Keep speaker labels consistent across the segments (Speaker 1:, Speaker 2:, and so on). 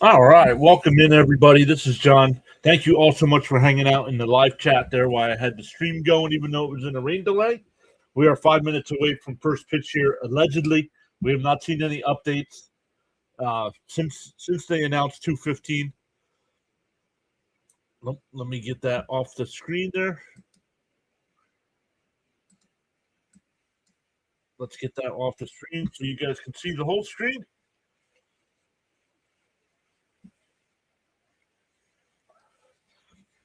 Speaker 1: All right. Welcome in, everybody. This is John. Thank you all so much for hanging out in the live chat there while I had the stream going, even though it was in a rain delay. We are 5 minutes away from first pitch here, allegedly. We have not seen any updates since they announced 2:15. Let me get that off the screen there. Let's get that off the screen so you guys can see the whole screen.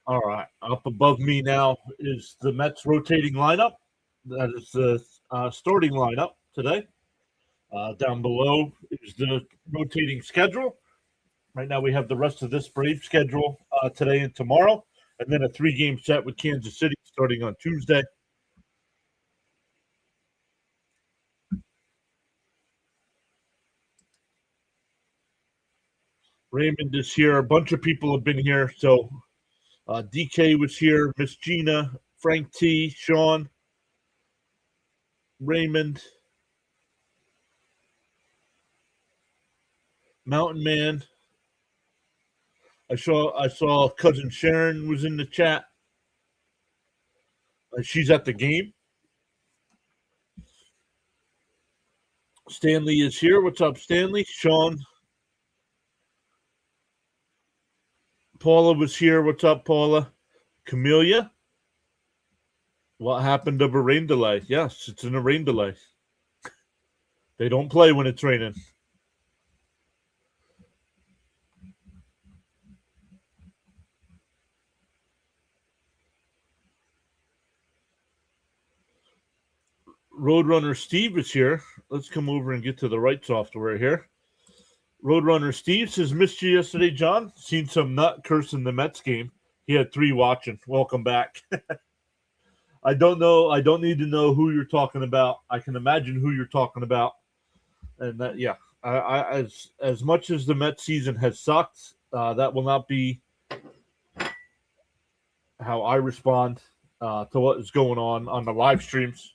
Speaker 1: All right. Up above me now is the Mets rotating lineup. That is the starting lineup today. Down below is the rotating schedule. Right now we have the rest of this Brave schedule today and tomorrow, and then a 3-game set with Kansas City starting on Tuesday. Raymond is here. A bunch of people have been here. So DK was here, Miss Gina, Frank T, Sean, Raymond, Mountain Man. I saw cousin Sharon was in the chat. She's at the game. Stanley is here. What's up, Stanley? Sean. Paula was here. What's up, Paula? Camellia. What happened to a rain delay? Yes, it's in a rain delay. They don't play when it's raining. Roadrunner Steve is here. Let's come over and get to the right software here. Roadrunner Steve says, missed you yesterday, John. Seen some nut cursing the Mets game. He had 3 watching. Welcome back. I don't know. I don't need to know who you're talking about. I can imagine who you're talking about. And that, yeah, as much as the Mets season has sucked, that will not be how I respond to what is going on the live streams.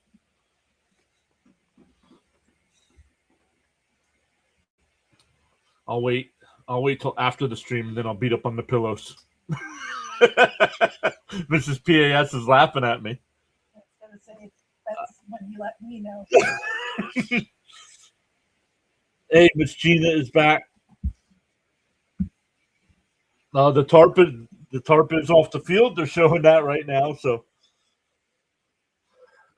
Speaker 1: I'll wait till after the stream, and then I'll beat up on the pillows. Mrs. PAS is laughing at me.
Speaker 2: I was going to say, that's when you let me know.
Speaker 1: Hey, Miss Gina is back. The tarp is off the field. They're showing that right now. So,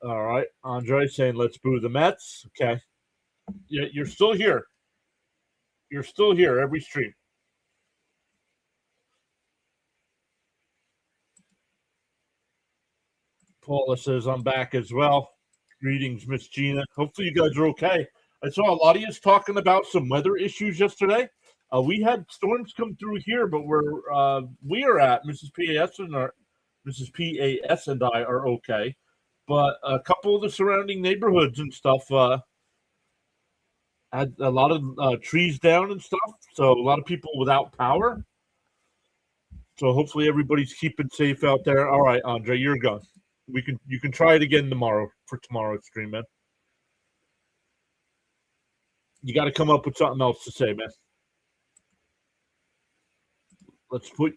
Speaker 1: all right, Andre saying let's boo the Mets. Okay, you're still here. You're still here every stream. Paula says I'm back as well. Greetings, Miss Gina. Hopefully you guys are okay. I saw a lot of you talking about some weather issues yesterday. We had storms come through here, but we are at Mrs. PAS and I are okay. But a couple of the surrounding neighborhoods and stuff had a lot of trees down and stuff. So a lot of people without power. So hopefully everybody's keeping safe out there. All right, Andre, you're gone. You can try it again tomorrow for tomorrow's stream, man. You got to come up with something else to say, man. Let's put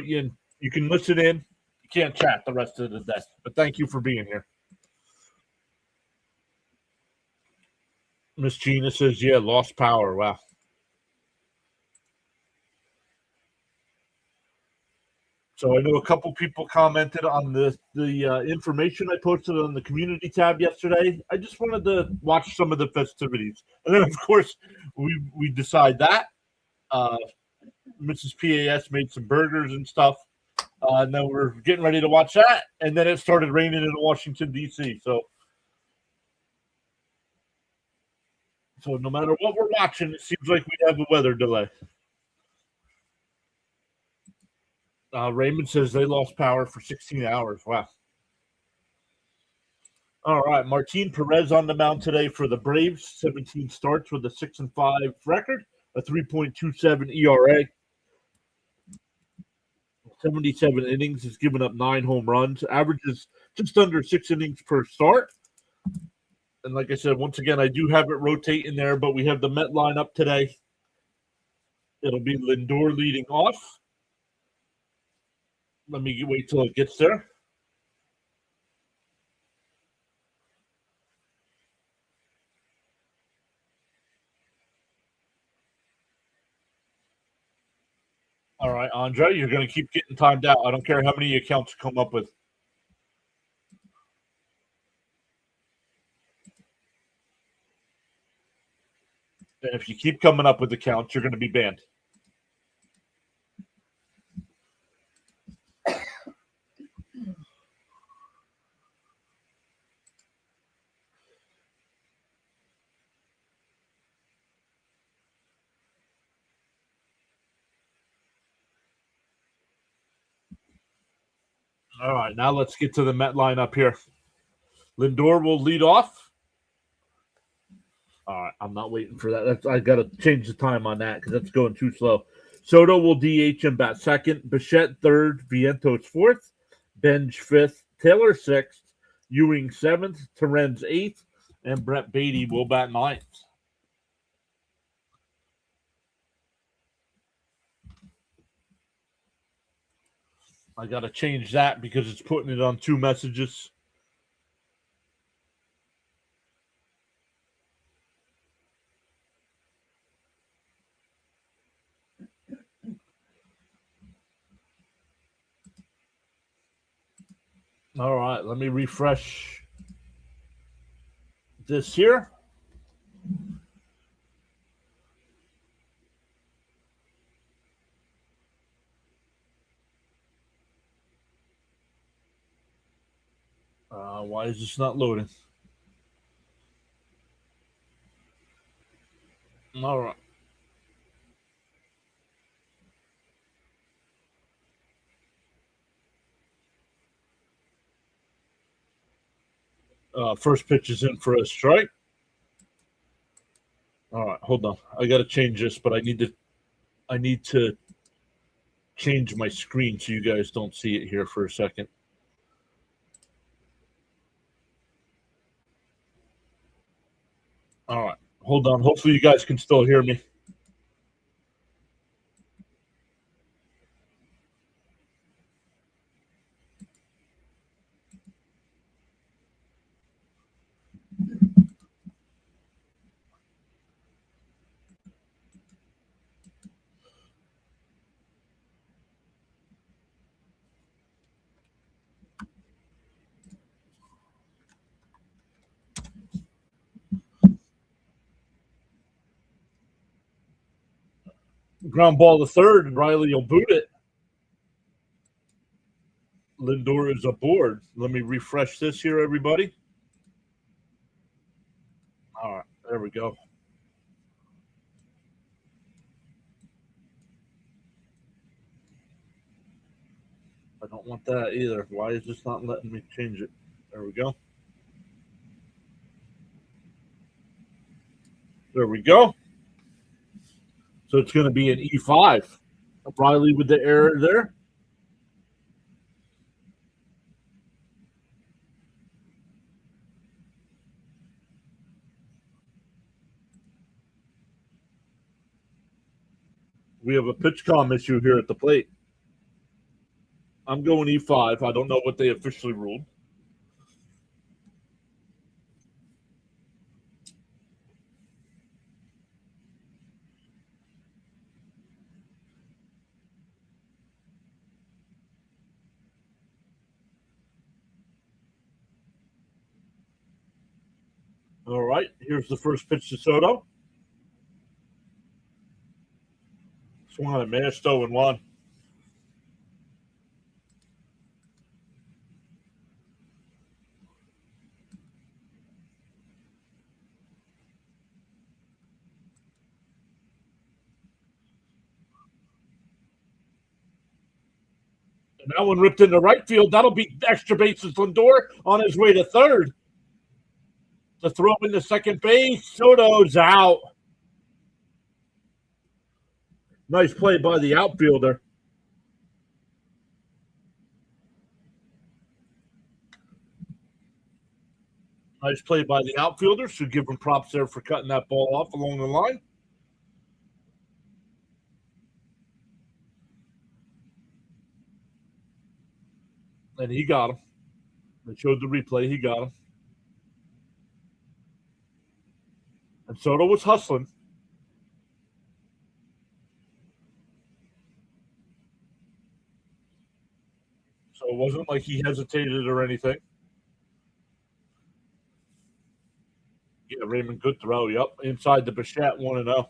Speaker 1: you in. You can listen in. You can't chat the rest of the day, but thank you for being here. Miss Gina says, yeah, lost power. Wow. So I know a couple people commented on the information I posted on the community tab yesterday. I just wanted to watch some of the festivities. And then, of course, we decide that. Mrs. PAS made some burgers and stuff. And then we're getting ready to watch that. And then it started raining in Washington, D.C. So no matter what we're watching, it seems like we have a weather delay. Raymond says they lost power for 16 hours. Wow. All right. Martin Perez on the mound today for the Braves. 17 starts with a 6-5 record, a 3.27 ERA. 77 innings. Has given up 9 home runs. Averages just under 6 innings per start. And like I said, once again, I do have it rotating there, but we have the Met lineup today. It'll be Lindor leading off. Let me wait till it gets there. All right, Andre, you're going to keep getting timed out. I don't care how many accounts you come up with. And if you keep coming up with accounts, you're going to be banned. All right, now let's get to the Met lineup here. Lindor will lead off. All right, I'm not waiting for that. I got to change the time on that because that's going too slow. Soto will DH and bat second. Bichette third. Vientos fourth. Benj fifth. Taylor sixth. Ewing seventh. Terrence eighth. And Brett Beatty will bat ninth. I got to change that because it's putting it on two messages. All right, let me refresh this here. Why is this not loading? All right. First pitch is in for a strike. All right, hold on. I got to change this, but I need to change my screen so you guys don't see it here for a second. All right, hold on. Hopefully you guys can still hear me. Ground ball to third, and Riley will boot it. Lindor is aboard. Let me refresh this here, everybody. All right, there we go. I don't want that either. Why is this not letting me change it? There we go. There we go. So it's going to be an E5. Riley with the error there. We have a pitch comm issue here at the plate. I'm going E5. I don't know what they officially ruled. All right, here's the first pitch to Soto. Swung and missed, 0-1. And that one ripped into right field. That'll be extra bases. Lindor on his way to third. The throw into second base. Soto's out. Nice play by the outfielder. Nice play by the outfielder. Should give him props there for cutting that ball off along the line. And he got him. They showed the replay. He got him. And Soto was hustling. So it wasn't like he hesitated or anything. Yeah, Raymond, good throw. Yep. Inside the Bichette 1-0.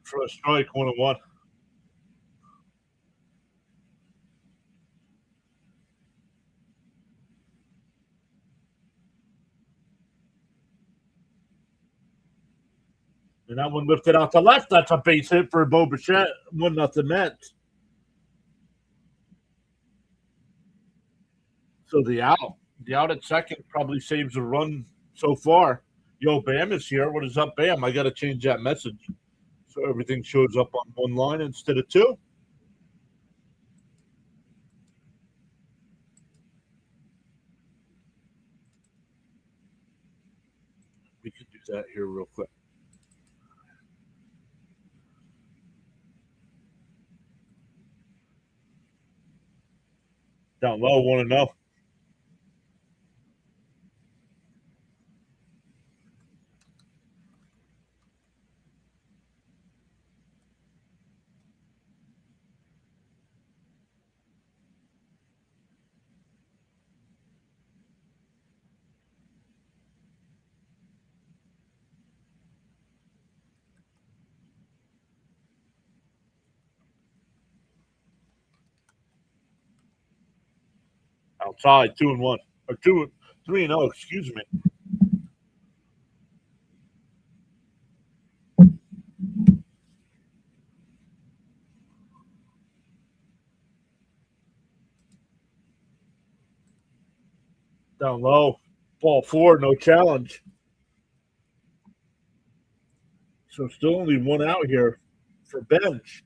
Speaker 1: For a strike, 1-1. And that one lifted out to left. That's a base hit for Bo Bichette. 1-0 Mets. So the out at second probably saves a run so far. Yo, Bam is here. What is up, Bam? I got to change that message so everything shows up on one line instead of two. We can do that here real quick. Down low, 1-0. Outside, 2-1. Or 3-0, excuse me. Down low. Ball 4, no challenge. So still only one out here for Bench.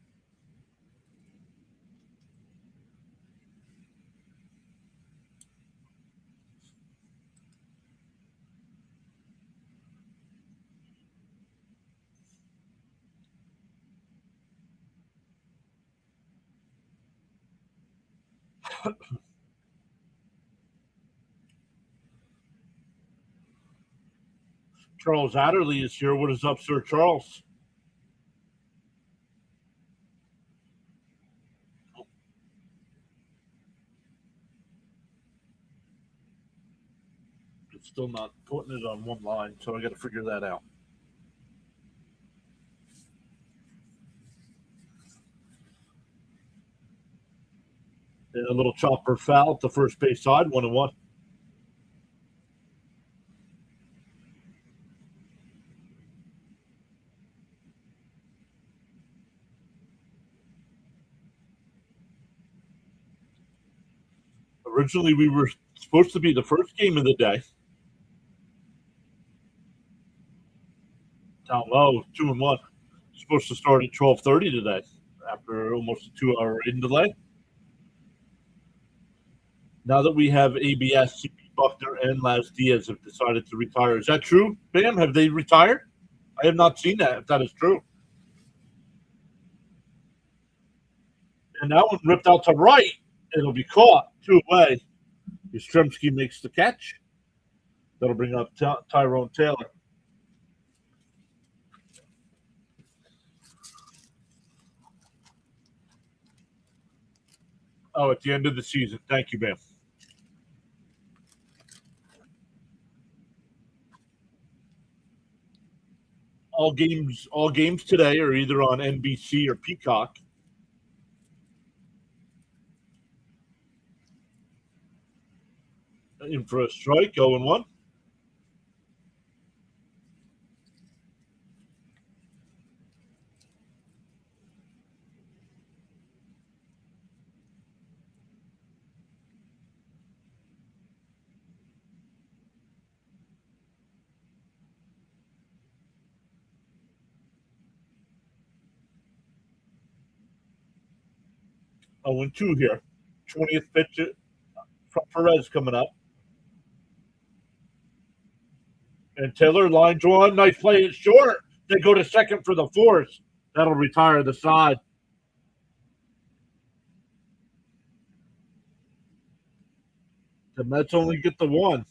Speaker 1: Charles Adderley is here. What is up, Sir Charles? It's still not putting it on one line, so I got to figure that out. And a little chopper foul at the first base side, 1-1. Originally, we were supposed to be the first game of the day. Down low, 2-1. Supposed to start at 12:30 today, after almost a 2-hour in delay. Now that we have ABS, CP Buckner and Laz Diaz have decided to retire. Is that true, Bam? Have they retired? I have not seen that, if that is true. And that one ripped out to right. It'll be caught 2 away. Yastrzemski makes the catch. That'll bring up Tyrone Taylor. Oh, at the end of the season. Thank you, Bam. All games today are either on NBC or Peacock. In for a strike, 0-1. Oh, and 2 here. 20th pitch Perez coming up. And Taylor lines one. Nice play. It's short. They go to second for the force. That'll retire the side. The Mets only get the one.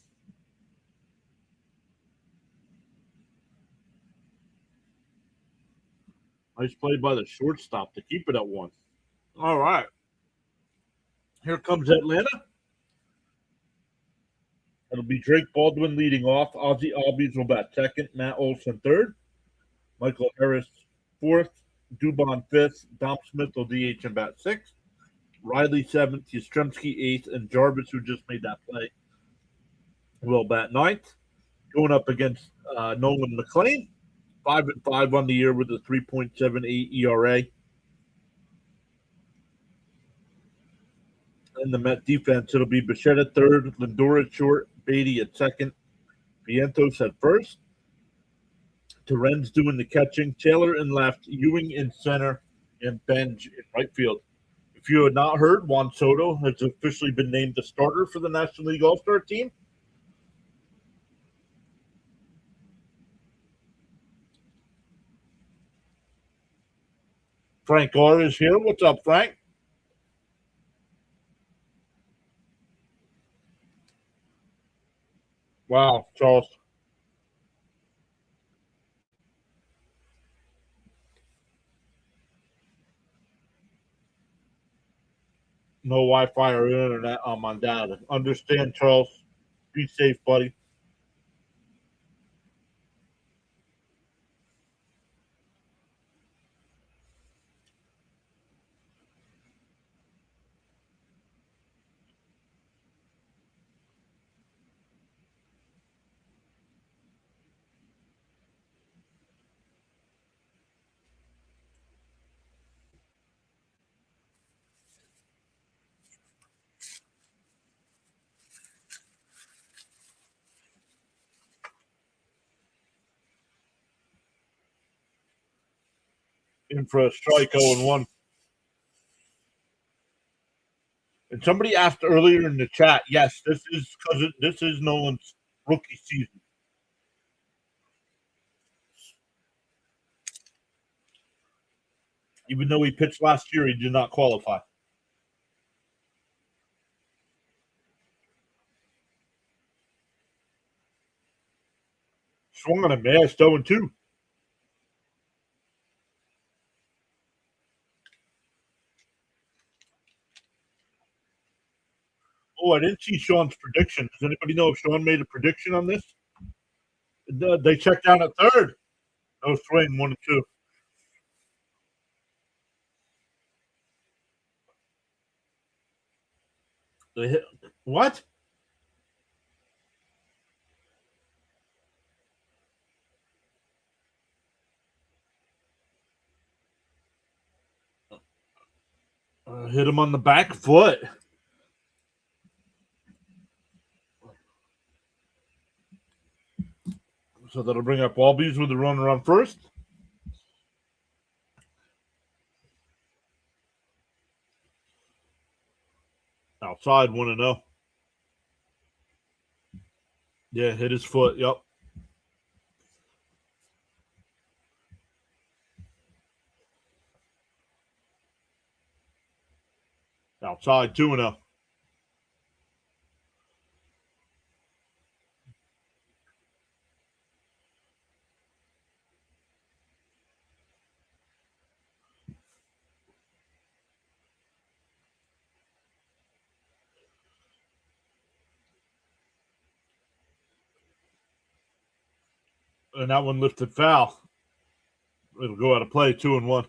Speaker 1: Nice play by the shortstop to keep it at one. All right. Here comes Atlanta. It'll be Drake Baldwin leading off. Ozzie Albies will bat second. Matt Olson third. Michael Harris fourth. Dubon fifth. Dom Smith will DH and bat sixth. Riley seventh. Yastrzemski eighth. And Jarvis, who just made that play, will bat ninth. Going up against Nolan McLean. 5-5 on the year with a 3.78 ERA. In the Met defense, it'll be Bichette at third, Lindor at short, Beatty at second, Vientos at first, Terren's doing the catching, Taylor in left, Ewing in center, and Benj in right field. If you had not heard, Juan Soto has officially been named the starter for the National League All-Star team. Frank R. is here. What's up, Frank? Wow, Charles. No Wi-Fi or internet on my dad. Understand, Charles. Be safe, buddy. In for a strike 0-1. And somebody asked earlier in the chat, yes, this is Nolan's rookie season. Even though he pitched last year, he did not qualify. Swung on a mash, 0-2. Oh, I didn't see Sean's prediction. Does anybody know if Sean made a prediction on this? They checked down at third. No swing, 1-2. They hit what? Hit him on the back foot. So that'll bring up Albies with the runner on first. Outside, 1-0. Yeah, hit his foot. Yep. Outside, 2-0. And that one lifted foul. It'll go out of play, 2-1.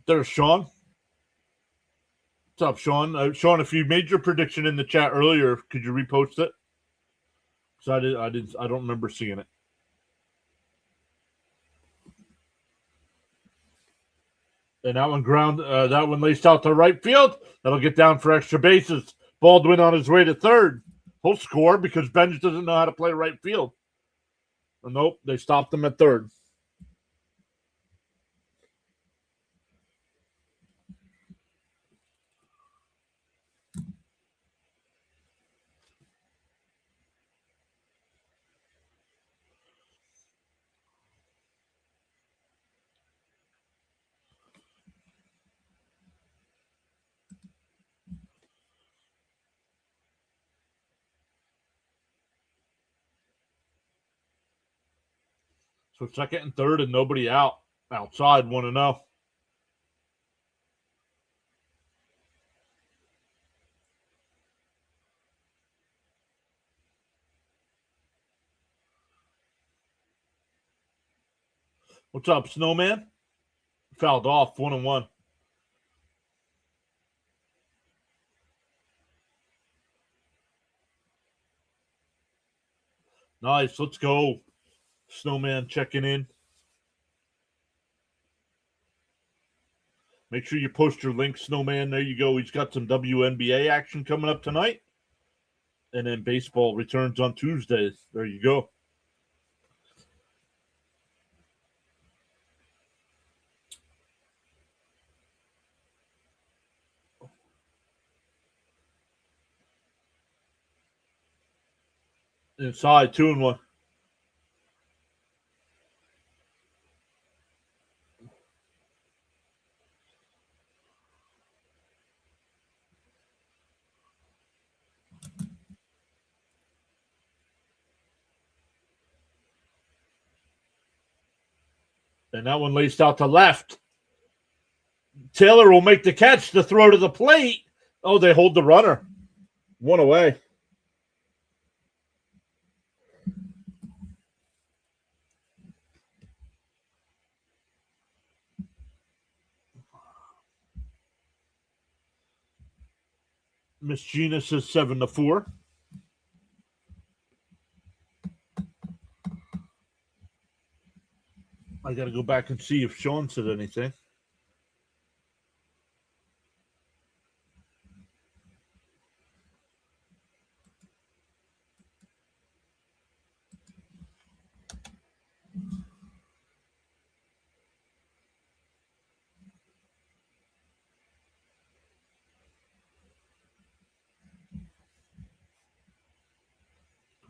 Speaker 1: There's Sean. What's up, Sean? Sean, if you made your prediction in the chat earlier, could you repost it? Because I don't remember seeing it. And that one laced out to right field. That'll get down for extra bases. Baldwin on his way to third. He'll score because Benj doesn't know how to play right field. Nope, they stopped him at third. So second and third and nobody out. Outside 1-0. What's up, Snowman? Fouled off 1-1. Nice. Let's go. Snowman checking in. Make sure you post your link, Snowman. There you go. He's got some WNBA action coming up tonight. And then baseball returns on Tuesdays. There you go. Inside 2-1. And that one laced out to left. Taylor will make the catch to throw to the plate. Oh, they hold the runner. 1 away. Miss Gina says 7-4. I got to go back and see if Sean said anything.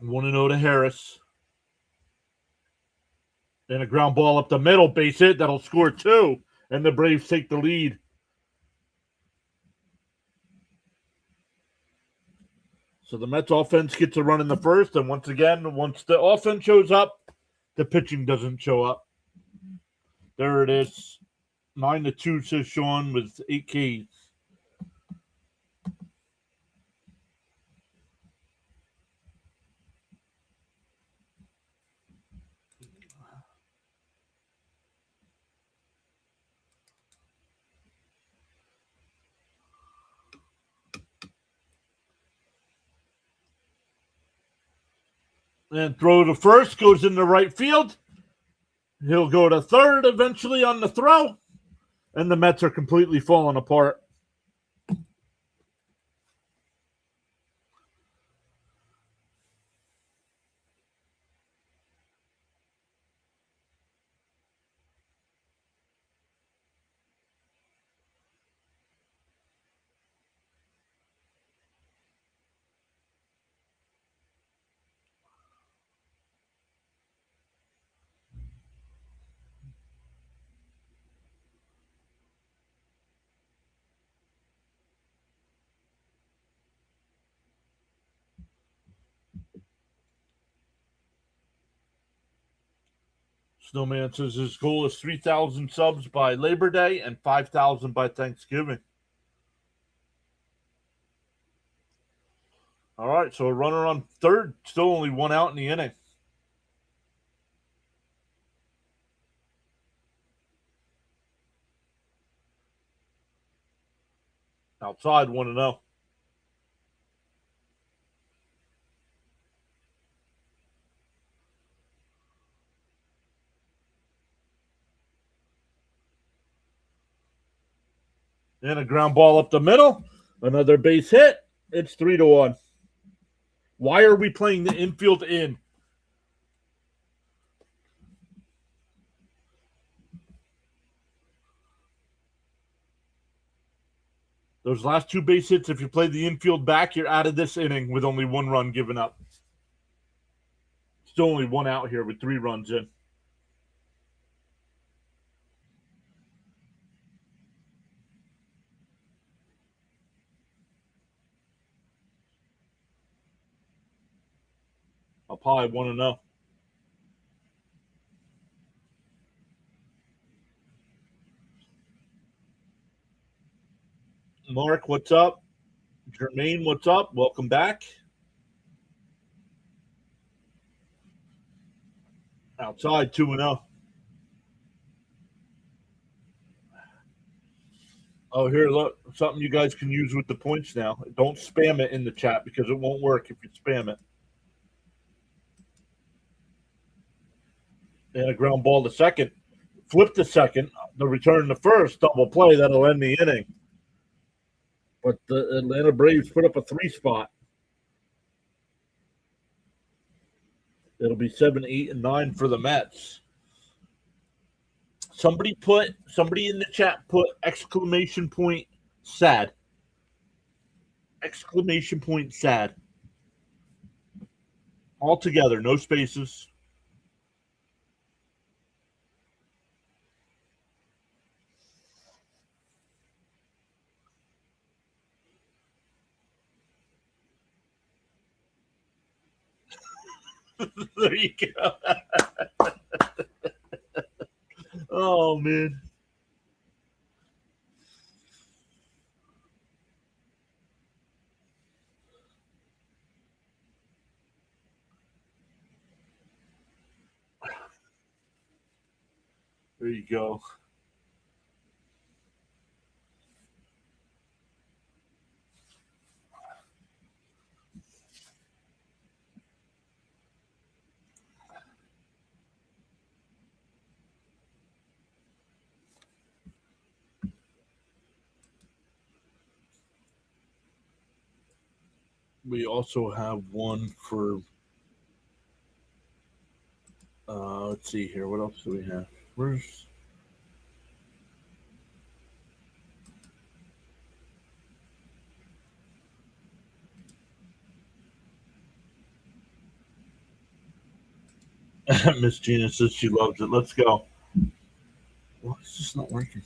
Speaker 1: Want to know to Harris. And a ground ball up the middle, base hit. That'll score 2. And the Braves take the lead. So the Mets offense gets a run in the first. And once again, once the offense shows up, the pitching doesn't show up. There it is. 9-2, says Sean, with 8 Ks. And throw to first, goes into right field. He'll go to third eventually on the throw. And the Mets are completely falling apart. Snowman says his goal is 3,000 subs by Labor Day and 5,000 by Thanksgiving. All right, so a runner on third, still only 1 out in the inning. Outside 1-0. And a ground ball up the middle. Another base hit. It's 3-1. Why are we playing the infield in? Those last 2 base hits, if you play the infield back, you're out of this inning with only 1 run given up. Still only 1 out here with 3 runs in. Up high, 1-0. Mark, what's up? Jermaine, what's up? Welcome back. Outside 2-0. Oh, here, look, something you guys can use with the points now. Don't spam it in the chat because it won't work if you spam it. And a ground ball to second. Flip to second. The return to first. Double play. That'll end the inning. But the Atlanta Braves put up a 3 spot. It'll be 7, 8, and 9 for the Mets. Somebody in the chat put exclamation point sad. Exclamation point sad. All together, no spaces. There you go. Oh man. There you go. We also have one for let's see here. What else do we have? Where's Miss Gina says she loves it. Let's go. Why is this not working?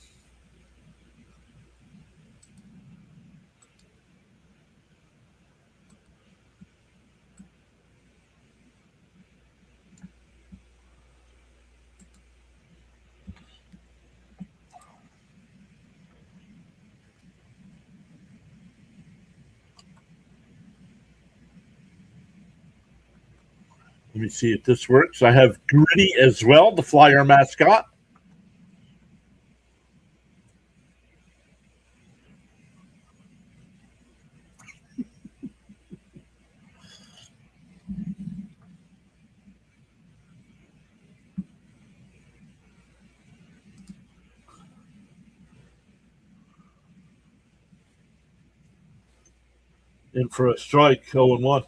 Speaker 1: Let me see if this works. I have Gritty as well, the Flyer mascot. In for a strike, 0-1.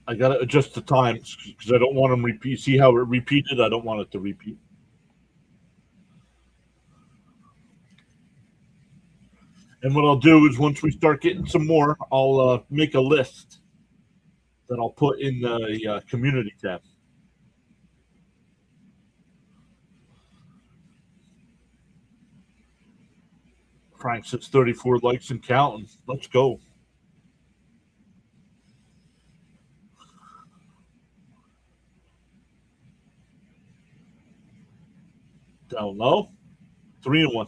Speaker 1: I got to adjust the times because I don't want them repeat. See how it repeated? I don't want it to repeat. And what I'll do is once we start getting some more, I'll make a list that I'll put in the community tab. Frank says 34 likes and counting. Let's go. Down low. 3-1.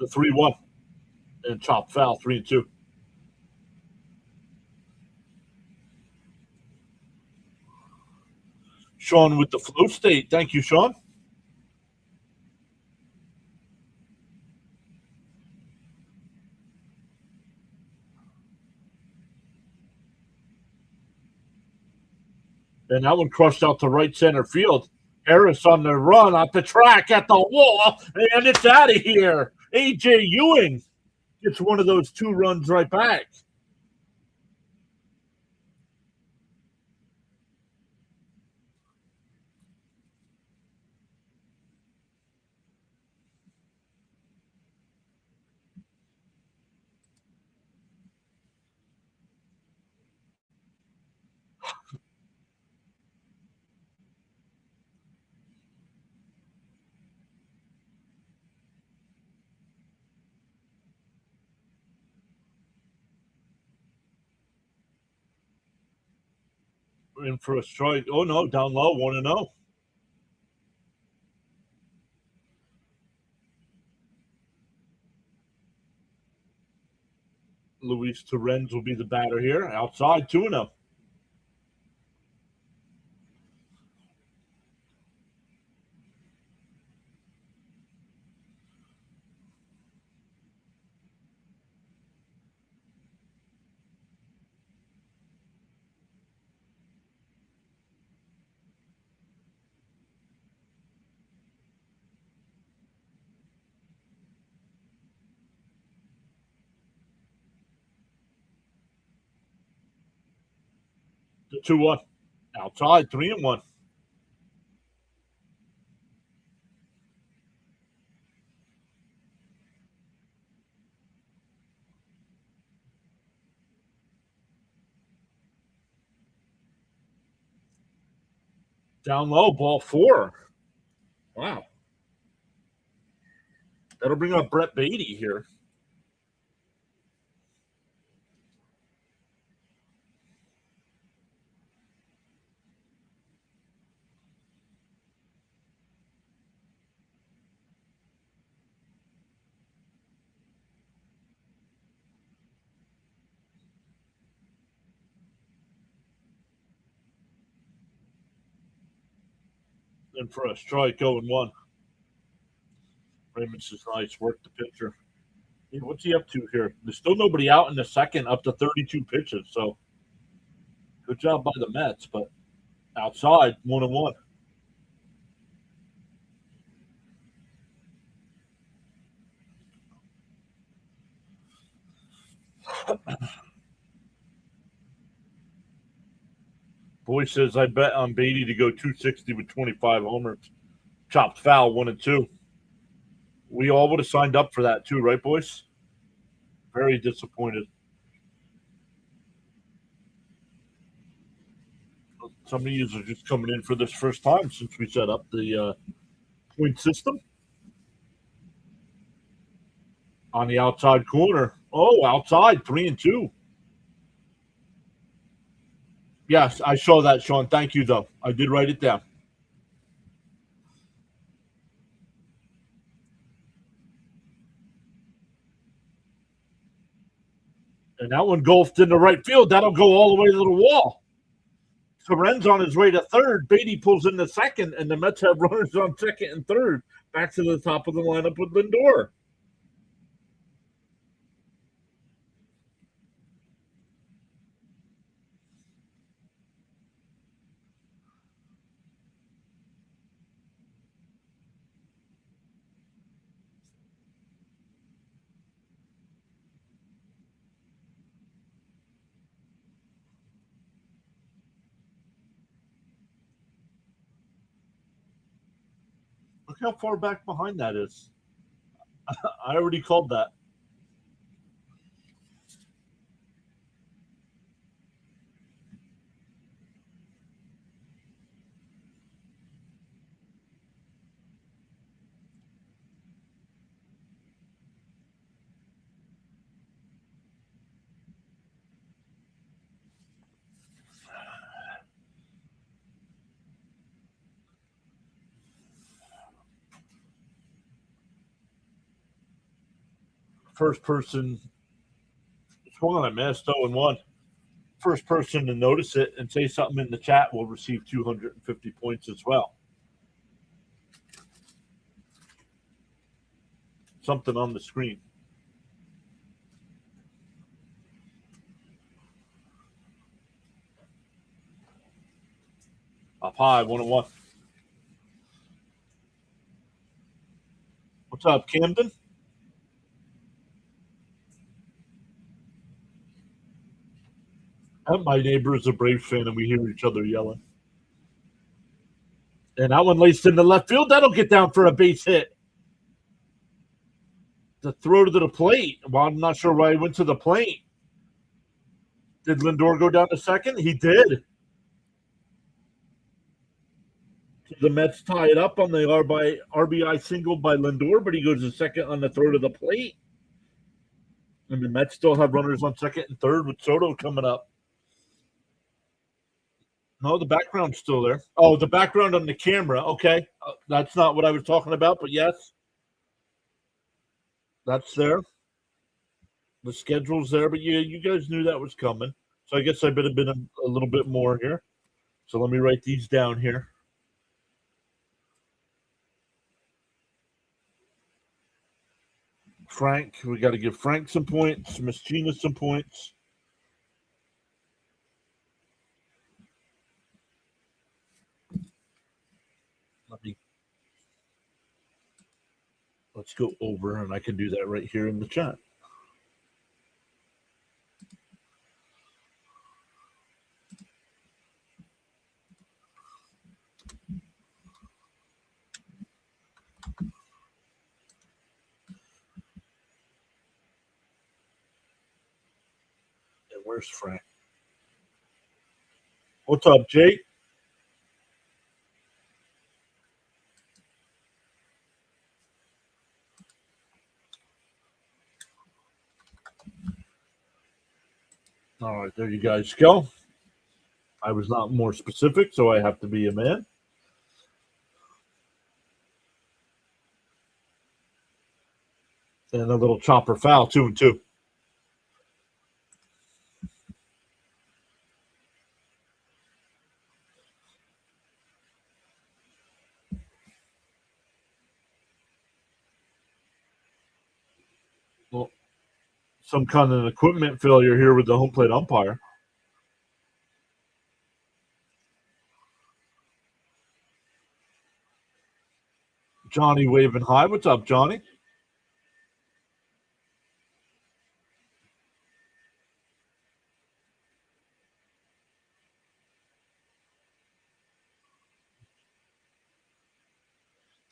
Speaker 1: The 3-1. And chop foul, 3-2. Sean with the flow state. Thank you, Sean. And that one crushed out to right center field. Harris on the run off the track at the wall, and it's out of here. A.J. Ewing gets one of those 2 runs right back. In for a strike. Oh, no, down low, 1-0. Luis Torrens will be the batter here. Outside, 2-0. The 2-1. Outside, 3-1. Down low, ball 4. Wow. That'll bring up Brett Beatty here. In for a strike, 0-1. Raymond says, nice work the pitcher. Hey, what's he up to here? There's still nobody out in the second, up to 32 pitches. So good job by the Mets, but outside, 1-1. Boy says, I bet on Beatty to go 260 with 25 homers. Chopped foul, 1-2. We all would have signed up for that too, right, boys? Very disappointed. Some of you are just coming in for this first time since we set up the point system. On the outside corner. Oh, outside, 3-2. Yes, I saw that, Sean. Thank you, though. I did write it down. And that one golfed into right field. That'll go all the way to the wall. Soren's on his way to third. Beatty pulls in the second, and the Mets have runners on second and third. Back to the top of the lineup with Lindor. Look how far back behind that is. I already called that. First person, swung on a missed 0-1. First person to notice it and say something in the chat will receive 250 points as well. Something on the screen. Up high, 1-1. What's up, Camden? My neighbor is a Braves fan, and we hear each other yelling. And that one laced into left field. That'll get down for a base hit. The throw to the plate. Well, I'm not sure why he went to the plate. Did Lindor go down to second? He did. The Mets tie it up on the RBI single by Lindor, but he goes to second on the throw to the plate. And the Mets still have runners on second and third with Soto coming up. No, the background's still there. Oh, the background on the camera. Okay. That's not what I was talking about, but yes, that's there. The schedule's there, but you guys knew that was coming. So I guess I better have been a little bit more here. So let me write these down here. Frank, we got to give Frank some points, Miss Gina some points. Let's go over, and I can do that right here in the chat. And where's Frank? What's up, Jake? All right, there you guys go. I was not more specific, so I have to be a man. And a little chopper foul, 2-2. Well, some kind of equipment failure here with the home plate umpire. Johnny waving high. What's up, Johnny?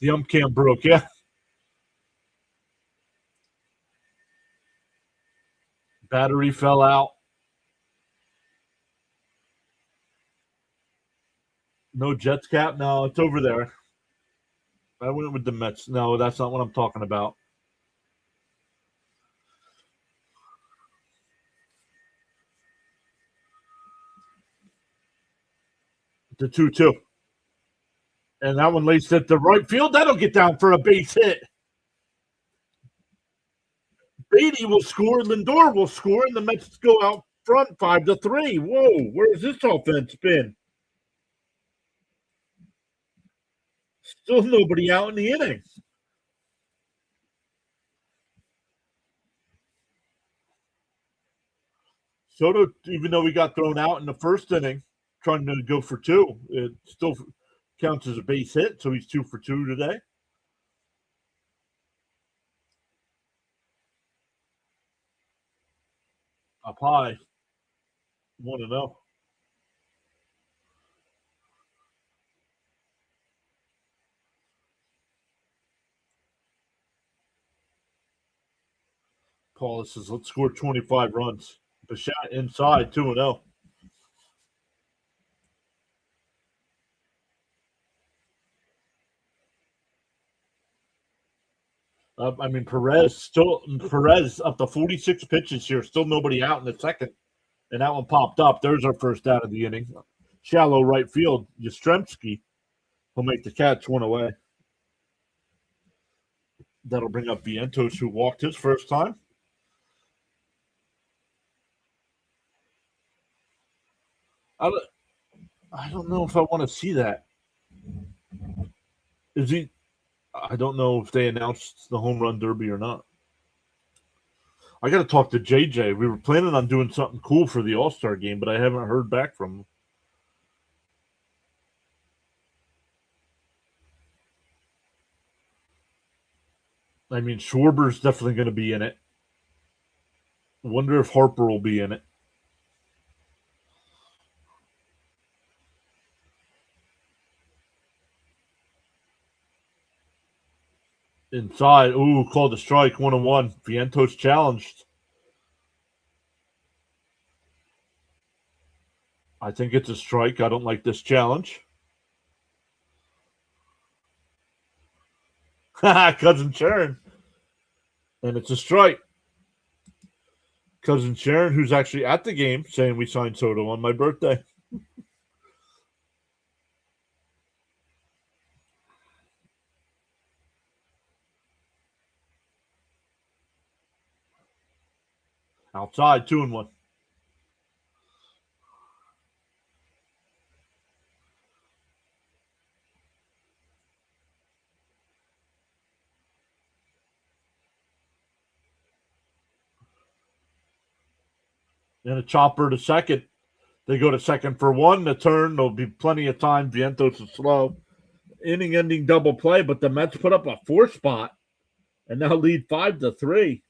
Speaker 1: The ump cam broke, yeah. Battery fell out. No Jets cap? No, it's over there. I went with the Mets. No, that's not what I'm talking about. The 2-2. And that one laced at the right field. That'll get down for a base hit. Beatty will score, Lindor will score, and the Mets go out front 5-3. Whoa, where's this offense been? Still nobody out in the inning. Soto, even though he got thrown out in the first inning, trying to go for two, it still counts as a base hit, so he's 2 for 2 today. Up high. 1-0. Paul says, let's score 25 runs. Bichette inside, 2-0. I mean, Perez up to 46 pitches here. Still nobody out in the second. And that one popped up. There's our first out of the inning. Shallow right field. Yastrzemski will make the catch 1 away. That'll bring up Vientos, who walked his first time. I don't know if I want to see that. Is he? I don't know if they announced the home run derby or not. I got to talk to JJ. We were planning on doing something cool for the All-Star game, but I haven't heard back from him. I mean, Schwarber's definitely going to be in it. Wonder if Harper will be in it. Inside. Ooh, called a strike, 1-1. Vientos challenged. I think it's a strike. I don't like this challenge. Cousin Sharon. And it's a strike. Cousin Sharon, who's actually at the game, saying we signed Soto on my birthday. Outside, 2-1. And a chopper to second. They go to second for one. The turn. There'll be plenty of time. Vientos is slow. Inning-ending double play, but the Mets put up a 4 spot and now lead 5-3.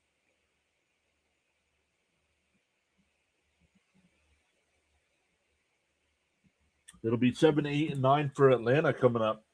Speaker 1: It'll be 7, 8, and 9 for Atlanta coming up.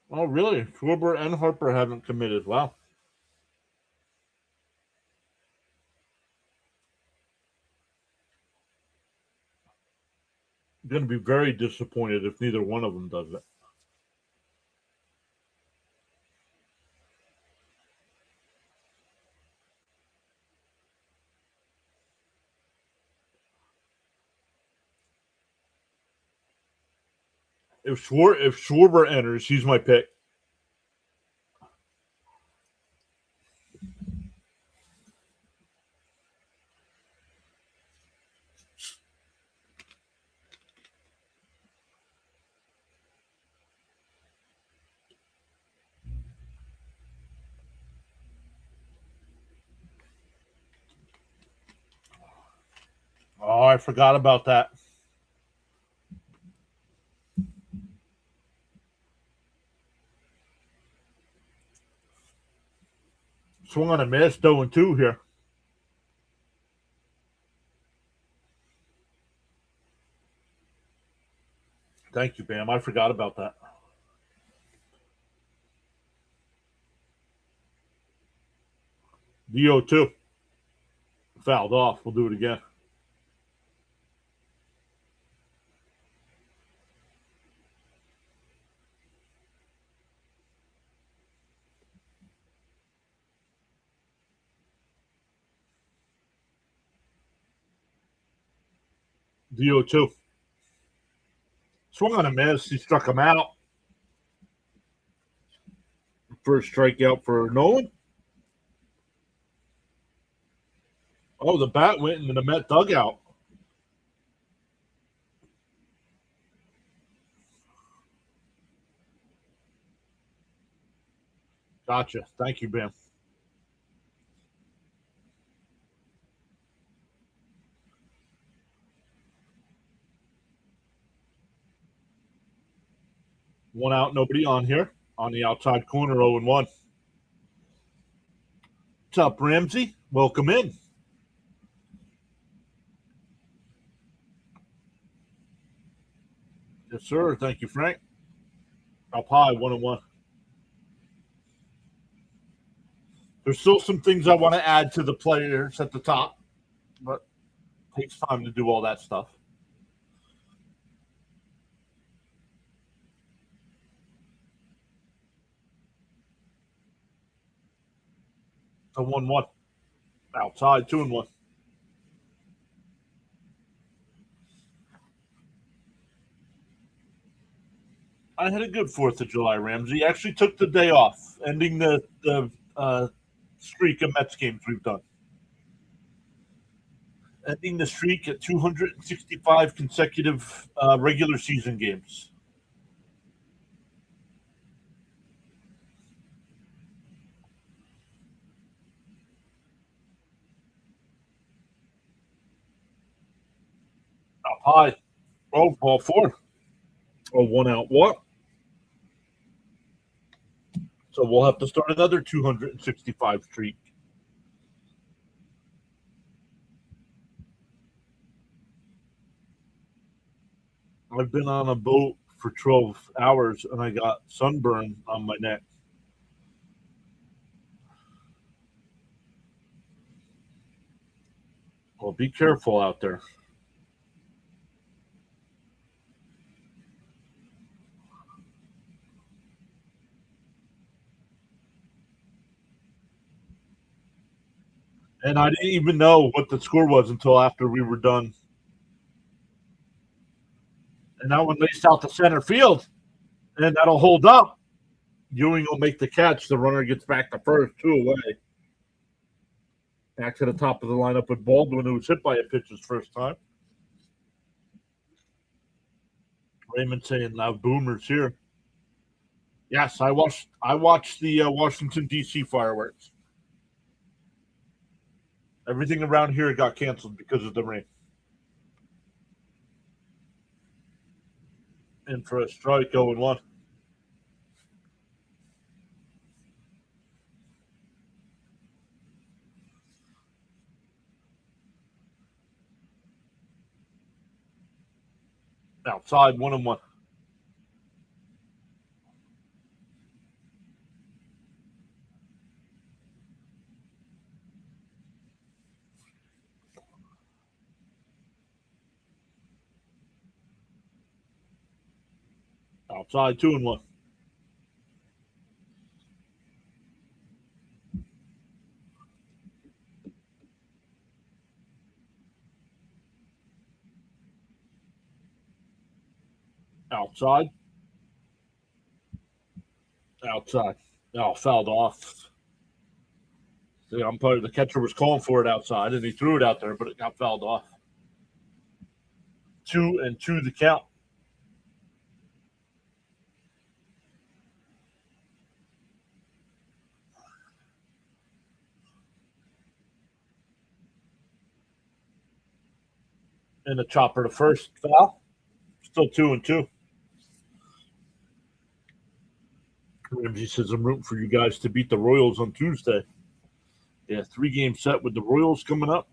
Speaker 1: Oh, really? Schwarber and Harper haven't committed. Wow. I'm going to be very disappointed if neither one of them does it. If Schwarber enters, he's my pick. Oh, I forgot about that. Swung on a miss, 0-2 here. Thank you, Bam. I forgot about that. The 0-2. Fouled off. We'll do it again. The 0-2. Swung on a miss. He struck him out. First strikeout for Nolan. Oh, the bat went into the Met dugout. Gotcha. Thank you, Bam. One out, nobody on here. On the outside corner, 0-1. What's up, Ramsey? Welcome in. Yes, sir. Thank you, Frank. Up high, 1-1. There's still some things I want to add to the players at the top, but it takes time to do all that stuff. So 1-1. Outside, 2-1. I had a good 4th of July, Ramsey. Actually took the day off, ending the streak of Mets games we've done. Ending the streak at 265 consecutive regular season games. High. Oh, ball four. A 1-out walk. So we'll have to start another 265 streak. I've been on a boat for 12 hours and I got sunburn on my neck. Well, be careful out there. And I didn't even know what the score was until after we were done. And that one laced out to center field. And that'll hold up. Ewing will make the catch. The runner gets back to first, 2 away. Back to the top of the lineup with Baldwin, who was hit by a pitch his first time. Raymond saying loud boomers here. Yes, I watched the Washington D.C. fireworks. Everything around here got canceled because of the rain. In for a strike, 0-1. Outside, 1-1. Outside, 2-1. Outside. Outside. Oh, fouled off. The umpire, the catcher was calling for it outside, and he threw it out there, but it got fouled off. 2-2 the count. And the chopper to first, foul. Still 2-2. Ramsey says I'm rooting for you guys to beat the Royals on Tuesday. Yeah, 3-game set with the Royals coming up.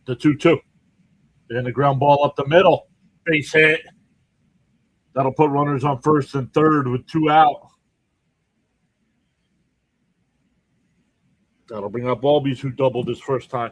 Speaker 1: The 2-2. And the ground ball up the middle. Base hit. That'll put runners on first and third with 2 out. That'll bring up Albies, who doubled his first time.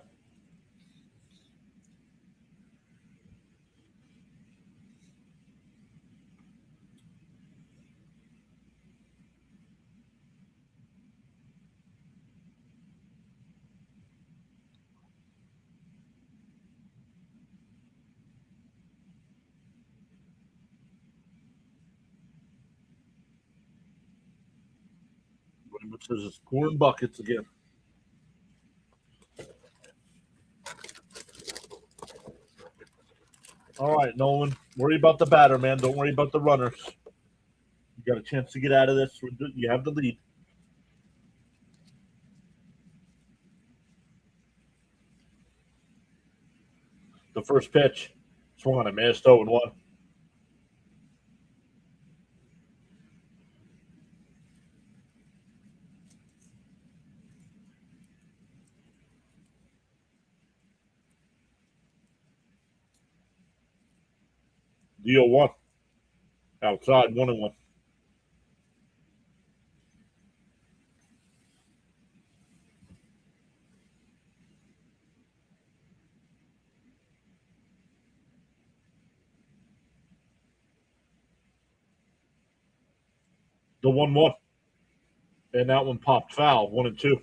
Speaker 1: Raymond says it's pouring buckets again. All right, Nolan. Worry about the batter, man. Don't worry about the runners. You got a chance to get out of this. You have the lead. The first pitch. Swung on a missed, 0-1. The 0-1. Outside, 1-1. The 1-1. And that one popped foul, 1-2.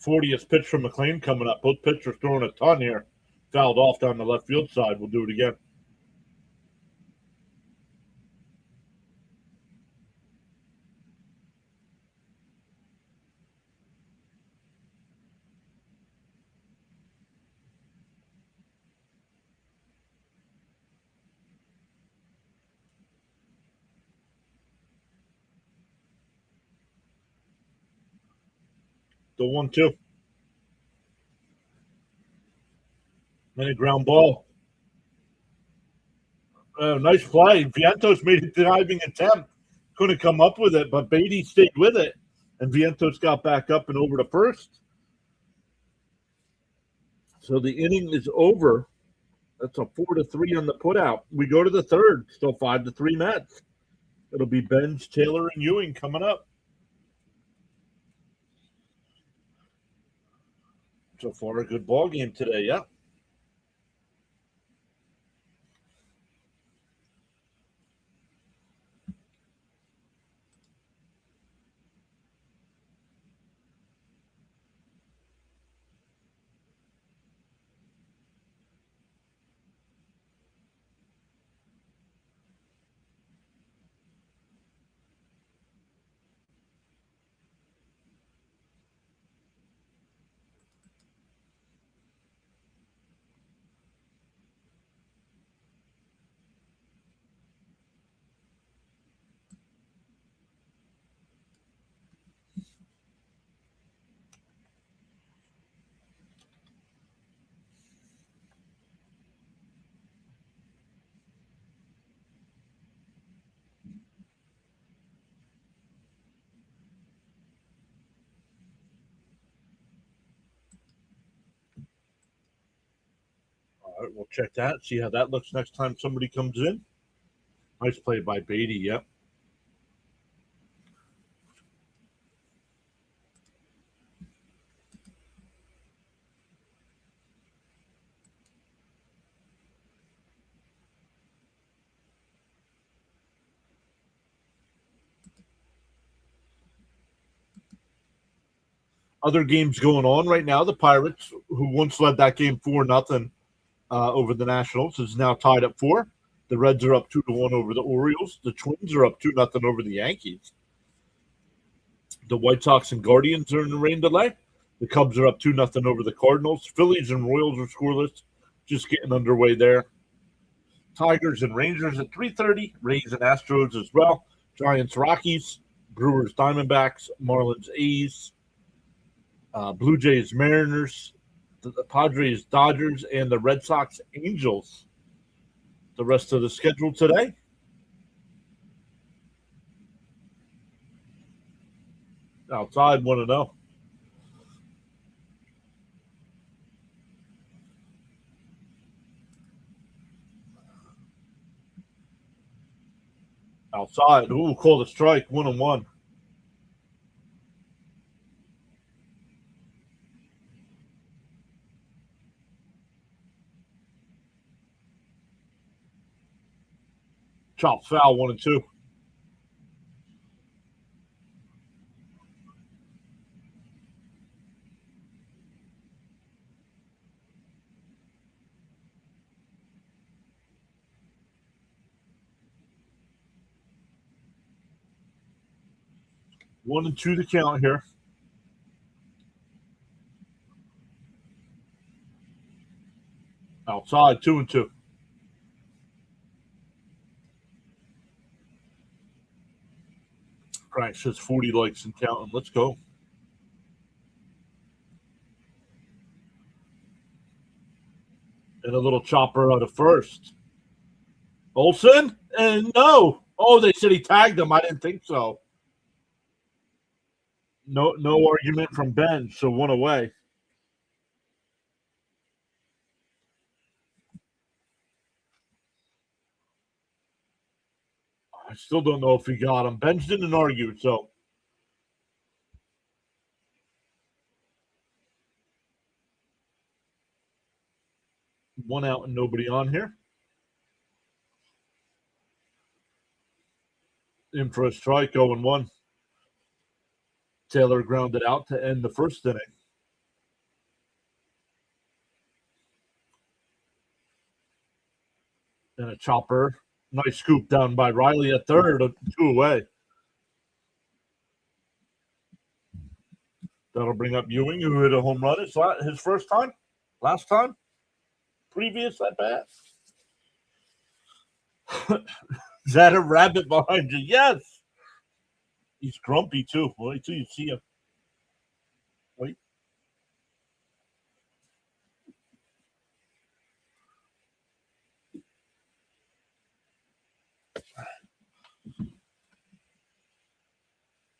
Speaker 1: 40th pitch from McLean coming up. Both pitchers throwing a ton here. Fouled off down the left field side. We'll do it again. The 1-2. And a ground ball. Nice play. Vientos made a diving attempt. Couldn't come up with it, but Beatty stayed with it. And Vientos got back up and over to first. So the inning is over. That's a 4-3 on the putout. We go to the third. Still 5-3 Mets. It'll be Benz, Taylor, and Ewing coming up. So far, a good ball game today, yeah. All right, we'll check that, see how that looks next time somebody comes in. Nice play by Beatty, yep. Other games going on right now. The Pirates, who once led that game 4-0 over the Nationals, is now tied at 4. The Reds are up 2-1 over the Orioles. The Twins are up 2-0 over the Yankees. The White Sox and Guardians are in the rain delay. The Cubs are up 2-0 over the Cardinals. Phillies and Royals are scoreless. Just getting underway there. Tigers and Rangers at 3:30. Rays and Astros as well. Giants, Rockies. Brewers, Diamondbacks. Marlins, A's. Blue Jays, Mariners. The Padres, Dodgers, and the Red Sox, Angels. The rest of the schedule today. Outside, 1-0. Outside. Ooh, called a strike. 1-1. Chopped foul. 1-2. One and two to count here. Outside, 2-2. Frank says 40 likes and counting. Let's go. And a little chopper out of first. Olsen? And no. Oh, they said he tagged him. I didn't think so. No argument from Ben, so 1 away. I still don't know if he got him. Ben's didn't argue, so. One out and nobody on here. In for a strike, 0-1. Taylor grounded out to end the first inning. And a chopper. Nice scoop down by Riley at third, 2 away. That'll bring up Ewing, who hit a home run his first time, last time, previous at bat. Is that a rabbit behind you? Yes. He's grumpy too. Wait till you see him. Wait.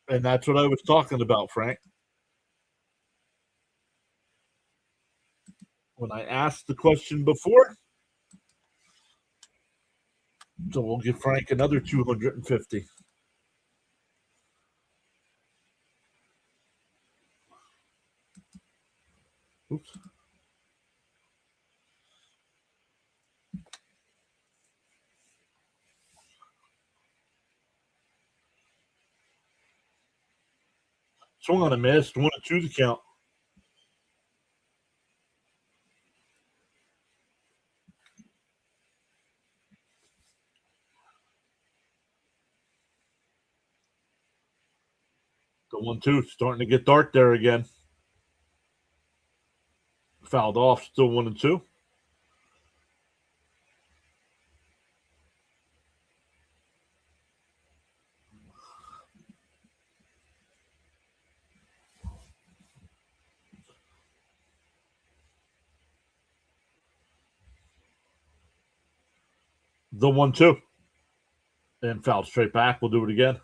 Speaker 1: And that's what I was talking about, Frank. When I asked the question before. So we'll give Frank another 250. Oops. Swung on a miss, 1-2 the count. The 1-2 starting to get dark there again. Fouled off, still 1-2. The 1-2. And fouled straight back. We'll do it again.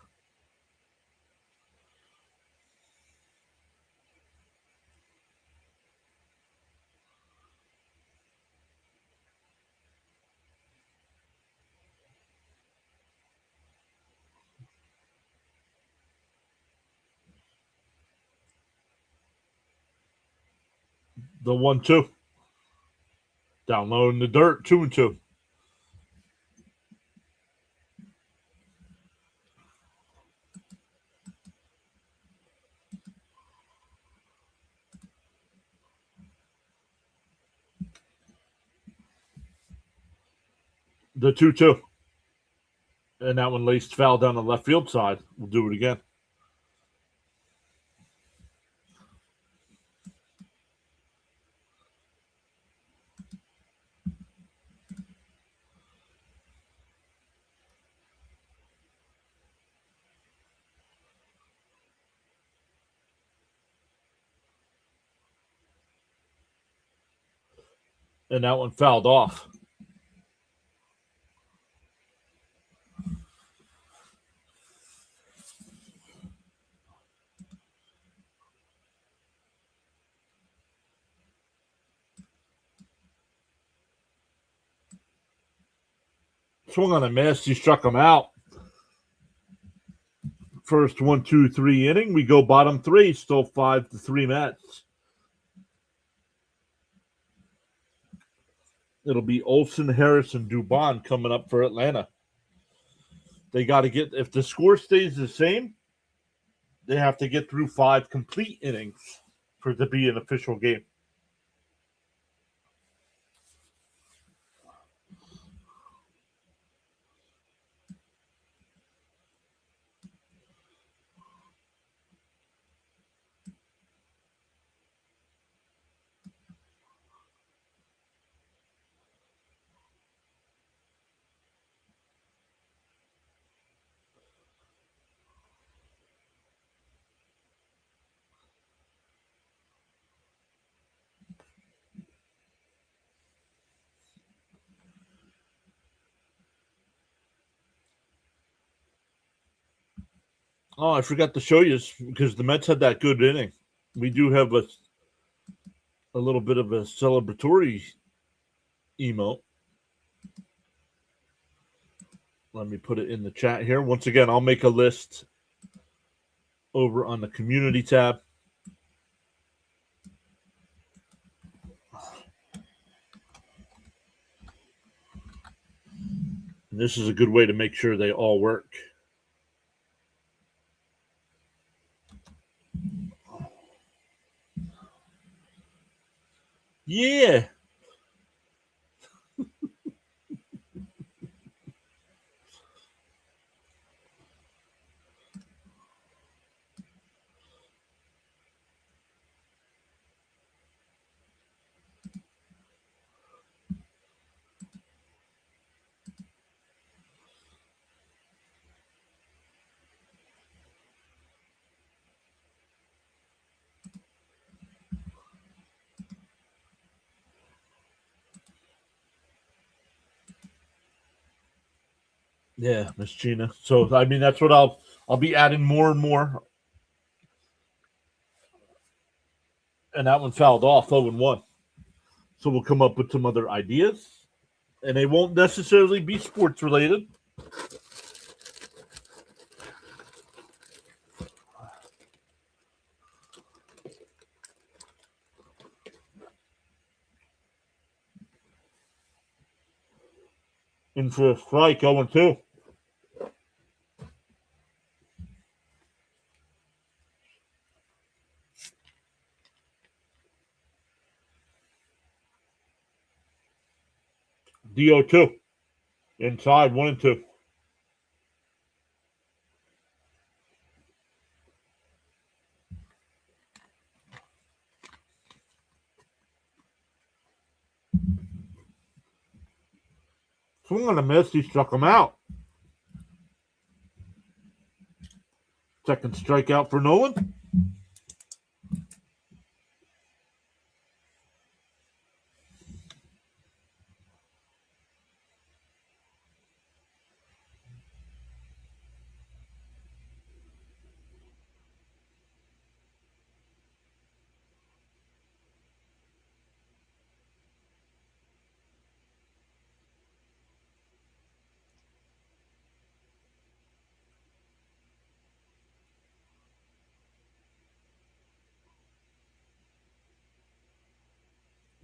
Speaker 1: The 1-2. Down low in the dirt, 2-2. The 2-2. And that one laced foul down the left field side. We'll do it again. And that one fouled off. Swung on a miss. He struck him out. First 1-2-3 inning. We go bottom three. Still 5-3 Mets. It'll be Olsen, Harris, and Dubon coming up for Atlanta. They got to get, if the score stays the same, they have to get through 5 complete innings for it to be an official game. Oh, I forgot to show you because the Mets had that good inning. We do have a little bit of a celebratory emote. Let me put it in the chat here. Once again, I'll make a list over on the community tab. And this is a good way to make sure they all work. Yeah. Yeah, Miss Gina. So I mean, that's what I'll be adding more and more. And that one fouled off 0-1. So we'll come up with some other ideas, and they won't necessarily be sports related. In for a strike, 0-2. DO2. Inside, 1-2. Swing on a miss, he struck him out. Second strikeout for Nolan.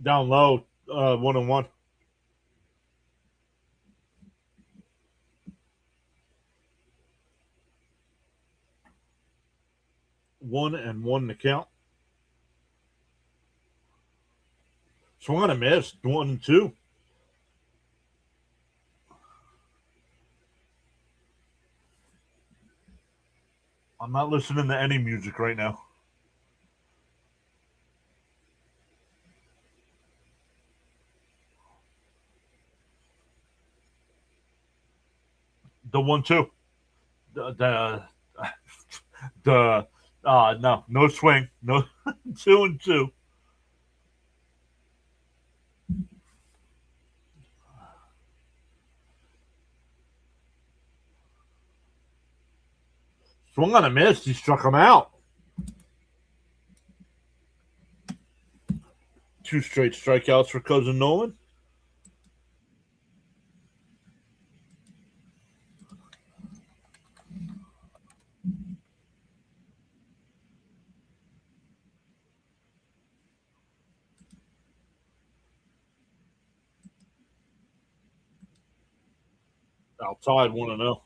Speaker 1: Down low, 1-1. 1-1 to count. Swung on a miss, 1-2. I'm not listening to any music right now. The 1-2. No swing. No 2-2. Swung on a miss. He struck him out. 2 straight strikeouts for Cousin Nolan. Outside 1-0.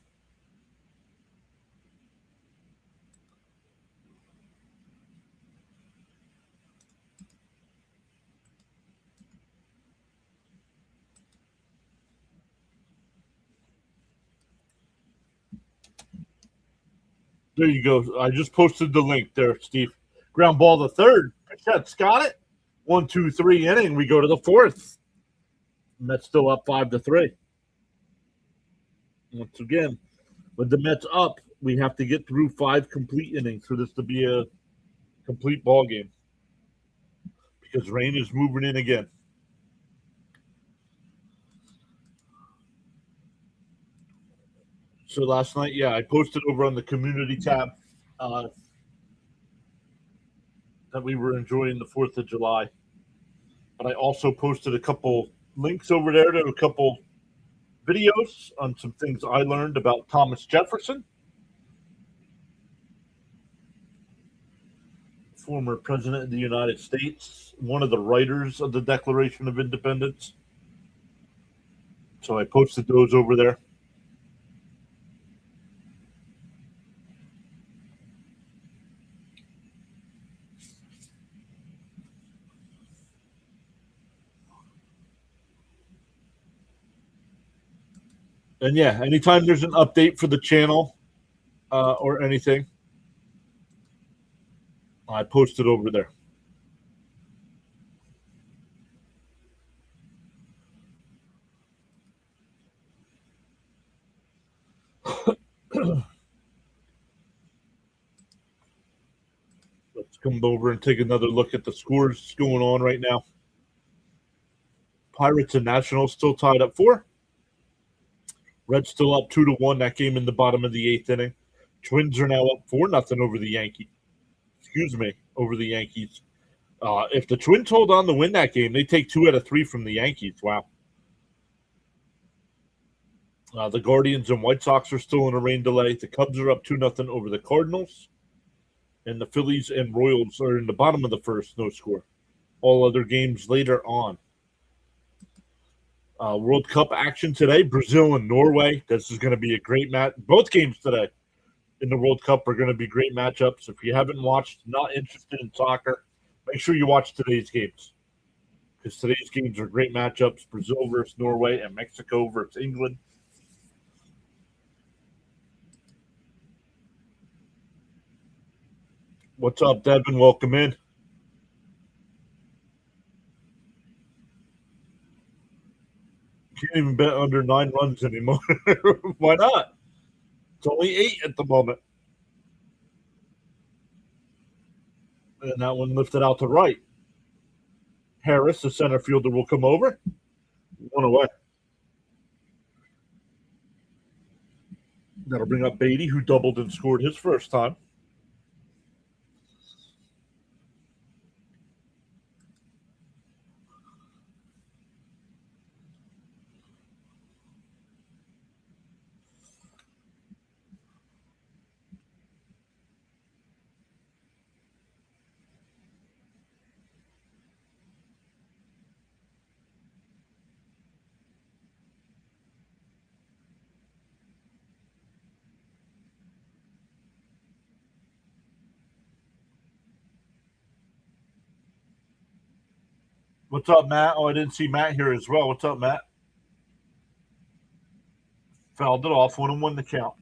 Speaker 1: There you go. I just posted the link there, Steve. Ground ball to third. Chet's got it. 1-2-3 inning. We go to the fourth. Mets still up 5-3. Once again, with the Mets up, we have to get through 5 complete innings for this to be a complete ball game. Because rain is moving in again. So last night, I posted over on the community tab that we were enjoying the 4th of July. But I also posted a couple links over there to a couple videos on some things I learned about Thomas Jefferson, former president of the United States, one of the writers of the Declaration of Independence. So I posted those over there. And anytime there's an update for the channel or anything, I post it over there. Let's come over and take another look at the scores going on right now. Pirates and Nationals still tied up 4. Reds still up 2-1. That game in the bottom of the 8th inning. Twins are now up 4-0 over the Yankees. Over the Yankees. If the Twins hold on to win that game, they take 2 out of 3 from the Yankees. Wow. The Guardians and White Sox are still in a rain delay. The Cubs are up 2-0 over the Cardinals. And the Phillies and Royals are in the bottom of the first, no score. All other games later on. World Cup action today, Brazil and Norway. This is going to be a great match. Both games today in the World Cup are going to be great matchups. If you haven't watched, not interested in soccer, make sure you watch today's games. Because today's games are great matchups. Brazil versus Norway and Mexico versus England. What's up, Devin? Welcome in. Can't even bet under 9 runs anymore. Why not? It's only 8 at the moment. And that one lifted out to right. Harris, the center fielder, will come over. 1 away. That'll bring up Beatty, who doubled and scored his first time. What's up, Matt? Oh, I didn't see Matt here as well. What's up, Matt? Fouled it off. 1-1 the count.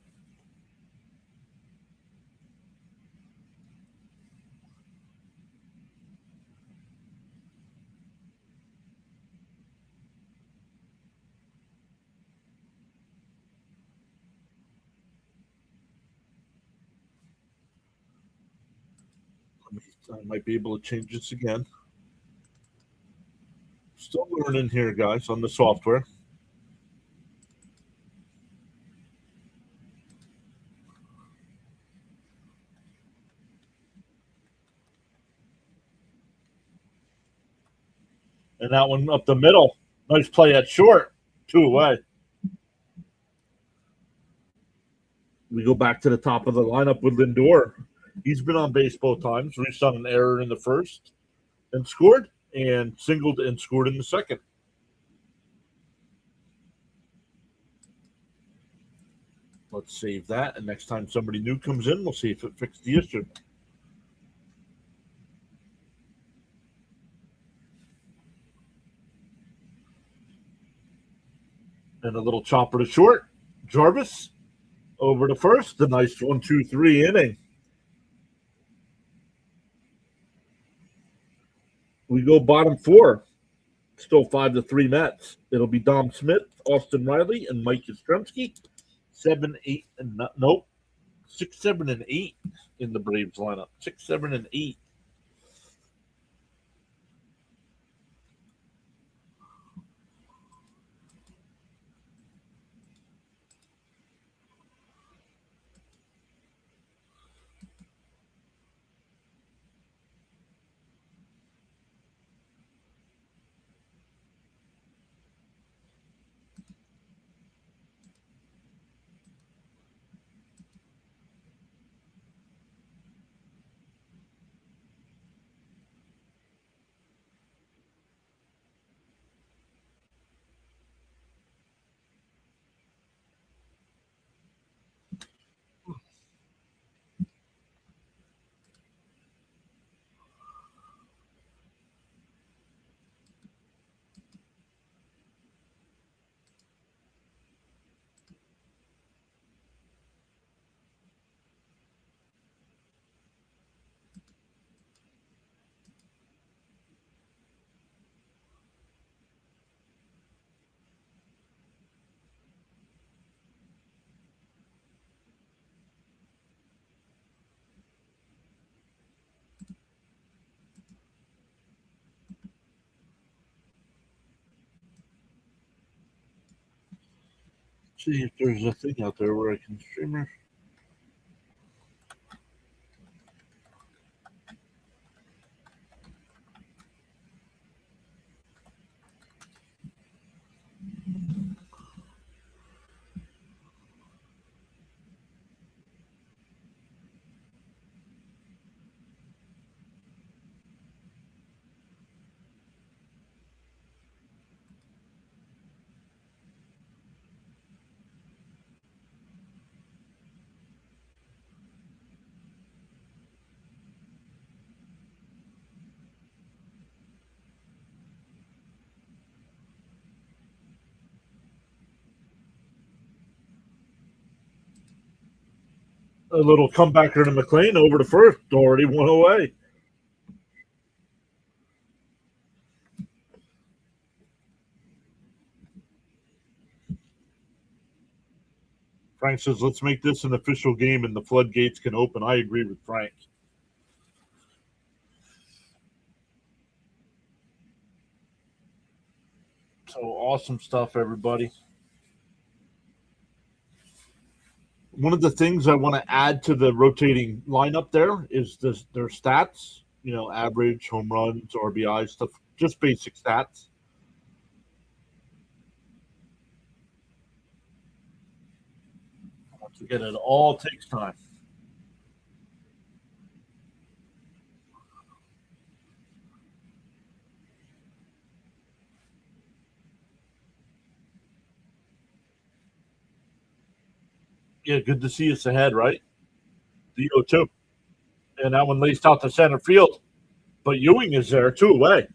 Speaker 1: I might be able to change this again. Still learning here, guys, on the software. And that one up the middle. Nice play at short. 2 away. We go back to the top of the lineup with Lindor. He's been on base both times. Reached on an error in the first and scored, and singled and scored in the second. Let's save that, and next time somebody new comes in, we'll see if it fixed the issue. And a little chopper to short. Jarvis over to first. The nice 1-2-3 inning. We go bottom 4. Still 5-3 Mets. It'll be Dom Smith, Austin Riley, and Mike Yastrzemski. 7, 8, and nope. 6, 7, and 8 in the Braves lineup. 6, 7, and 8. See if there's a thing out there where I can stream her. A little comebacker to McLean over to first. Already one away. Frank says, let's make this an official game and the floodgates can open. I agree with Frank. So awesome stuff, everybody. One of the things I want to add to the rotating lineup there is their stats, average, home runs, RBI, stuff, just basic stats. Once again, it all takes time. Yeah, good to see us ahead, right? The 0-2. And that one laced out to center field. But Ewing is there, 2 away.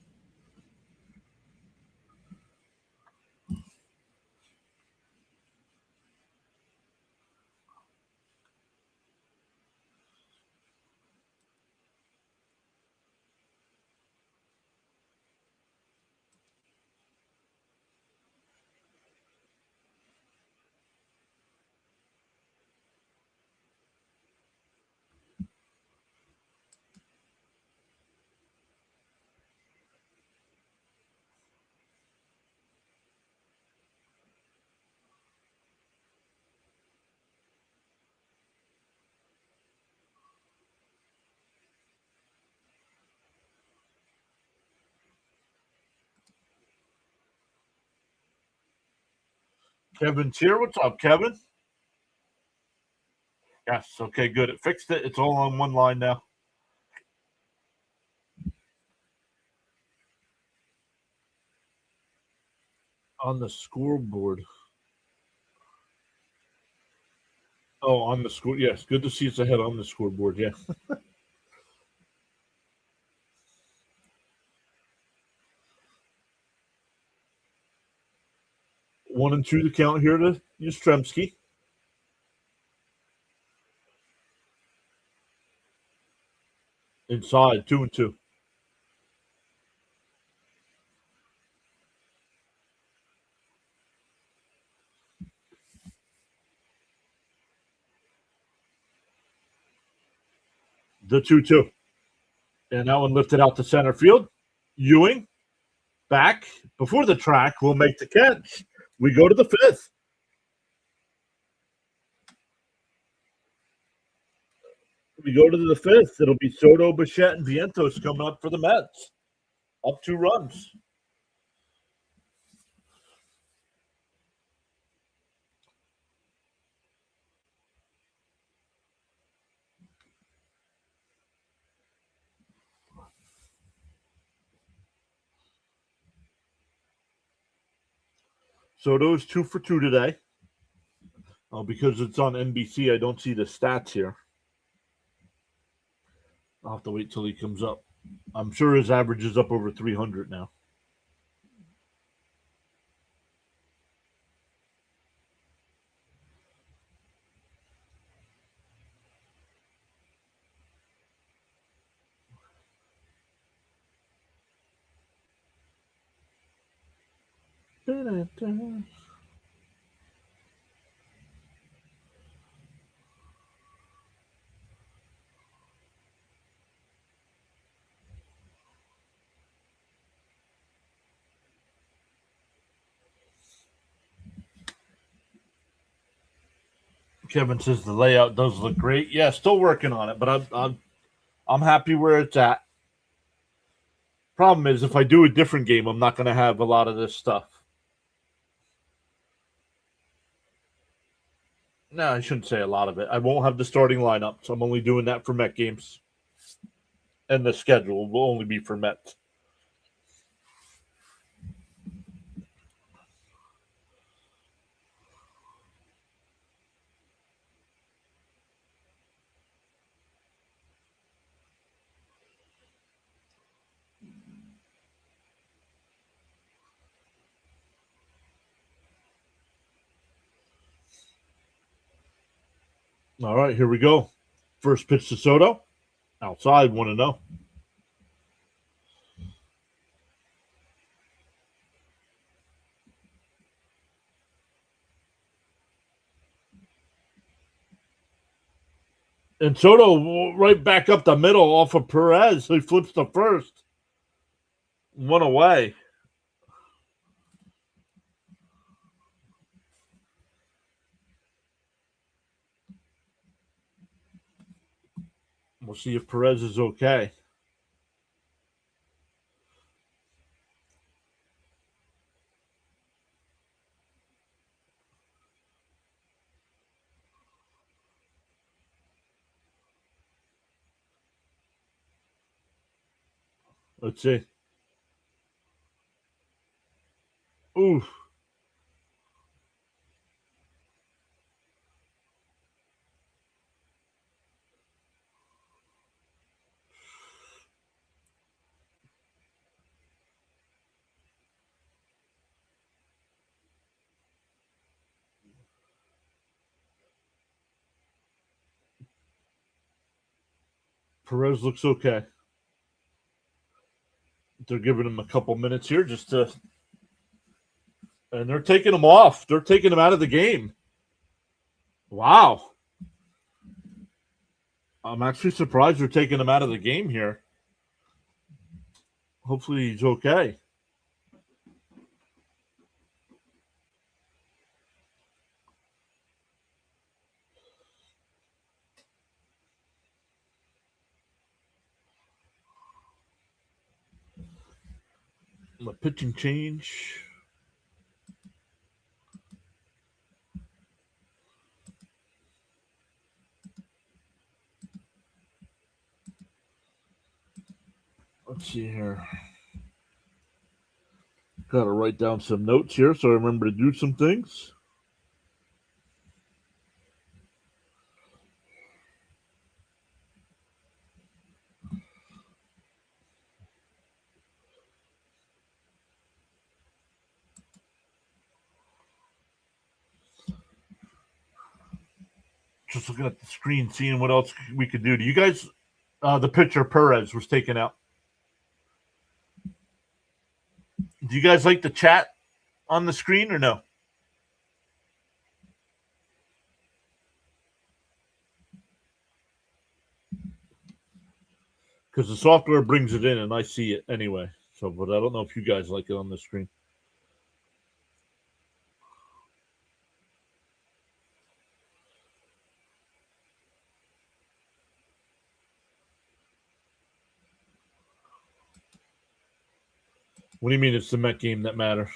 Speaker 1: Kevin's here. What's up, Kevin? Yes. Okay, good. It fixed it. It's all on one line now. On the scoreboard. Oh, on the score. Yes, good to see us ahead on the scoreboard. Yeah. 1-2 the count here to Yastrzemski. Inside, 2-2. The 2-2. And that one lifted out to center field. Ewing back before the track will make the catch. We go to the fifth. We go to the fifth. It'll be Soto, Bichette, and Vientos coming up for the Mets. Up 2 runs. Soto's 2 for 2 today. Because it's on NBC, I don't see the stats here. I'll have to wait till he comes up. I'm sure his average is up over 300 now. Kevin says the layout does look great. Yeah, still working on it, but I'm happy where it's at. Problem is, if I do a different game, I'm not going to have a lot of this stuff. No, I shouldn't say a lot of it. I won't have the starting lineup, so I'm only doing that for Met games. And the schedule will only be for Mets. All right, here we go. First pitch to Soto. Outside, 1-0. And Soto right back up the middle off of Perez. He flips to first. One away. We'll see if Perez is okay. Let's see. Oof. Perez looks okay. They're giving him a couple minutes here just to. And they're taking him off. They're taking him out of the game. Wow. I'm actually surprised they're taking him out of the game here. Hopefully he's okay. A pitching change. Let's see here. Got to write down some notes here so I remember to do some things. Just looking at the screen, seeing what else we could do. Do you guys, the pitcher Perez was taken out. Do you guys like the chat on the screen or no? Because the software brings it in and I see it anyway. So, but I don't know if you guys like it on the screen. What do you mean it's the Met game that matters?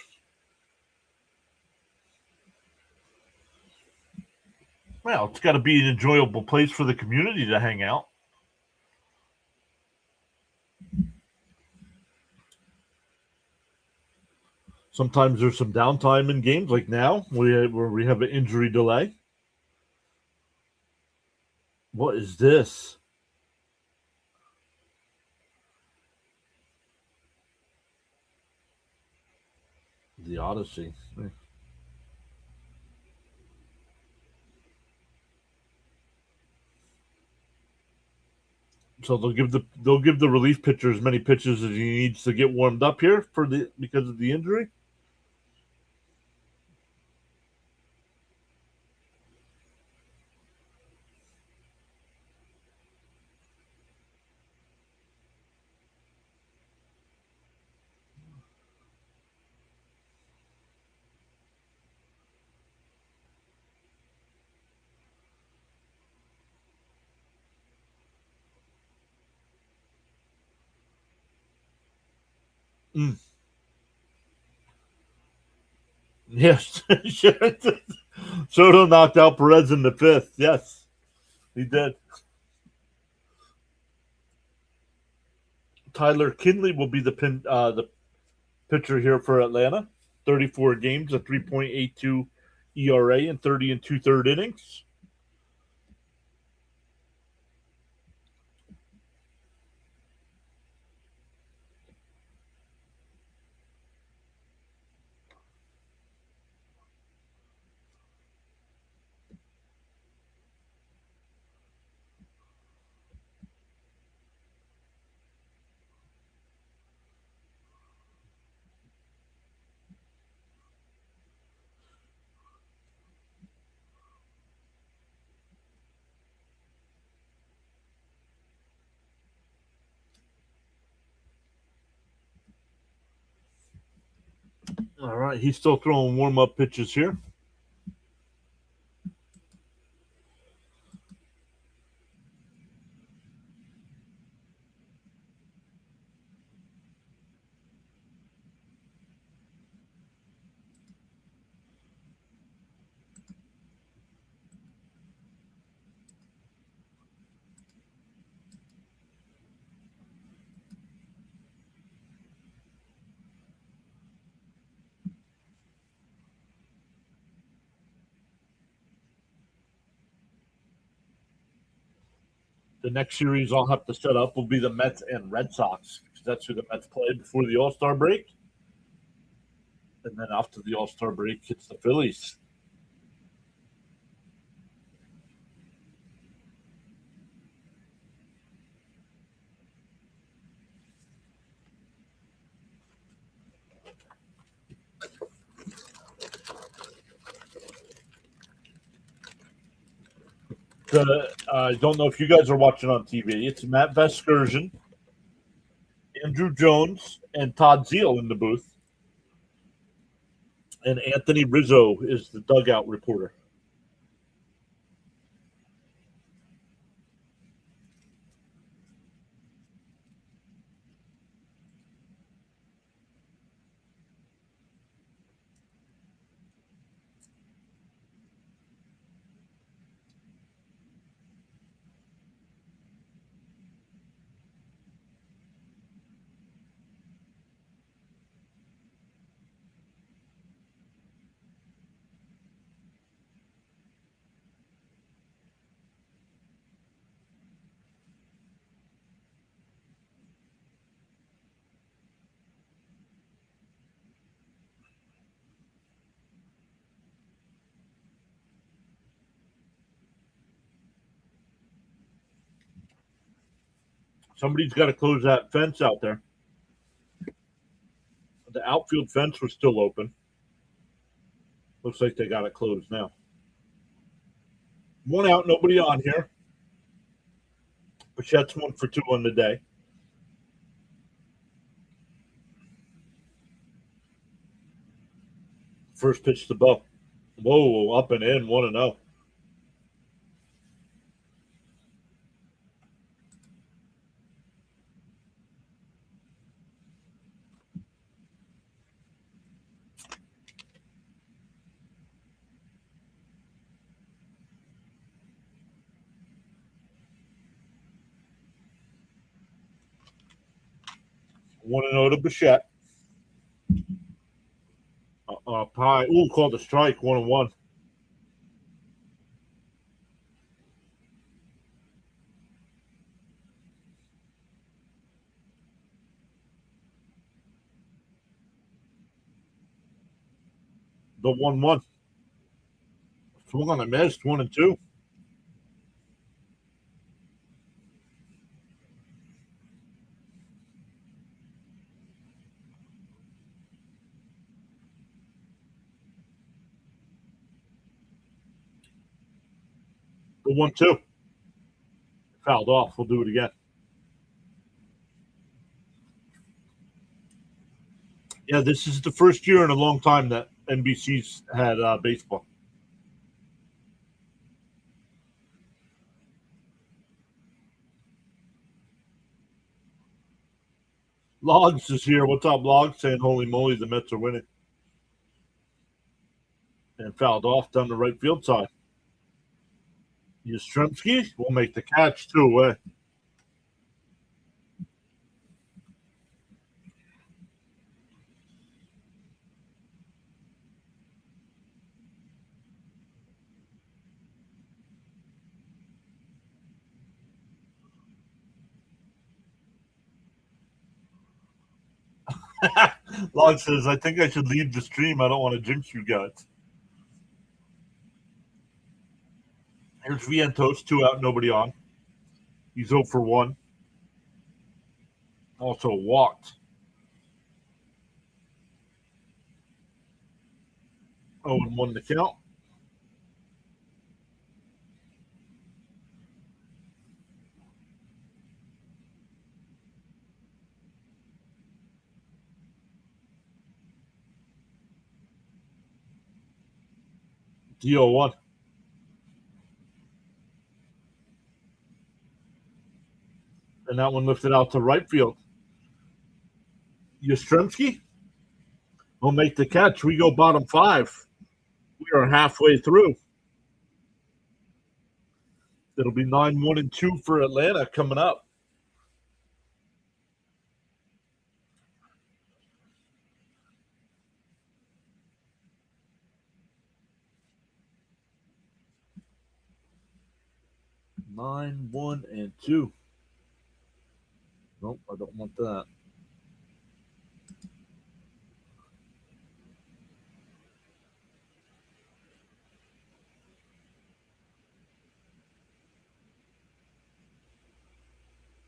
Speaker 1: Well, it's got to be an enjoyable place for the community to hang out. Sometimes there's some downtime in games, like now, where we have an injury delay. What is this? The Odyssey. So they'll give the relief pitcher as many pitches as he needs to get warmed up here because of the injury. Mm. Yes. Soto knocked out Perez in the fifth. Yes, he did. Tyler Kinley will be the pitcher here for Atlanta. 34 games, a 3.82 ERA, and 30 and two-third innings. All right, he's still throwing warm-up pitches here. The next series I'll have to set up will be the Mets and Red Sox because that's who the Mets play before the All-Star break. And then after the All-Star break, it's the Phillies. I don't know if you guys are watching on TV. It's Matt Vasgersian, Andrew Jones, and Todd Zeal in the booth. And Anthony Rizzo is the dugout reporter. Somebody's got to close that fence out there. The outfield fence was still open. Looks like they got it closed now. One out, nobody on here. Bichette's 1 for 2 on the day. First pitch to Bo. Whoa, up and in, 1-0. One and 0 to Bichette. Pie. Ooh, called a strike. 1-1. The 1-1. Swung on a missed. 1-2. The 1-2. Fouled off. We'll do it again. Yeah, this is the first year in a long time that NBC's had baseball. Logs is here. What's up, Logs? Saying, holy moly, the Mets are winning. And fouled off down the right field side. Yastrzemski will make the catch 2-away. Log says, I think I should leave the stream. I don't want to jinx you guys. Here's Vientos, 2 out, nobody on. He's 0 for 1. Also walked. 0-1 to count. D-0-1. And that one lifted out to right field. Yastrzemski will make the catch. We go bottom 5. We are halfway through. It'll be 9-1-2 for Atlanta coming up. Nine, 1, and 2. Nope, I don't want that.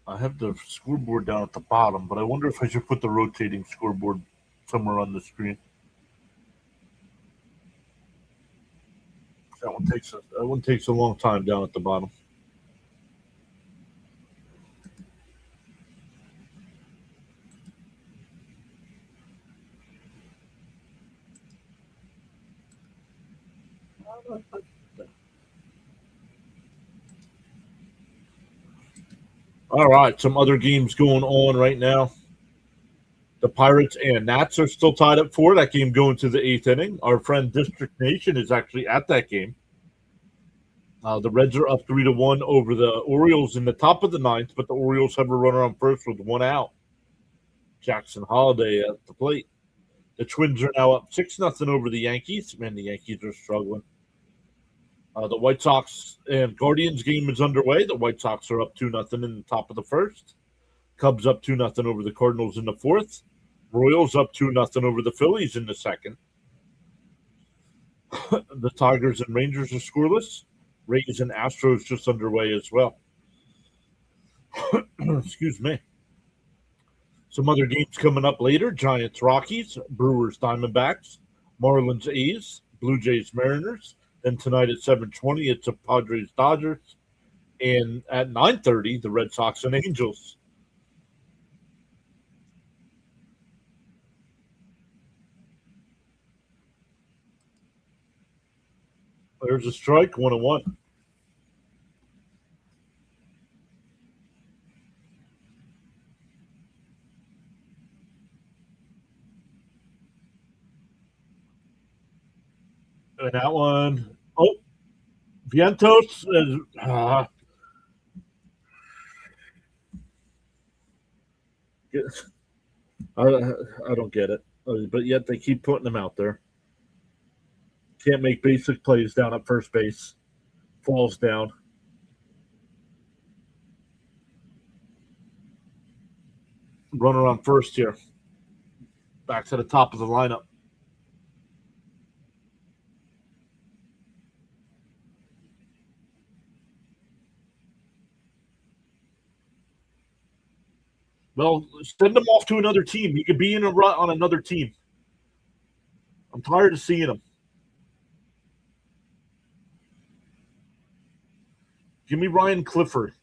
Speaker 1: I have the scoreboard down at the bottom, but I wonder if I should put the rotating scoreboard somewhere on the screen. That one takes a long time down at the bottom. All right, some other games going on right now. The Pirates and Nats are still tied up 4. That game going to the 8th inning. Our friend District Nation is actually at that game. The Reds are up 3-1 over the Orioles in the top of the 9th, but the Orioles have a runner on first with 1 out. Jackson Holiday at the plate. The Twins are now up 6-0 over the Yankees. Man, the Yankees are struggling. The White Sox and Guardians game is underway. The White Sox are up 2-0 in the top of the first. Cubs up 2-0 over the Cardinals in the fourth. Royals up 2-0 over the Phillies in the second. The Tigers and Rangers are scoreless. Rays and Astros just underway as well. Excuse me. Some other games coming up later. Giants, Rockies, Brewers, Diamondbacks, Marlins, A's, Blue Jays, Mariners. Then tonight at 7:20, it's the Padres, Dodgers. And at 9:30, the Red Sox and Angels. There's a strike, 1-1. And that one, Vientos is, I don't get it, but yet they keep putting them out there. Can't make basic plays down at first base. Falls down. Runner on first here. Back to the top of the lineup. Well, send him off to another team. He could be in a rut on another team. I'm tired of seeing him. Give me Ryan Clifford.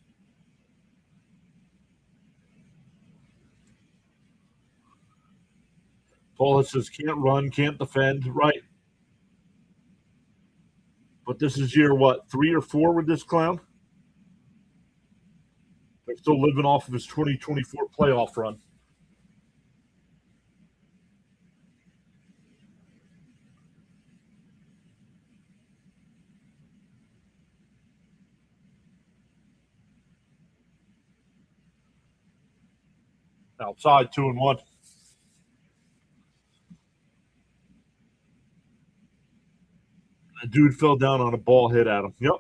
Speaker 1: Paul says can't run, can't defend. Right. But this is year, 3 or 4 with this clown? They're still living off of his 2024 playoff run. Outside, 2-1. The dude fell down on a ball hit at him. Yep.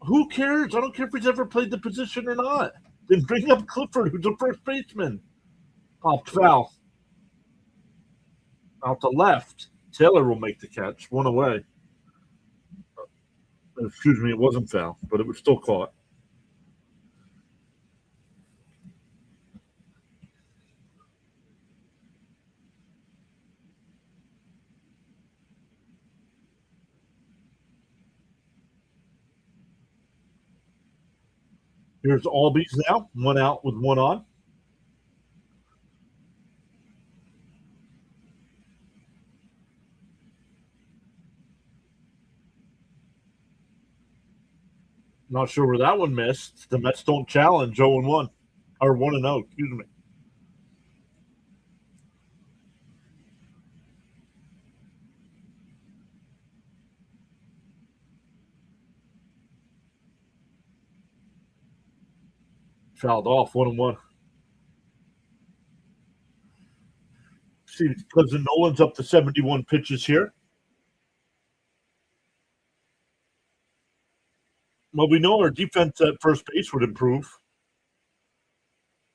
Speaker 1: Who cares? I don't care if he's ever played the position or not. Then bring up Clifford, who's a first baseman. Popped foul. Out to left. Taylor will make the catch. One away. Excuse me, it wasn't foul, but it was still caught. Here's Albies now. One out with one on. Not sure where that one missed. The Mets don't challenge 0-1. Or 1-0, excuse me. Fouled off, 1-1. See, cousin Nolan's up to 71 pitches here. Well, we know our defense at first base would improve.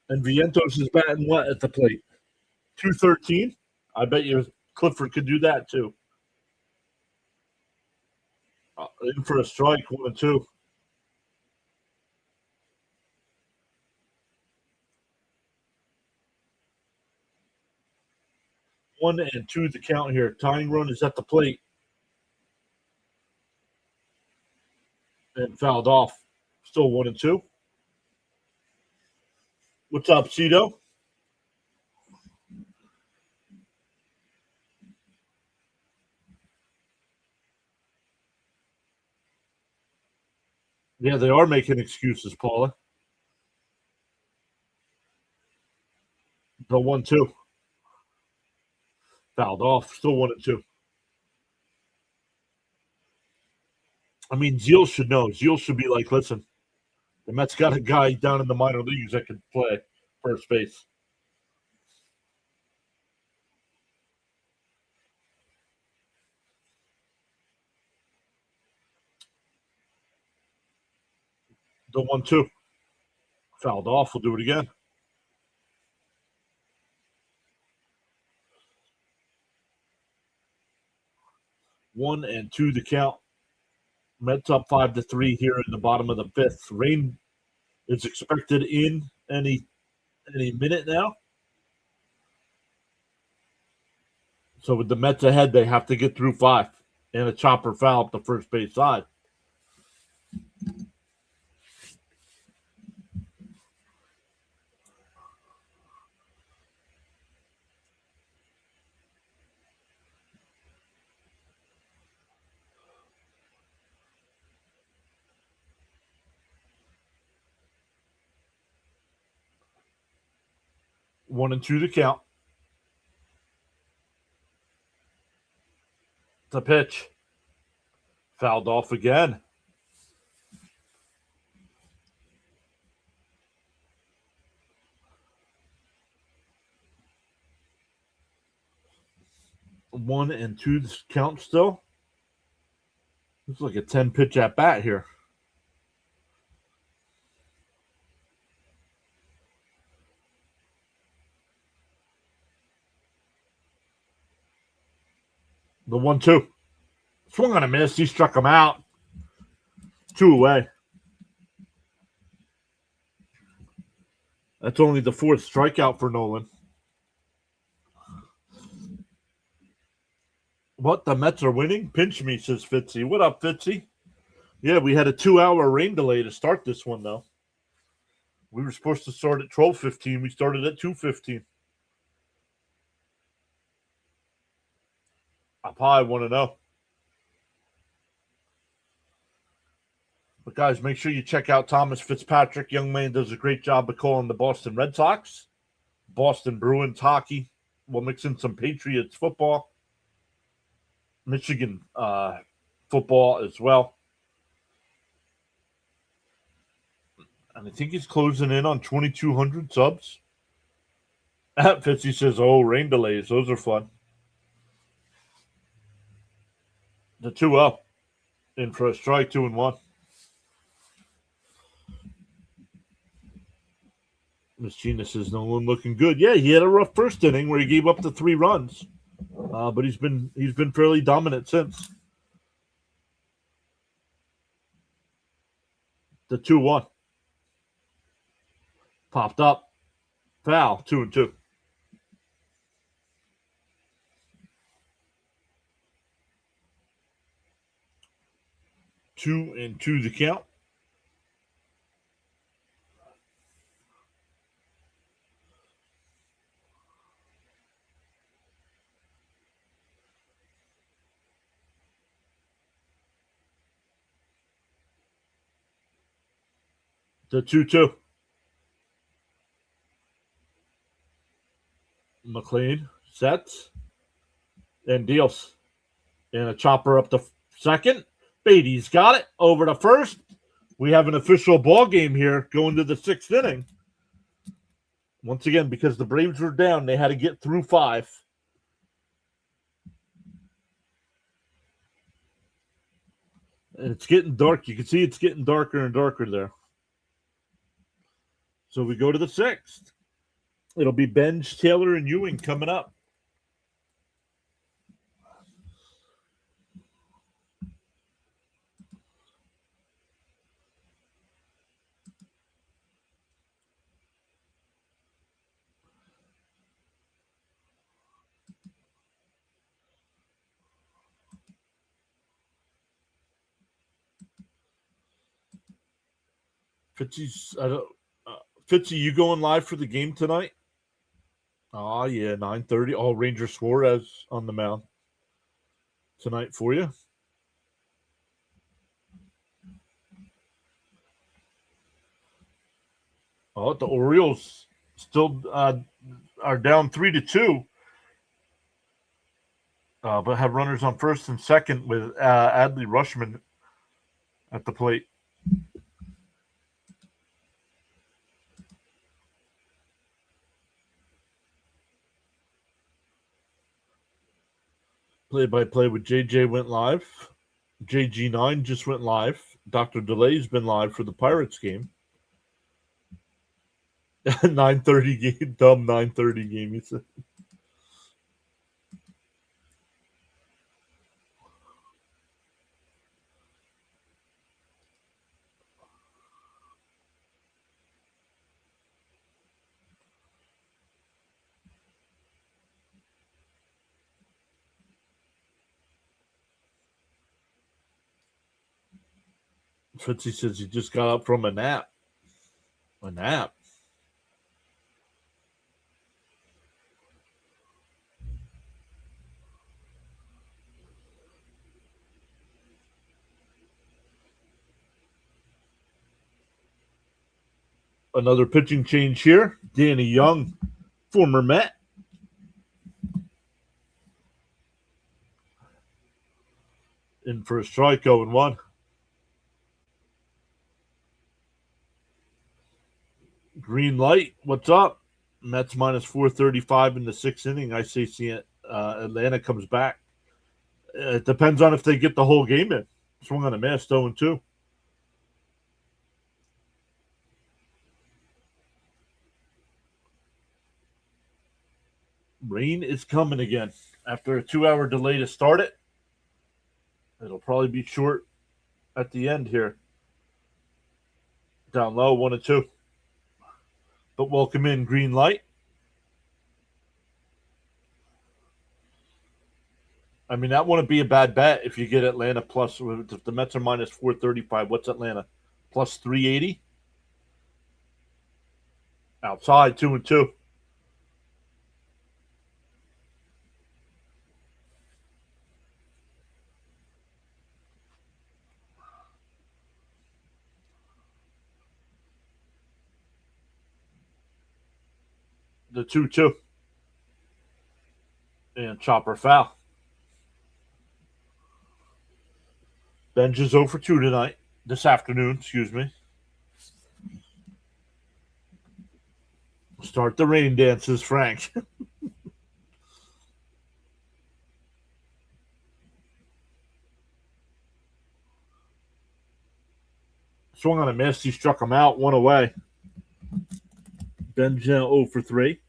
Speaker 1: And Vientos is batting what at the plate? 213? I bet you Clifford could do that too. In for a strike, 1-2. 1-2 the count here. Tying run is at the plate. And fouled off. Still 1-2. What's up, Cito? Yeah, they are making excuses, Paula. The 1-2. Fouled off. Still 1-2. I mean, Zeal should know. Zeal should be like, listen, the Mets got a guy down in the minor leagues that can play first base. The 1-2. Fouled off. We'll do it again. 1-2 the count. Mets up 5-3 here in the bottom of the fifth. Rain is expected in any minute now. So with the Mets ahead, they have to get through 5 and a chopper foul up the first base side. One and two to count. The pitch. Fouled off again. One and two count still. It's like a 10 pitch at bat here. The 1-2. Swung on a miss. He struck him out. 2 away. That's only the 4th strikeout for Nolan. What? The Mets are winning? Pinch me, says Fitzy. What up, Fitzy? Yeah, we had a 2-hour rain delay to start this one, though. We were supposed to start at 12:15. We started at 2:15. Up high, 1-0. But guys, make sure you check out Thomas Fitzpatrick. Young man does a great job of calling the Boston Red Sox, Boston Bruins hockey. We'll mix in some Patriots football, Michigan football as well. And I think he's closing in on 2,200 subs. Fitzy says, oh, rain delays. Those are fun. The 2-0 in for a strike, 2-1. Miss Gina says, Nolan looking good. Yeah, he had a rough first inning where he gave up the 3 runs. But he's been fairly dominant since. The 2-1. Popped up. Foul, 2-2. 2-2 the count. The 2-2. McLean sets and deals. And a chopper up to second. Beatty's got it over to first. We have an official ball game here going to the 6th inning. Once again, because the Braves were down, they had to get through 5. And it's getting dark. You can see it's getting darker and darker there. So we go to the 6th. It'll be Benj, Taylor, and Ewing coming up. Fitzy, you going live for the game tonight? Oh, yeah, 9:30. All Ranger Suarez on the mound tonight for you. Oh, the Orioles still are down 3-2, but have runners on first and second with Adley Rushman at the plate. Play-by-play with JJ went live. JG9 just went live. Dr. Delay's been live for the Pirates game. 9:30 game, dumb 9:30 game, he said. Fritzy says he just got up from a nap. A nap. Another pitching change here. Danny Young, former Met. In for a strike, 0-1. Green light, what's up? Mets minus 435 in the 6th inning. I say Atlanta comes back. It depends on if they get the whole game in. Swung on a miss, 0-2. Rain is coming again. After a 2-hour delay to start it, it'll probably be short at the end here. Down low, 1-2. But welcome in green light. I mean, that wouldn't be a bad bet if you get Atlanta plus. If the Mets are minus 435, what's Atlanta? Plus 380? Outside, 2-2. The 2-2. And chopper foul. Benj is 0 for 2 tonight. This afternoon, excuse me. Start the rain dances, Frank. Swung on a miss. He struck him out. One away. Benj 0 for 3.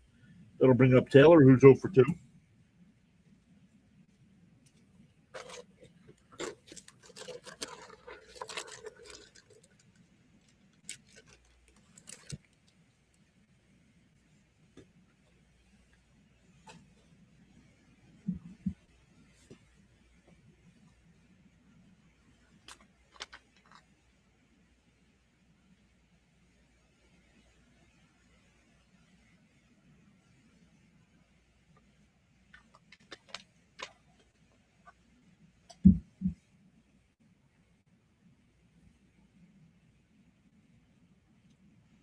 Speaker 1: That'll bring up Taylor, who's 0 for 2.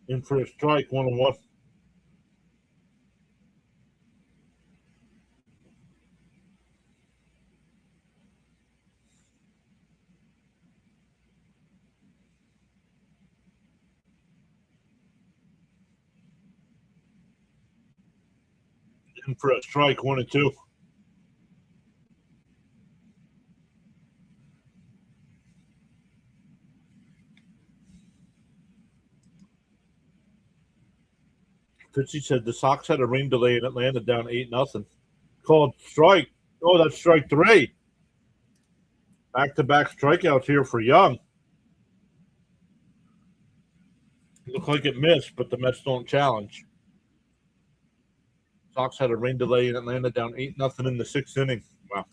Speaker 1: In for a strike, 1-1. In for a strike, 1-2. Fitzy said the Sox had a rain delay in Atlanta down 8-0. Called strike. Oh, that's strike 3. Back-to-back strikeouts here for Young. Looked like it missed, but the Mets don't challenge. Sox had a rain delay in Atlanta down 8-0 in the 6th inning. Wow.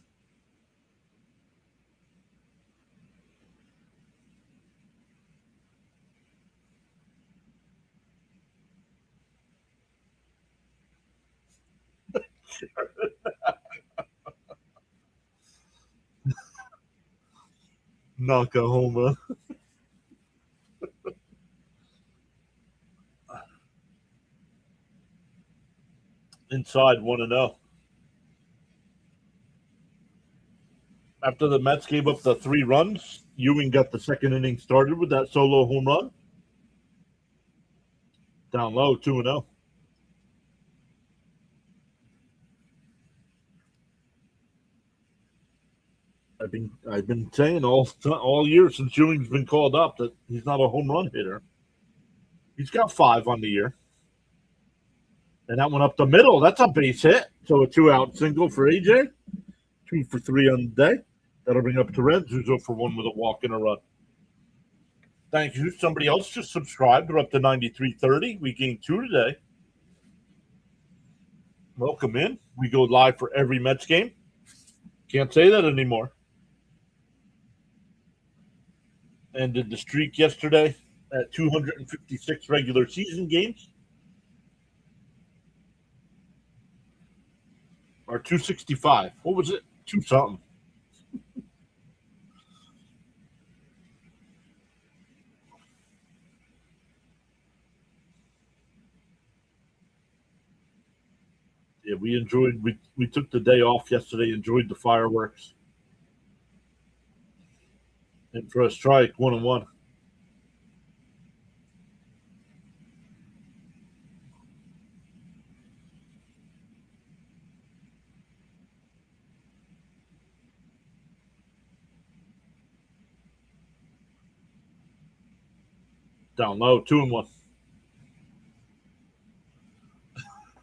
Speaker 1: Knock a home run. Inside 1-0. After the Mets gave up the 3 runs, Ewing got the 2nd inning started with that solo home run. Down low, 2-0. I've been saying all year since Ewing's been called up that he's not a home run hitter. He's got 5 on the year. And that one up the middle. That's a base hit. So a 2-out single for AJ. 2 for 3 on the day. That'll bring up Terrence, who's 0 for 1 with a walk and a run. Thank you. Somebody else just subscribed. We're up to 93.30. We gained 2 today. Welcome in. We go live for every Mets game. Can't say that anymore. Ended the streak yesterday at 256 regular season games. Or 265. What was it? 2 something. Yeah, we enjoyed. We took the day off yesterday. Enjoyed the fireworks. And for a strike, 1-1. Down low, 2-1.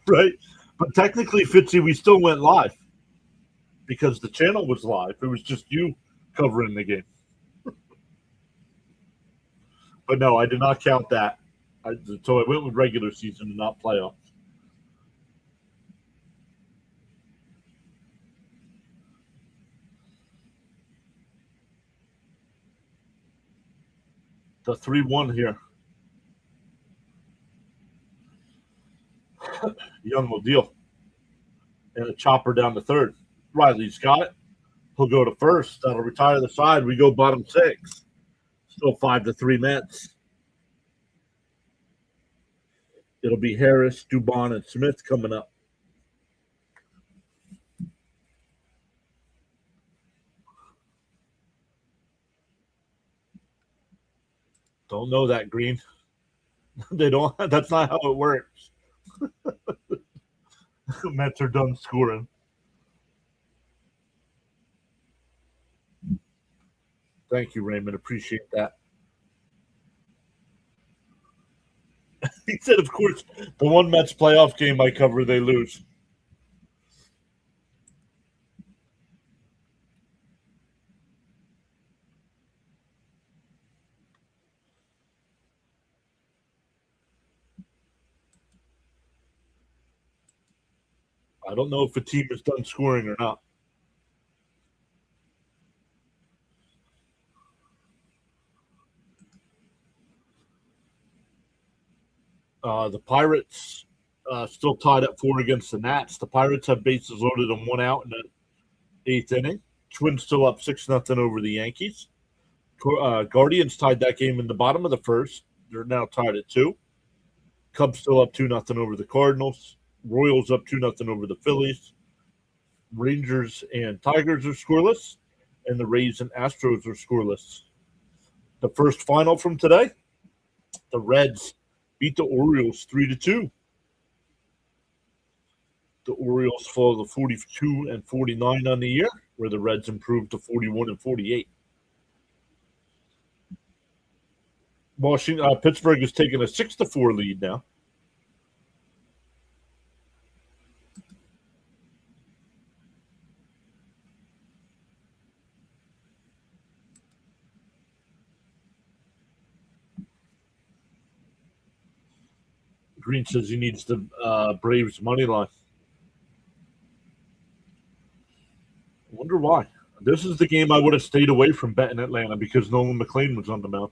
Speaker 1: Right, but technically, Fitzy, we still went live because the channel was live. It was just you covering the game. But no, I did not count that. So I went with regular season and not playoffs. The 3-1 here. Young will deal. And a chopper down to third. Riley's got it. He'll go to first. That'll retire the side. We go bottom 6. Still 5-3 Mets. It'll be Harris, Dubon, and Smith coming up. Don't know that, Green. They don't. That's not how it works. Mets are done scoring. Thank you, Raymond. Appreciate that. He said, of course, the one Mets playoff game I cover, they lose. I don't know if a team is done scoring or not. The Pirates still tied at 4 against the Nats. The Pirates have bases loaded and 1 out in the 8th inning. Twins still up 6-0 over the Yankees. Guardians tied that game in the bottom of the first. They're now tied at 2. Cubs still up 2-0 over the Cardinals. Royals up 2-0 over the Phillies. Rangers and Tigers are scoreless, and the Rays and Astros are scoreless. The first final from today, the Reds beat the Orioles 3-2. The Orioles fall to 42-49 on the year, where the Reds improved to 41-48. Pittsburgh is taking a 6-4 lead now. Green says he needs the Braves money line. I wonder why. This is the game I would have stayed away from betting Atlanta because Nolan McLean was on the mound.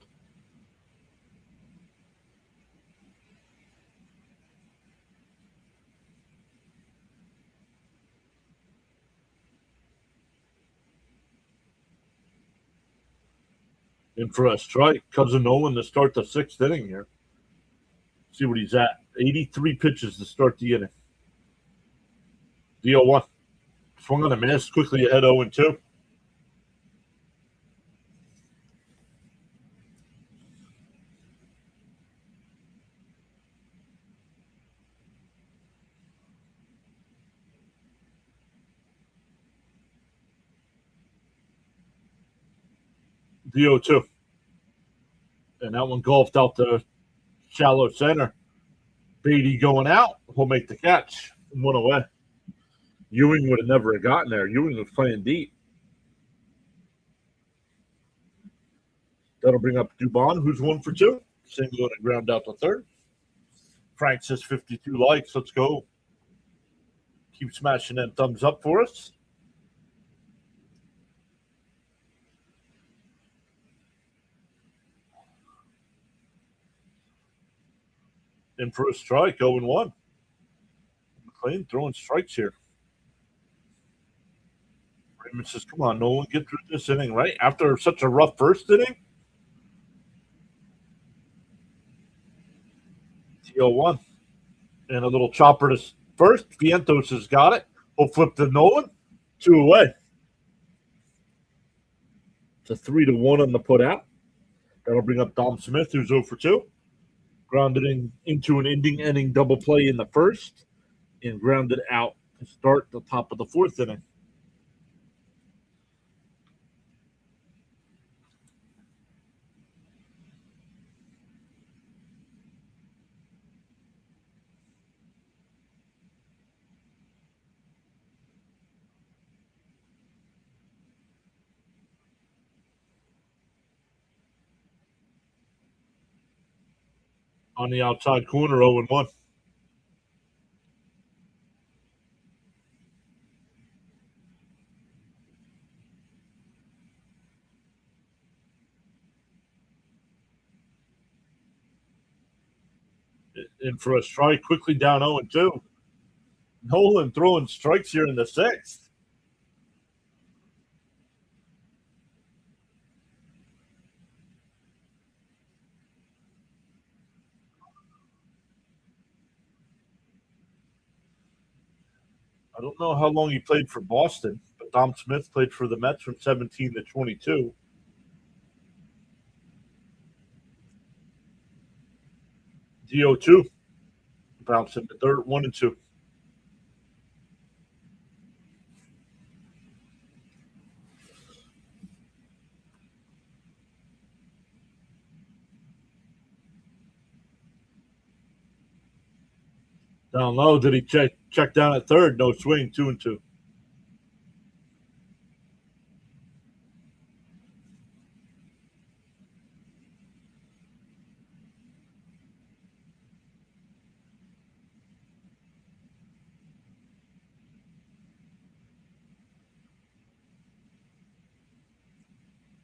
Speaker 1: In for a strike, Cousin Nolan to start the 6th inning here. See what he's at. 83 pitches to start the inning. The 0-1. Swung on a miss, quickly ahead 0-2. The 0-2. And that one golfed out the shallow center. Beatty going out. He'll make the catch. 1 away. Ewing would have never gotten there. Ewing was playing deep. That'll bring up Dubon, who's 1 for 2. Single and a ground out to third. Frank says 52 likes. Let's go. Keep smashing that thumbs up for us. In for a strike, 0-1. McLean throwing strikes here. Raymond says, come on, Nolan, get through this inning, right? After such a rough first inning. T-0-1. And a little chopper to first. Vientos has got it. He'll flip to Nolan. 2 away. It's a 3-1 on the put out. That'll bring up Dom Smith, who's 0 for 2. Grounded into an inning double play in the first and grounded out to start the top of the 4th inning. On the outside corner, 0-1. In for a strike, quickly down 0-2. Nolan throwing strikes here in the 6th. I don't know how long he played for Boston, but Dom Smith played for the Mets from 17 to 22. DO2. Bounce in the third, 1-2. Down low, did he check down at third? No swing, 2-2.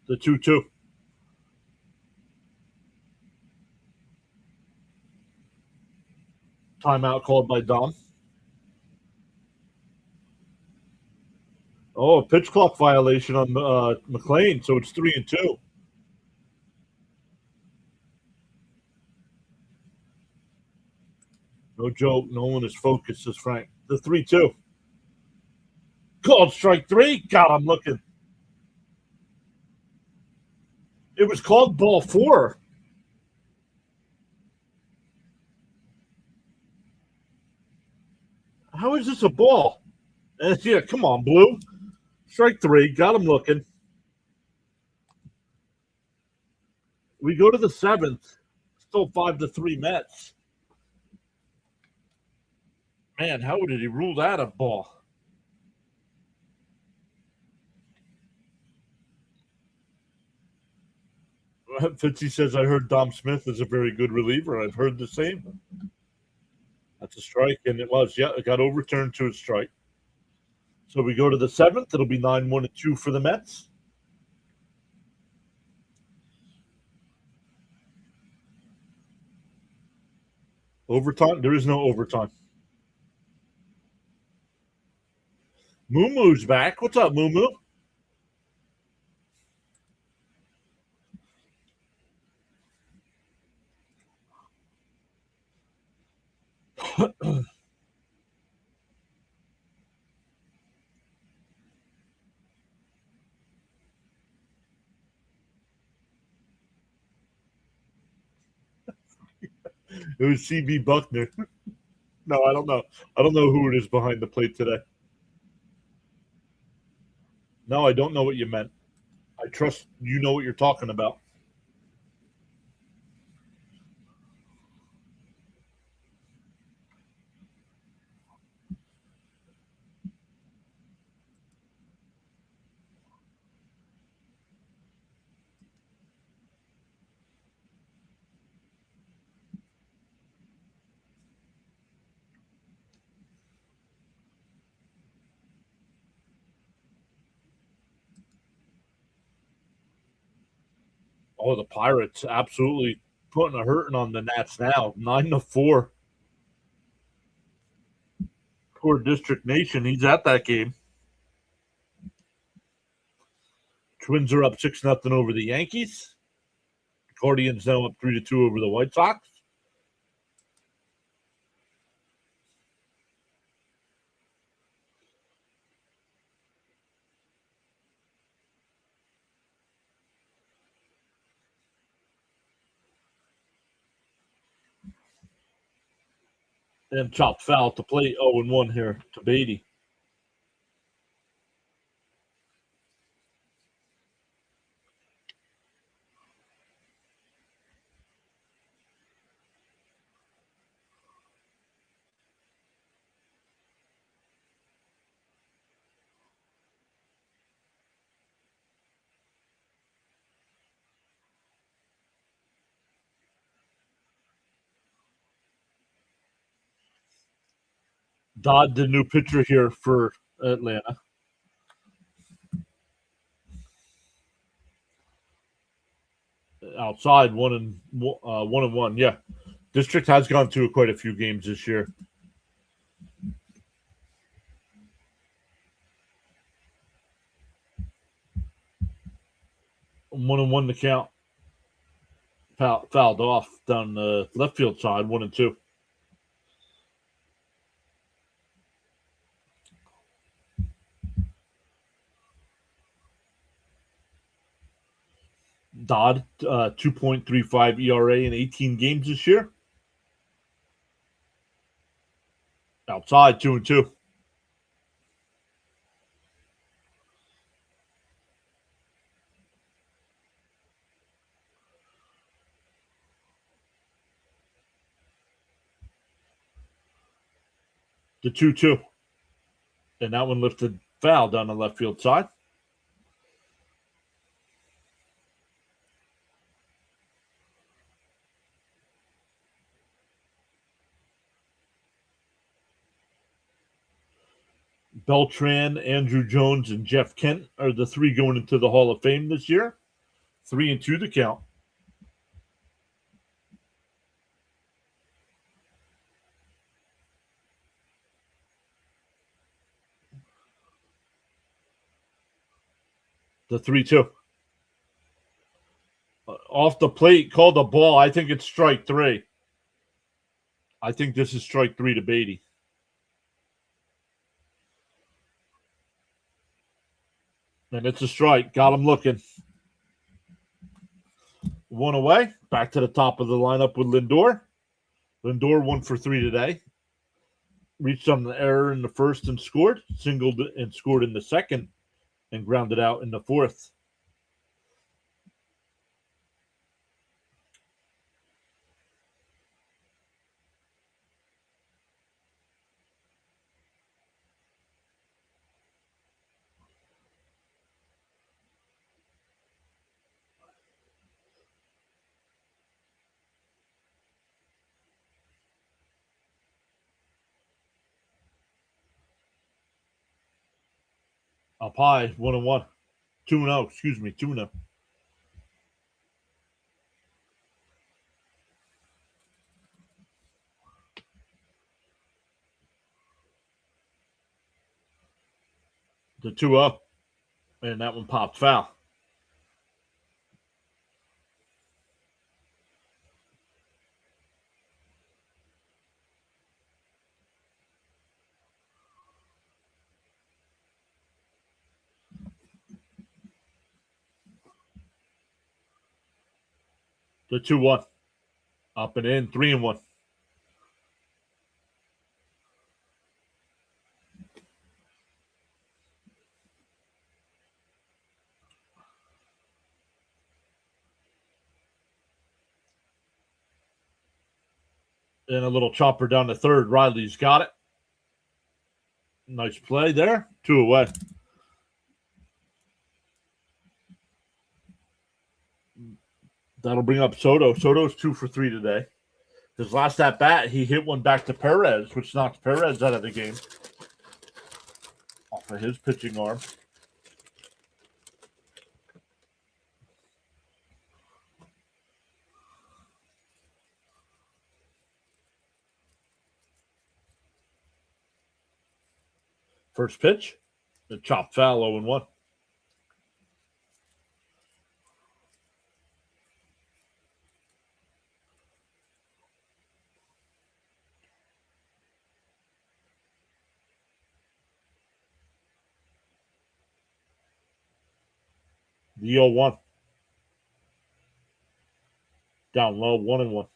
Speaker 1: The 2-2. Timeout called by Dom. Oh, a pitch clock violation on McLean, so it's 3-2. No joke. No one is focused, says Frank. The 3-2. Called strike 3. God, I'm looking. It was called ball 4. How is this a ball? Yeah, come on, Blue. Strike 3. Got him looking. We go to the 7th. Still 5-3 Mets. Man, how did he rule that a ball? Fitzy says, I heard Dom Smith is a very good reliever. I've heard the same. That's a strike, and it was. Yeah, it got overturned to a strike. So we go to the 7th. It'll be 9-1-2 for the Mets. Overtime? There is no overtime. Moo Moo's back. What's up, Moo Moo? It was CB Buckner. No, I don't know. I don't know who it is behind the plate today. No, I don't know what you meant. I trust you know what you're talking about. Oh, the Pirates absolutely putting a hurting on the Nats now. 9-4. Poor District Nation. He's at that game. Twins are up 6-0 over the Yankees. Guardians now up 3-2 over the White Sox. And chopped foul to play 0-1 here to Beatty. Dodd, the new pitcher here for Atlanta. Outside 1-1. Yeah, District has gone to quite a few games this year. 1-1 to count. Fouled off down the left field side. 1-2. Dodd, 2.35 ERA in 18 games this year. Outside, 2-2. The 2-2. And that one lifted foul down the left field side. Beltran, Andrew Jones, and Jeff Kent are the three going into the Hall of Fame this year. 3-2 to count. The 3-2. Off the plate, called the ball. I think it's strike three. I think this is strike three to Beatty. And it's a strike. Got him looking. One away. Back to the top of the lineup with Lindor. Lindor 1 for 3 today. Reached on the error in the first and scored. Singled and scored in the second. And grounded out in the fourth. Up high, 1-1. 2-0, excuse me, 2-0. The 2-0. And that one popped foul. The 2-1. Up and in, 3-1. And a little chopper down the third. Riley's got it. Nice play there. 2 away. That'll bring up Soto. Soto's 2 for 3 today. His last at bat, he hit one back to Perez, which knocked Perez out of the game. Off of his pitching arm. First pitch, the chop foul, 0-1. The 0-1. Down low, 1-1.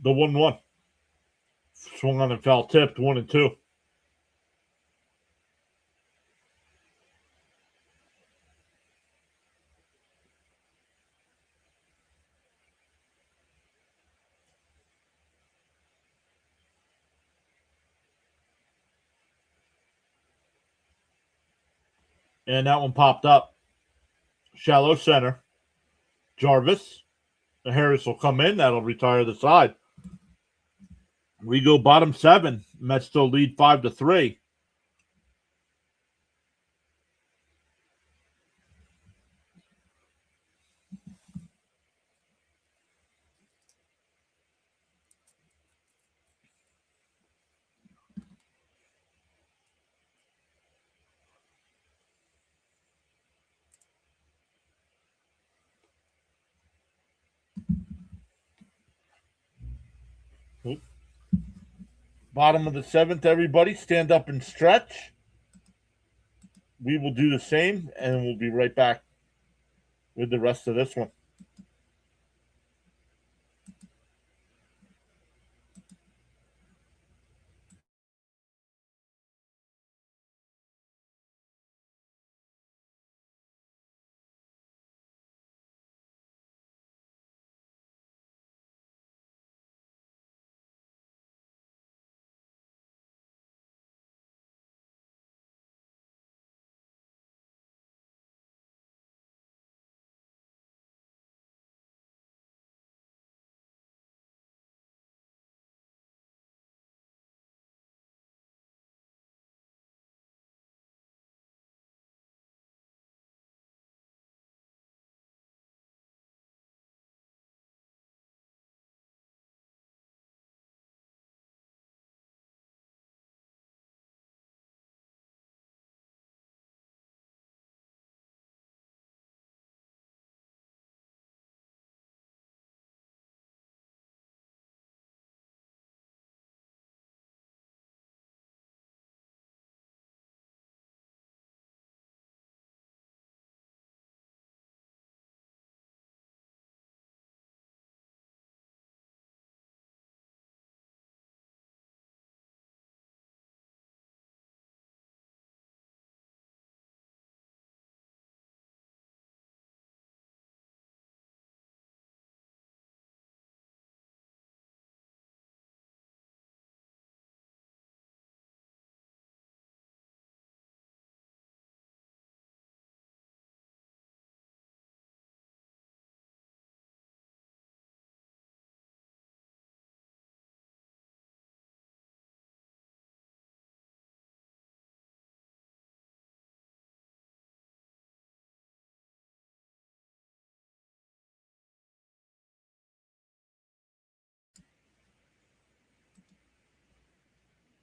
Speaker 1: The 1-1. Swung on and foul tipped, 1-2. And that one popped up. Shallow center. Jarvis. The Harris will come in. That'll retire the side. We go bottom 7. Mets still lead 5-3. Bottom of the seventh, everybody, stand up and stretch. We will do the same, and we'll be right back with the rest of this one.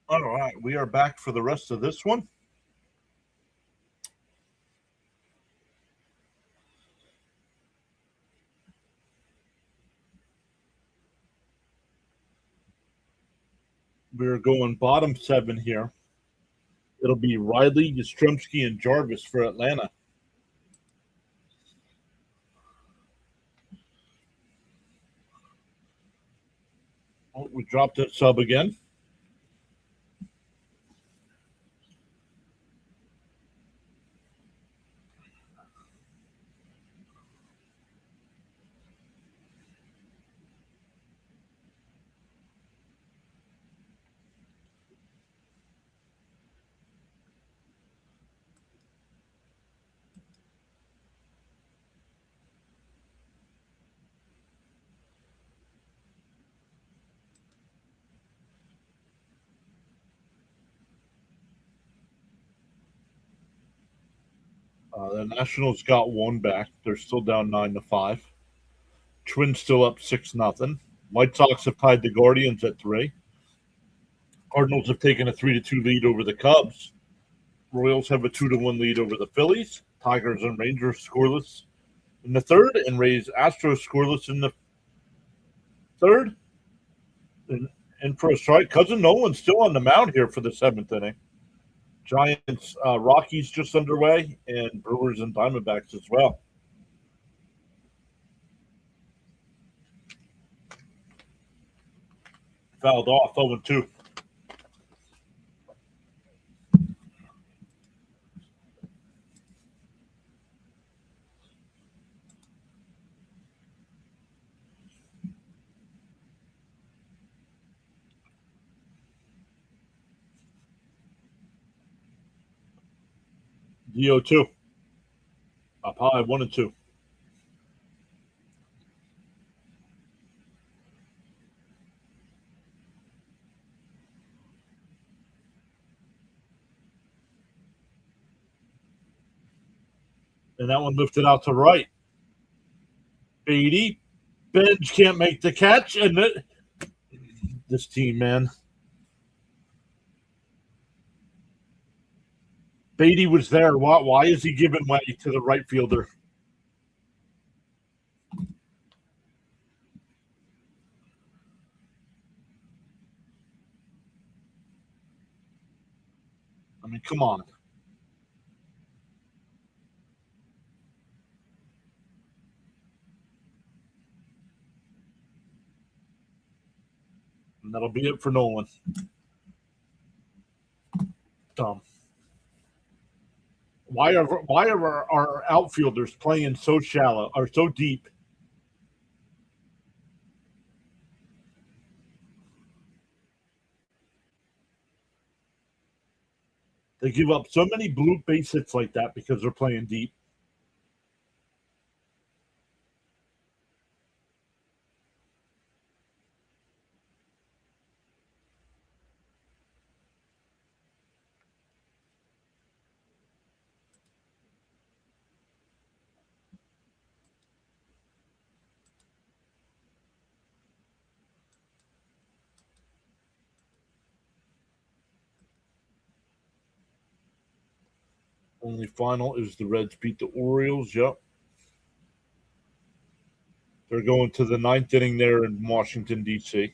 Speaker 1: All right, we are back for the rest of this one. We're going bottom seven here. It'll be Riley, Yastrzemski, and Jarvis for Atlanta. Oh, we dropped that sub again. The Nationals got one back. They're still down 9-5. Twins still up 6-0. White Sox have tied the Guardians at 3. Cardinals have taken a 3-2 lead over the Cubs. Royals have a 2-1 lead over the Phillies. Tigers and Rangers scoreless in the third, and Rays Astros scoreless in the third. And for a strike, Cousin Nolan's still on the mound here for the seventh inning. Giants, Rockies just underway, and Brewers and Diamondbacks as well. Fouled off 0-2. DO2. Up high, 1-2. And that one lifted out to right. Beatty. Benj can't make the catch. And this team, man. Beatty was there. Why is he giving way to the right fielder? I mean, come on. And that'll be it for Nolan. Dumb. Why are our outfielders playing so shallow or so deep? They give up so many blue base hits like that because they're playing deep. Only final is the Reds beat the Orioles. Yep. They're going to the ninth inning there in Washington, D.C.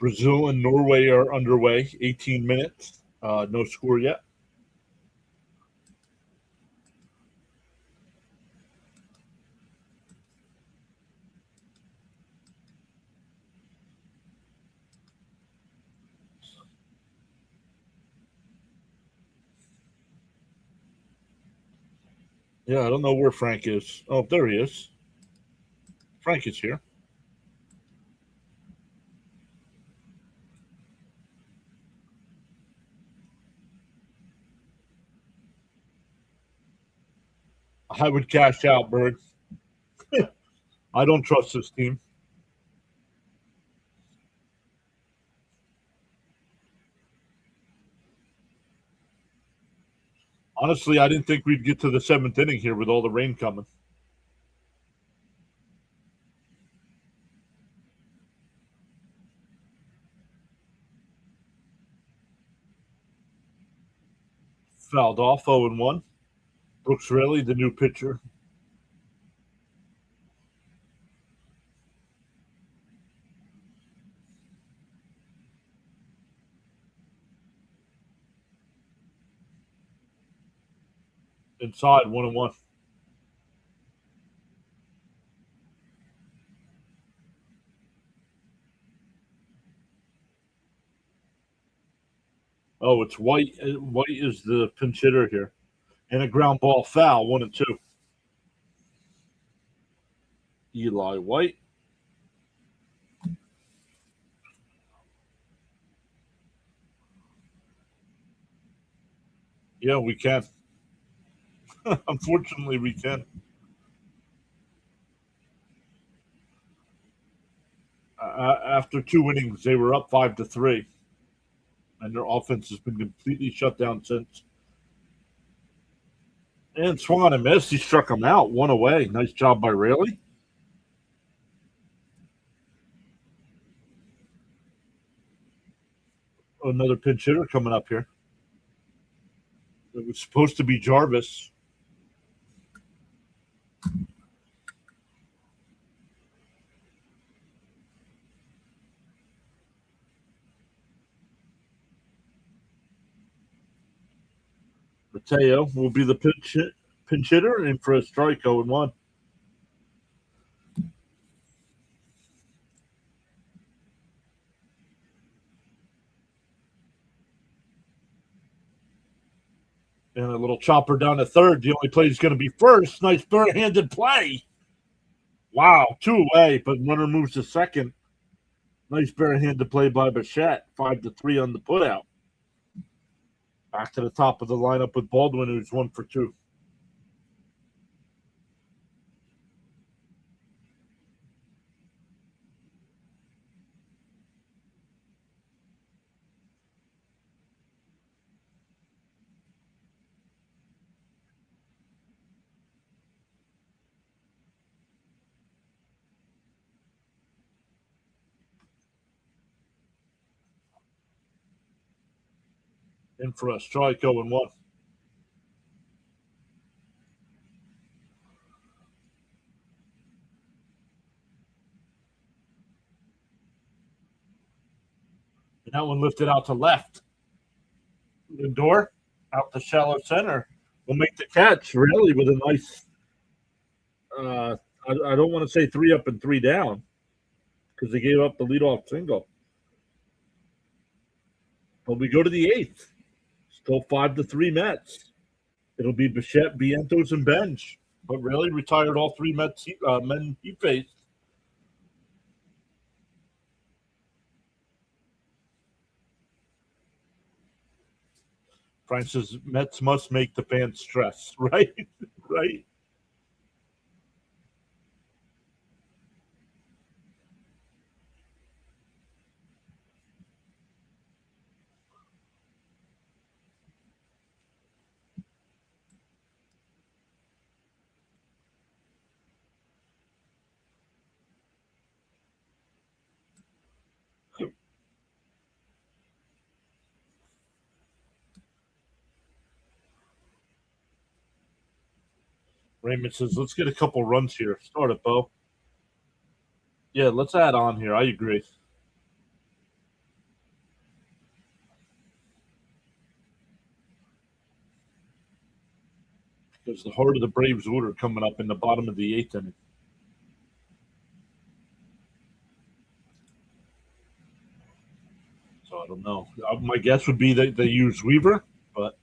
Speaker 1: Brazil and Norway are underway. 18 minutes. No score yet. Yeah, I don't know where Frank is. Oh, there he is. Frank is here. I would cash out, Bird. I don't trust this team. Honestly, I didn't think we'd get to the seventh inning here with all the rain coming. Fouled off 0-1. Brooks Raley, the new pitcher. Inside 1-1. Oh, it's White. White is the pinch hitter here. And a ground ball foul, 1-2. Eli White. Yeah, we can. Unfortunately, we can. After 2 innings, they were up 5-3, and their offense has been completely shut down since. And swung and missed. He struck him out. One away. Nice job by Raley. Another pinch hitter coming up here. It was supposed to be Jarvis. Mateo will be the pinch hitter and for a strike 0-1. And a little chopper down to third. The only play is going to be first. Nice barehanded play. Wow, 2 away, but runner moves to second. Nice barehanded play by Bichette. 5-3 on the putout. Back to the top of the lineup with Baldwin, who's 1 for 2. In for a strike 0-1. And that one lifted out to left. Lindor out to shallow center will make the catch, really, with a nice, I don't want to say 3 up and 3 down because they gave up the leadoff single. But we go to the 8th. Still 5-3 Mets. It'll be Bichette, Vientos, and Bench. But really retired all 3 Mets men he faced. Frank says Mets must make the fans stress, right? Right. Raymond says, let's get a couple runs here. Start it, Bo. Yeah, let's add on here. I agree. Because the heart of the Braves order coming up in the bottom of the 8th inning. So I don't know. My guess would be that they use Weaver, but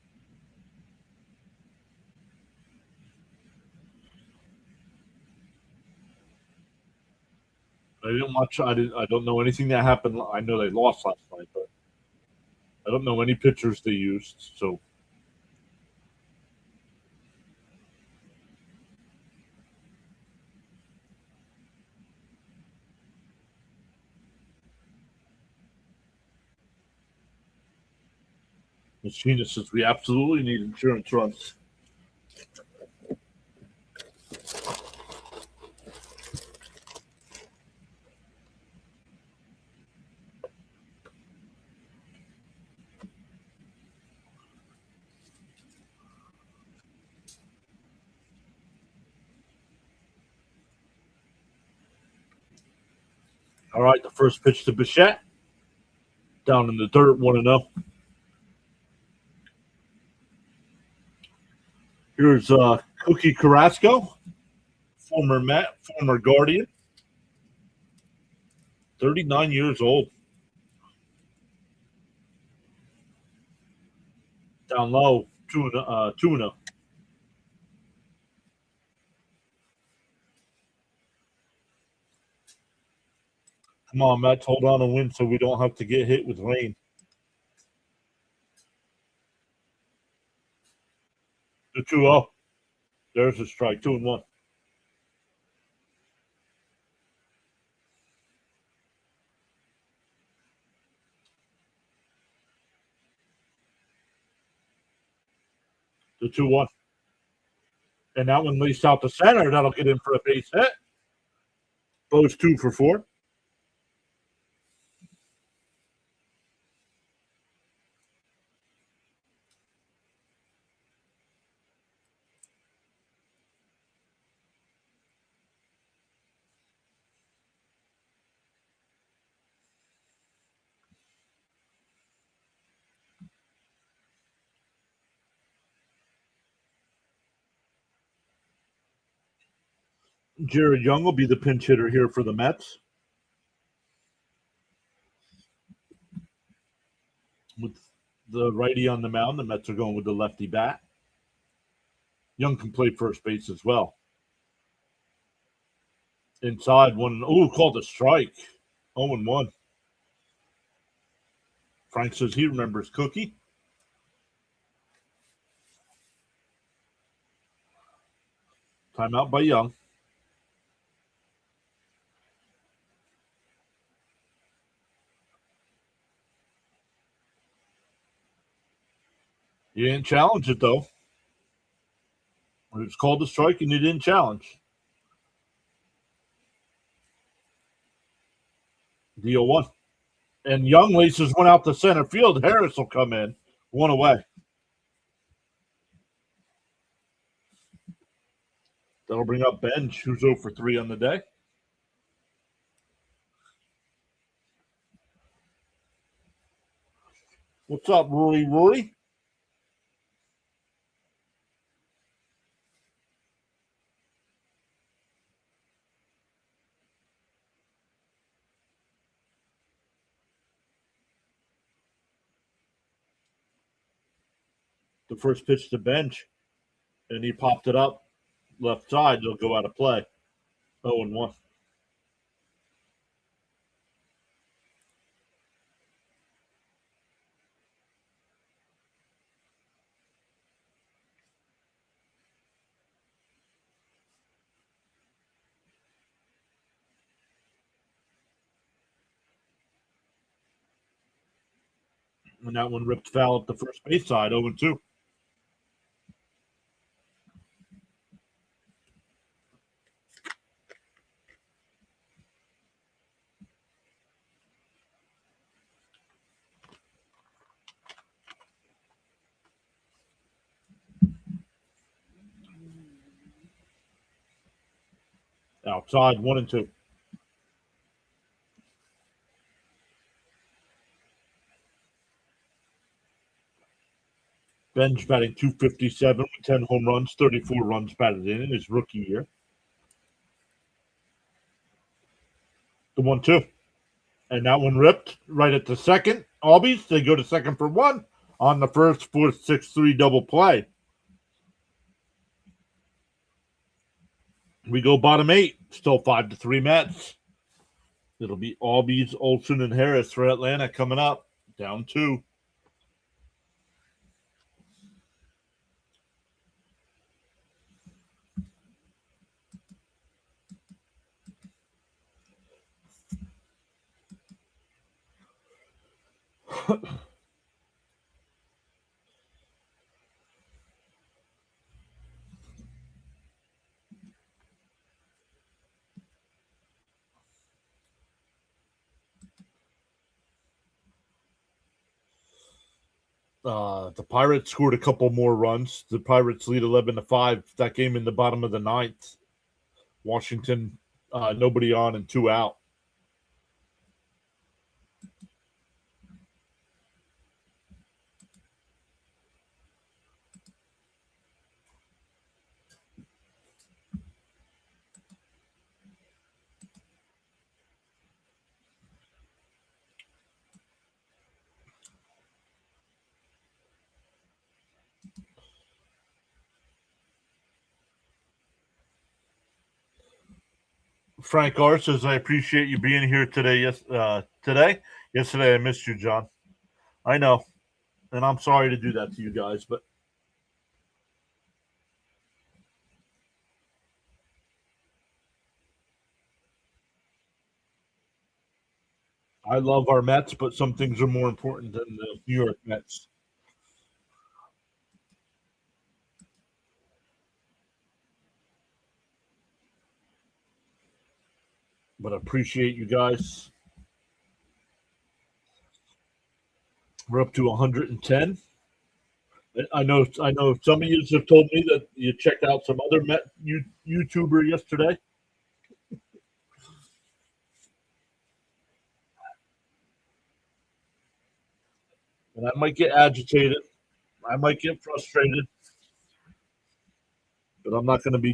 Speaker 1: I didn't watch. I don't know anything that happened. I know they lost last night, but I don't know any pitchers they used. So Machina says we absolutely need insurance runs. All right, the first pitch to Bichette. Down in the dirt, 1-0. Here's Cookie Carrasco, former Met, former Guardian, 39 years old. Down low, 2-0. Come on, Mets, hold on and win so we don't have to get hit with rain. The 2-0. There's a strike, 2-1. The 2-1. And that one leased out the center. That'll get in for a base hit. Bo's 2 for 4. Jared Young will be the pinch hitter here for the Mets. With the righty on the mound, the Mets are going with the lefty bat. Young can play first base as well. Inside one. Oh, called a strike. 0-1. Frank says he remembers Cookie. Timeout by Young. He didn't challenge it, though. It was called a strike, and he didn't challenge. The 0-1. And Young laces one out to center field. Harris will come in. 1 away. That'll bring up Bench, who's 0 for 3 on the day. What's up, Rory? The first pitch to bench, and he popped it up left side. It'll go out of play. 0-1. And that one ripped foul up the first base side. 0-2. Outside 1-2. Benj batting .257 with 10 home runs, 34 runs batted in his rookie year. The 1-2. And that one ripped right at the second. Albies, they go to second for one on the first 4-6-3 double play. We go bottom 8, still 5-3 Mets. It'll be Albies, Olsen, and Harris for Atlanta coming up. Down 2. The Pirates scored a couple more runs. The Pirates lead 11-5. That game in the bottom of the ninth. Washington, nobody on and 2 out. Frank R says, I appreciate you being here today. Yesterday, I missed you, John. I know. And I'm sorry to do that to you guys, but I love our Mets, but some things are more important than the New York Mets. But I appreciate you guys. We're up to 110. I know some of you have told me that you checked out some other YouTuber yesterday. And I might get agitated. I might get frustrated. But I'm not going to be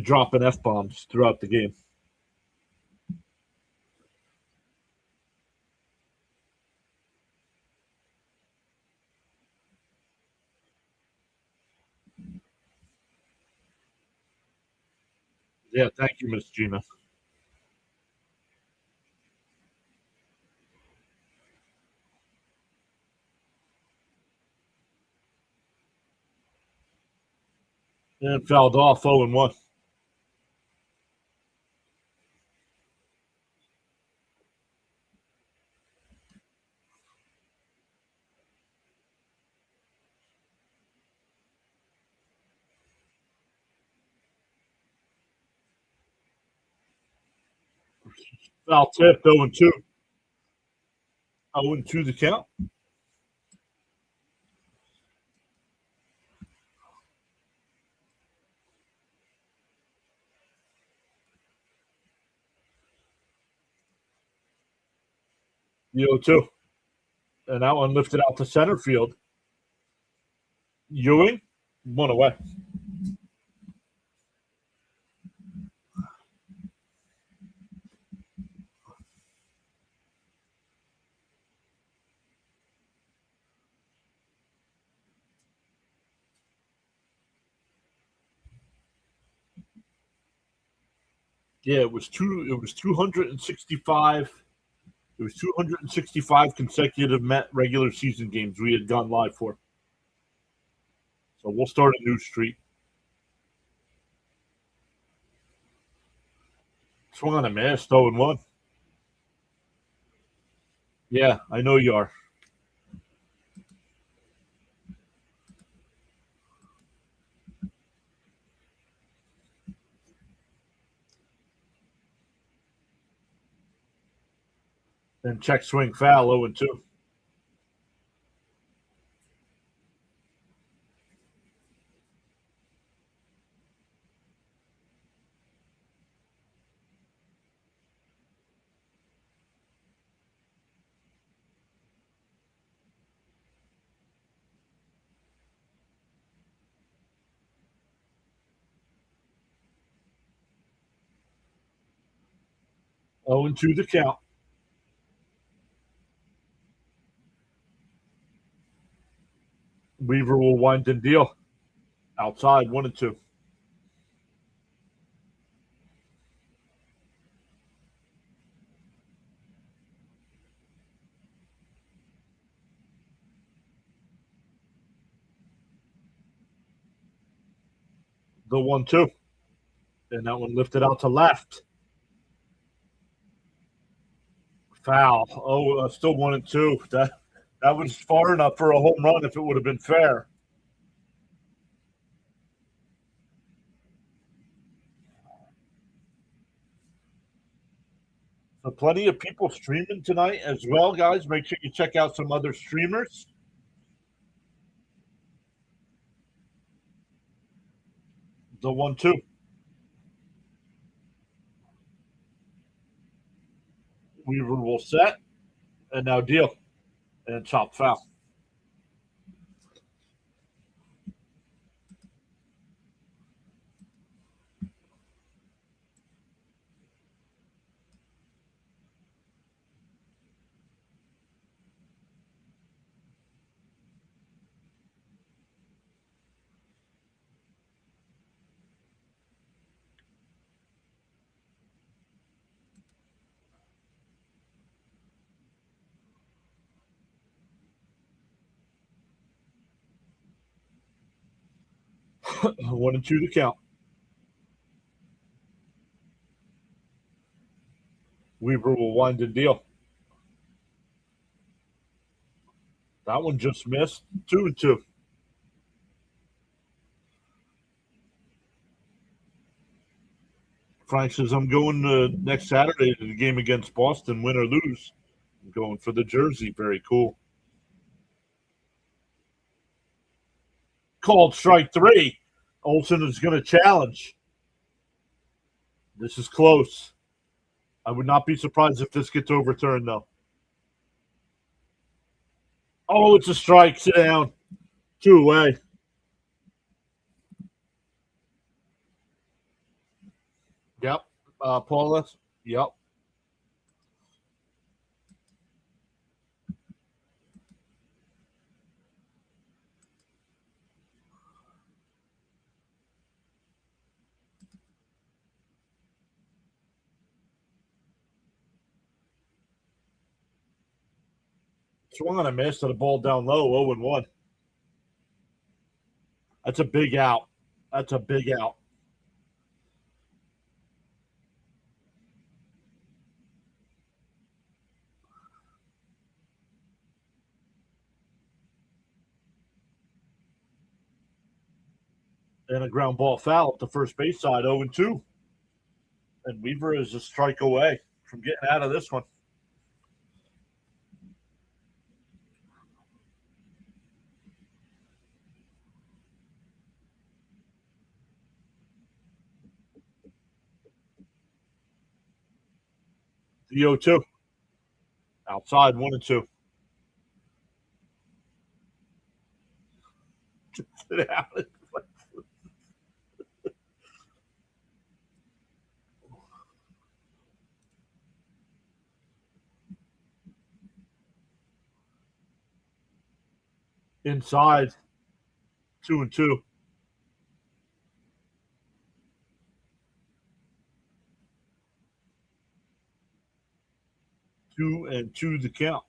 Speaker 1: dropping F bombs throughout the game. Yeah, thank you, Miss Gina. And fouled off 0-1. Foul tip 0-2. 0-2 the count. The 0-2. And that one lifted out to center field. Ewing, 1 away. Yeah, it was 265. It was 265 consecutive Met regular season games we had gone live for. So we'll start a new streak. Swung on a miss, 0-1. Yeah, I know you are. Then check swing foul, 0-2. Oh, and 2 the count. Weaver will wind and deal. Outside, 1-2. The 1-2. And that one lifted out to left. Foul. Oh, still 1-2. That was far enough for a home run if it would have been fair. So plenty of people streaming tonight as well, guys. Make sure you check out some other streamers. The 1-2. Weaver will set. And now deal. And chop foul. One and 2 to count. Weaver will wind and deal. That one just missed. 2-2. Frank says, I'm going next Saturday to the game against Boston, win or lose. I'm going for the jersey. Very cool. Called strike 3. Olsen is going to challenge. This is close. I would not be surprised if this gets overturned, though. Oh, it's a strike. Sit down. 2 away. Yep. Paula. Yep. Swung on a miss to the ball down low. 0-1. That's a big out. That's a big out. And a ground ball foul at the first base side, 0-2. And Weaver is a strike away from getting out of this one. The 0-2. Outside, 1-2. it out. Inside, 2-2. 2-2 the count.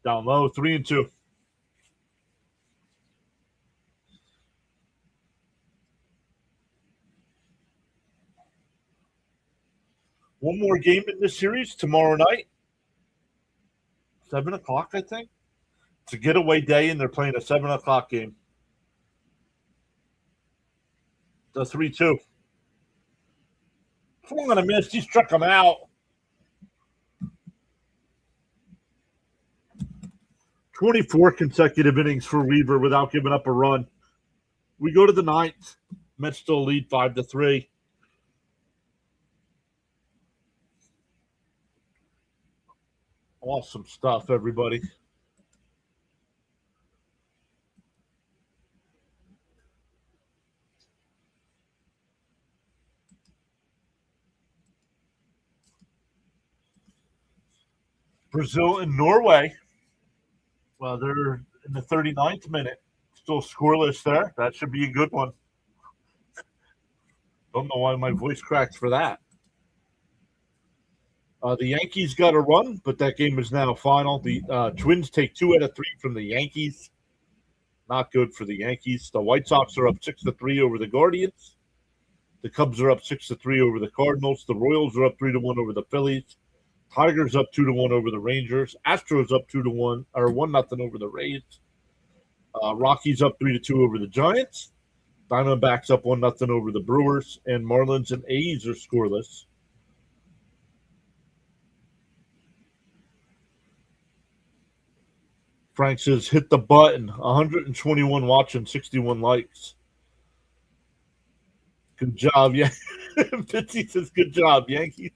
Speaker 1: Down low, 3-2. One more game in this series tomorrow night. 7 o'clock, I think. It's a getaway day, and they're playing a 7 o'clock game. The 3-2. Swung on a miss. He struck him out. 24 consecutive innings for Weaver without giving up a run. We go to the ninth. Mets still lead 5-3. Awesome stuff, everybody. Brazil and Norway. Well, they're in the 39th minute. Still scoreless there. That should be a good one. Don't know why my voice cracks for that. The Yankees got a run, but that game is now final. The Twins take 2 out of 3 from the Yankees. Not good for the Yankees. The White Sox are up 6-3 over the Guardians. The Cubs are up 6-3 over the Cardinals. The Royals are up 3-1 over the Phillies. Tigers up 2-1 over the Rangers. Astros up 2-1 or 1-0 over the Rays. Rockies up 3-2 over the Giants. Diamondbacks up 1-0 over the Brewers, and Marlins and A's are scoreless. Frank says, hit the button. 121 watching, 61 likes. Good job, yeah. Fitzy says, good job, Yankees.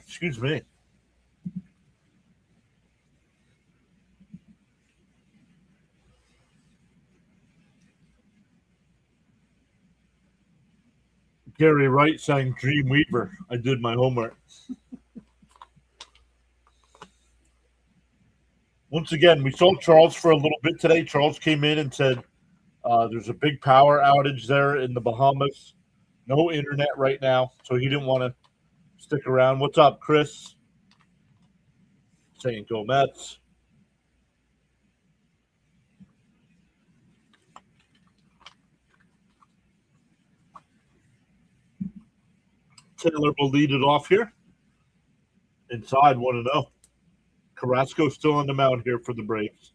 Speaker 1: Excuse me. Gary Wright sang Dreamweaver. I did my homework. Once again, we saw Charles for a little bit today. Charles came in and said there's a big power outage there in the Bahamas. No internet right now, so he didn't want to stick around. What's up, Chris? Saying go Mets. Taylor will lead it off here. Inside 1-0. Carrasco still on the mound here for the Braves.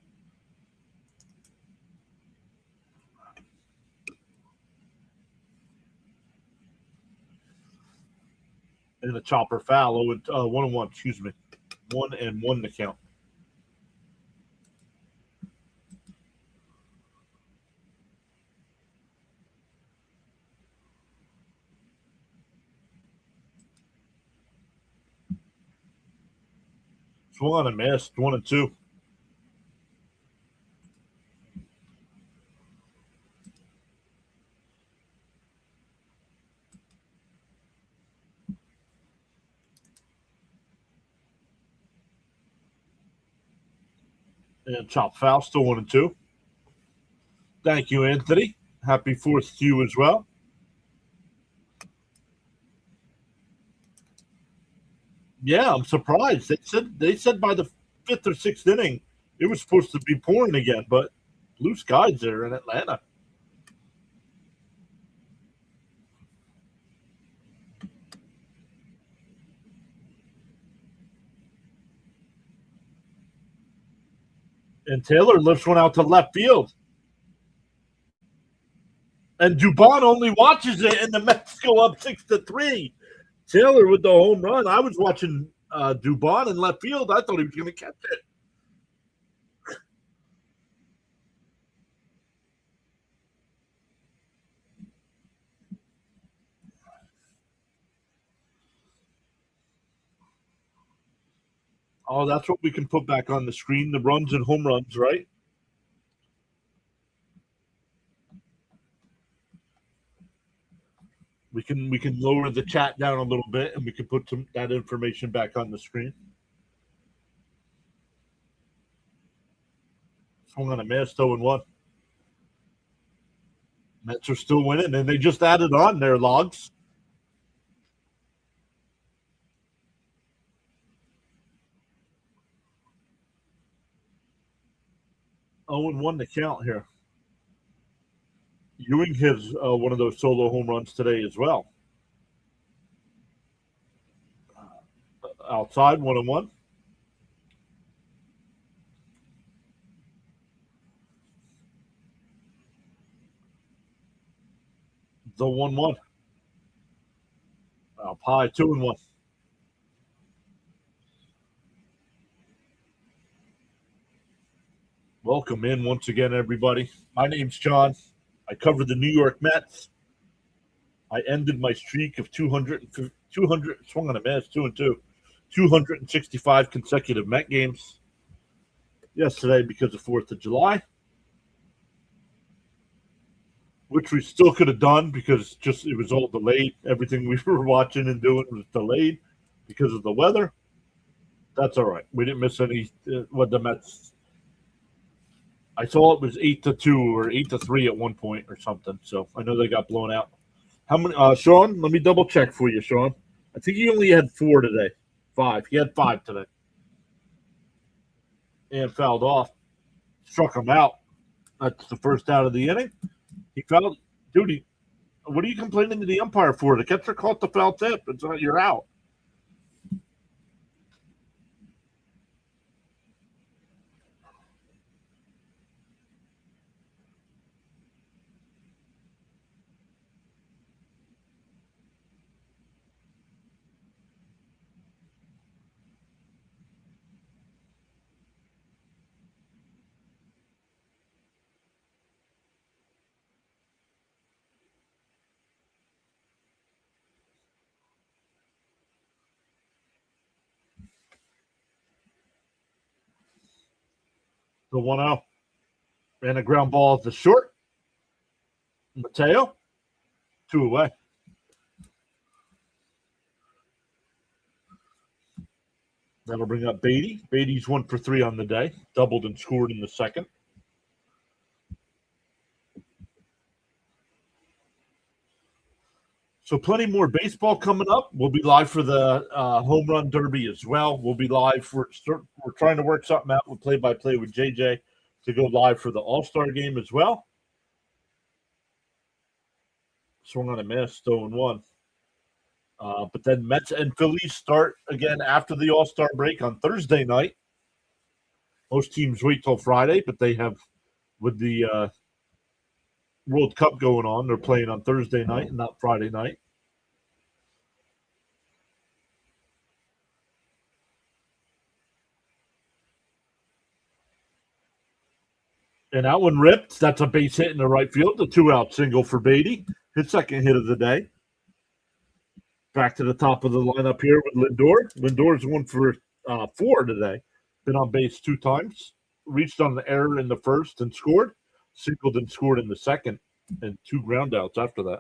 Speaker 1: And a chopper foul. 1-1, excuse me. 1-1 to count. Swung on a miss. 1-2. And chop foul, still 1-2. Thank you, Anthony. Happy 4th to you as well. Yeah, I'm surprised. They said by the 5th or 6th inning it was supposed to be pouring again, but blue skies there in Atlanta. And Taylor lifts one out to left field. And Dubon only watches it, and the Mets go up 6-3. Taylor with the home run. I was watching Dubon in left field. I thought he was going to catch it. Oh, that's what we can put back on the screen, the runs and home runs, right? We can lower the chat down a little bit and we can put that information back on the screen. Swung on a miss, 0-1. Mets are still winning, and they just added on their logs. Oh, and 1 to count here. Ewing hits one of those solo home runs today as well. Outside, 1-1. The 1-1. Up high, 2-1. Welcome in once again, everybody. My name's John. I cover the New York Mets. I ended my streak of 200 swung on a miss, 2-2, 265 consecutive Met games yesterday because of 4th of July, which we still could have done because just it was all delayed. Everything we were watching and doing was delayed because of the weather. That's all right. We didn't miss any. What the Mets? I saw it was 8-2 or 8-3 at one point or something. So I know they got blown out. How many? Sean, let me double check for you, Sean. I think he only had 4 today. 5. He had 5 today. And fouled off. Struck him out. That's the first out of the inning. He fouled. Dude, what are you complaining to the umpire for? The catcher caught the foul tip. It's not, you're out. The 1-0. And a ground ball to short. Mateo. 2 away. That'll bring up Beatty. Beatty's 1 for 3 on the day. Doubled and scored in the second. So plenty more baseball coming up. We'll be live for the home run derby as well. We'll be live for. We're trying to work something out with play-by-play with JJ to go live for the All-Star game as well. Swung on a miss, 0-1. But then Mets and Phillies start again after the All-Star break on Thursday night. Most teams wait till Friday, but they have, with the World Cup going on, they're playing on Thursday night and not Friday night. And that one ripped. That's a base hit in the right field. The 2-out single for Beatty. His second hit of the day. Back to the top of the lineup here with Lindor. Lindor's 1 for 4 today. Been on base 2 times. Reached on the error in the first and scored. Singled and scored in the second. And 2 groundouts after that.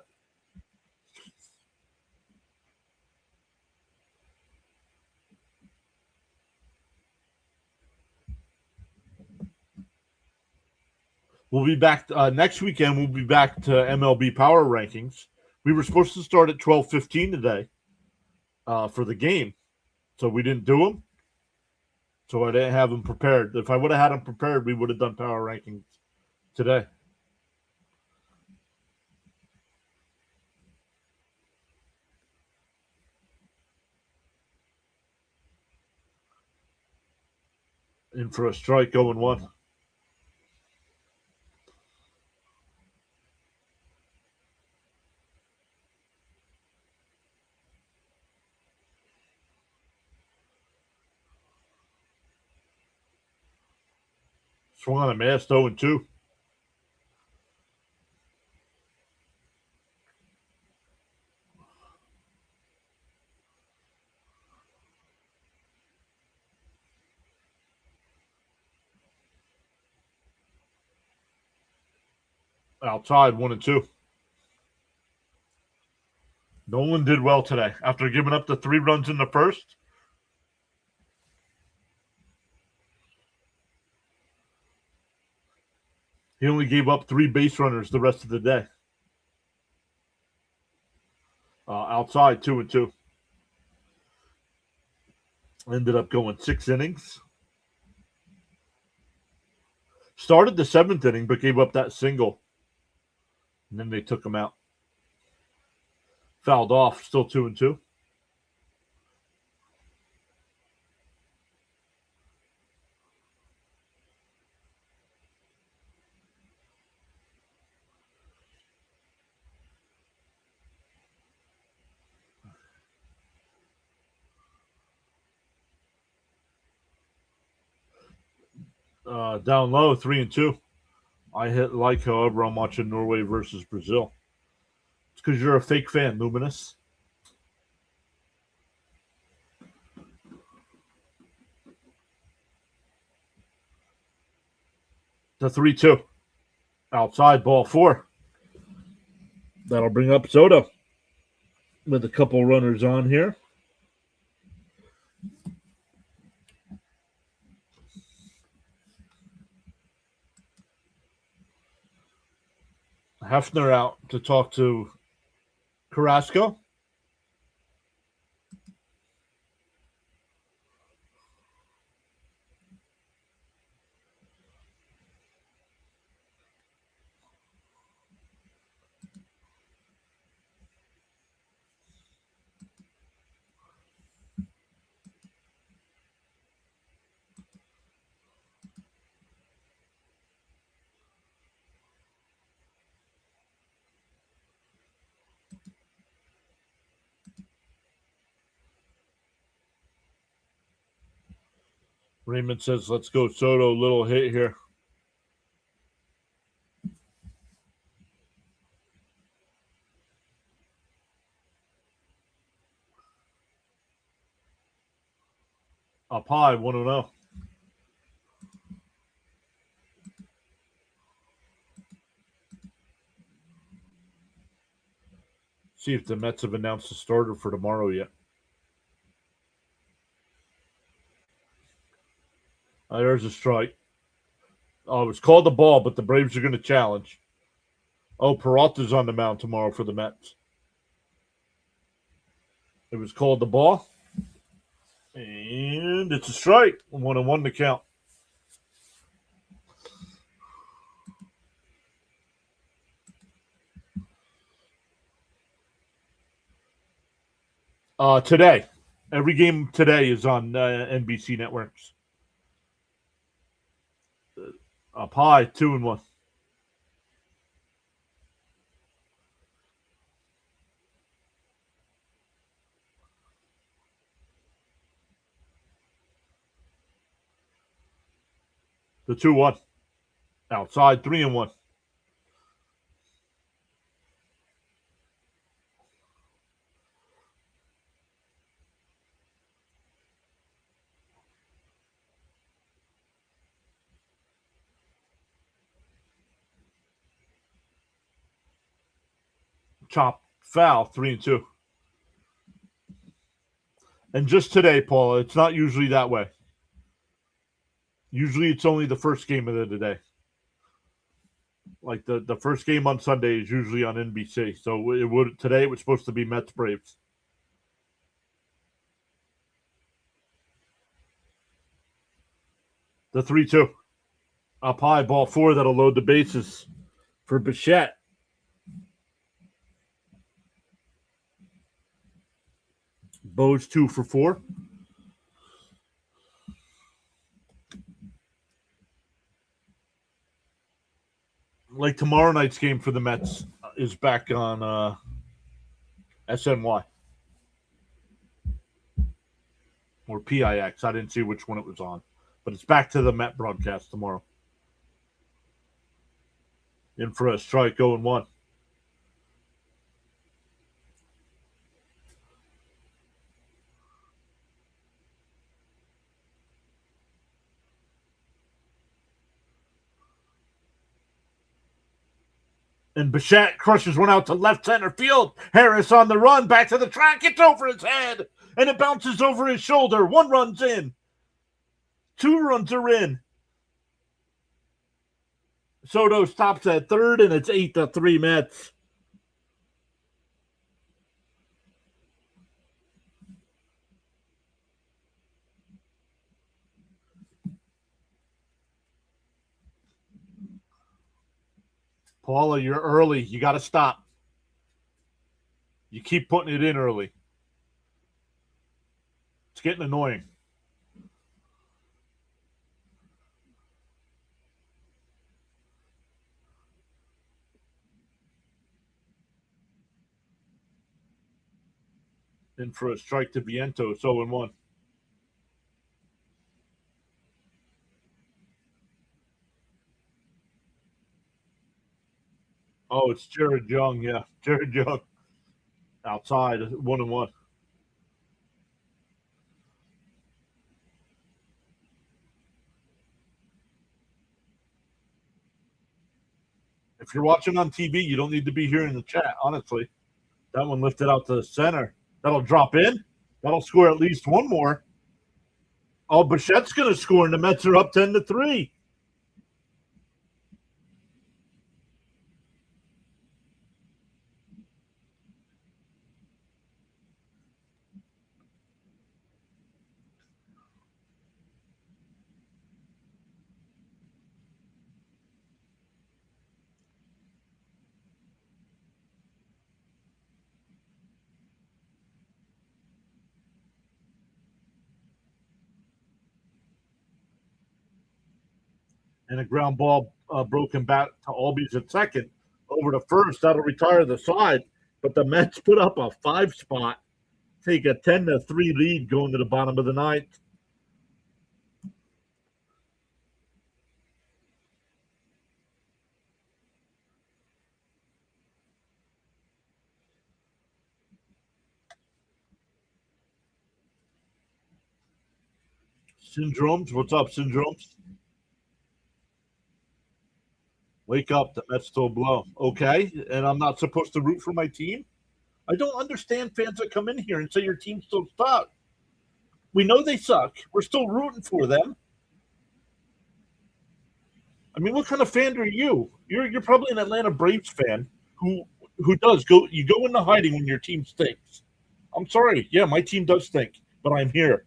Speaker 1: We'll be back next weekend. We'll be back to MLB Power Rankings. We were supposed to start at 12:15 today for the game, so we didn't do them. So I didn't have them prepared. If I would have had them prepared, we would have done Power Rankings today. In for a strike, 0-1. Swung on a miss, 0-2. Outside 1-2. Nolan did well today after giving up the 3 runs in the first. He only gave up 3 base runners the rest of the day. Outside 2-2. Ended up going 6 innings. Started the 7th inning, but gave up that single. And then they took him out. Fouled off, still 2-2. Down low, 3-2. I hit like, however, I'm watching Norway versus Brazil. It's because you're a fake fan, Luminous. The 3-2. Outside, ball 4. That'll bring up Soto with a couple runners on here. Hefner out to talk to Carrasco. Raymond says, let's go Soto. Little hit here. Up high, 1-0. See if the Mets have announced the starter for tomorrow yet. There's a strike. Oh, it was called the ball, but the Braves are going to challenge. Oh, Peralta's on the mound tomorrow for the Mets. It was called the ball. And it's a strike. 1-1 to count. Today. Every game today is on NBC networks. Up high, 2-1. The 2-1. Outside, 3-1. Chop, foul, 3-2. And just today, Paula, it's not usually that way. Usually it's only the first game of the day. Like the first game on Sunday is usually on NBC. So today it was supposed to be Mets Braves. The 3-2. Up high, ball 4, that'll load the bases for Bichette. Bo's 2 for 4. Like tomorrow night's game for the Mets is back on SNY. Or PIX. I didn't see which one it was on. But it's back to the Met broadcast tomorrow. In for a strike, 0-1. And Bichette crushes one out to left center field. Harris on the run, back to the track. It's over his head, and it bounces over his shoulder. 1 run's in. 2 runs are in. Soto stops at third, and it's 8-3 Mets. Paula, you're early. You got to stop. You keep putting it in early. It's getting annoying. In for a strike to Vientos, 0-1. Oh, it's Jared Young. Yeah, Jared Young. Outside, 1-1. If you're watching on TV, you don't need to be here in the chat, honestly. That one lifted out to the center. That'll drop in. That'll score at least one more. Oh, Bichette's going to score, and the Mets are up 10-3. And a ground ball broken back to Albies at second. Over to first. That'll retire the side. But the Mets put up a 5 spot. Take a 10-3 lead going to the bottom of the ninth. Syndromes, what's up, Syndromes? Wake up, the Mets still blow. Okay, and I'm not supposed to root for my team? I don't understand fans that come in here and say your team still sucks. We know they suck. We're still rooting for them. I mean, what kind of fan are you? You're probably an Atlanta Braves fan who does go. You go into hiding when your team stinks. I'm sorry. Yeah, my team does stink, but I'm here.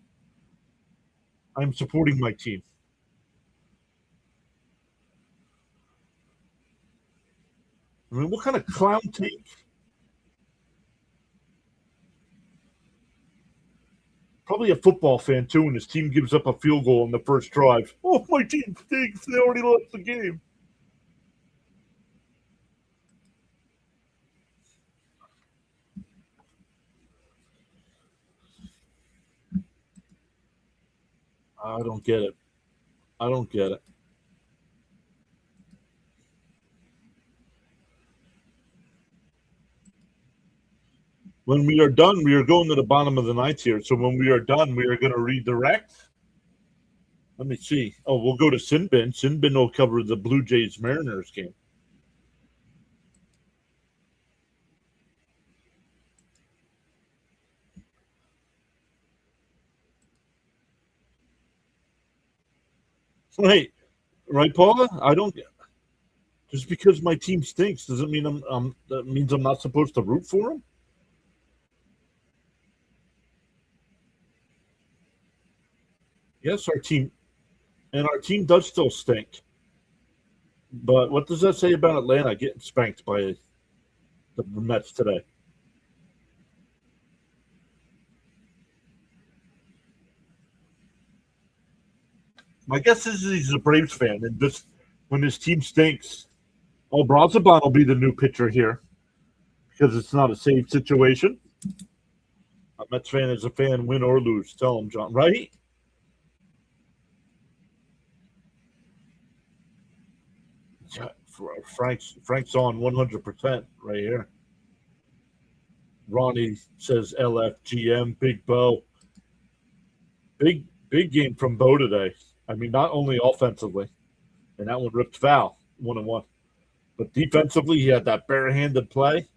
Speaker 1: I'm supporting my team. I mean, what kind of clown take? Probably a football fan too, and his team gives up a field goal in the first drive. Oh, my team stinks. They already lost the game. I don't get it. I don't get it. When we are done, we are going to the bottom of the ninth here. So when we are done, we are going to redirect. Let me see. Oh, we'll go to Sinbin. Sinbin will cover the Blue Jays Mariners game. Right, right, Paula. I don't. Just because my team stinks doesn't mean that means I'm not supposed to root for them. Yes, our team does still stink. But what does that say about Atlanta getting spanked by the Mets today? My guess is he's a Braves fan, and just when his team stinks, oh, Braziban will be the new pitcher here because it's not a safe situation. A Mets fan is a fan, win or lose. Tell him, John. Right? Yeah, Frank's on 100% right here. Ronnie says LFGM, Big Bo. Big game from Bo today. I mean, not only offensively, and that one ripped foul, 1-1. But defensively, he had that barehanded play.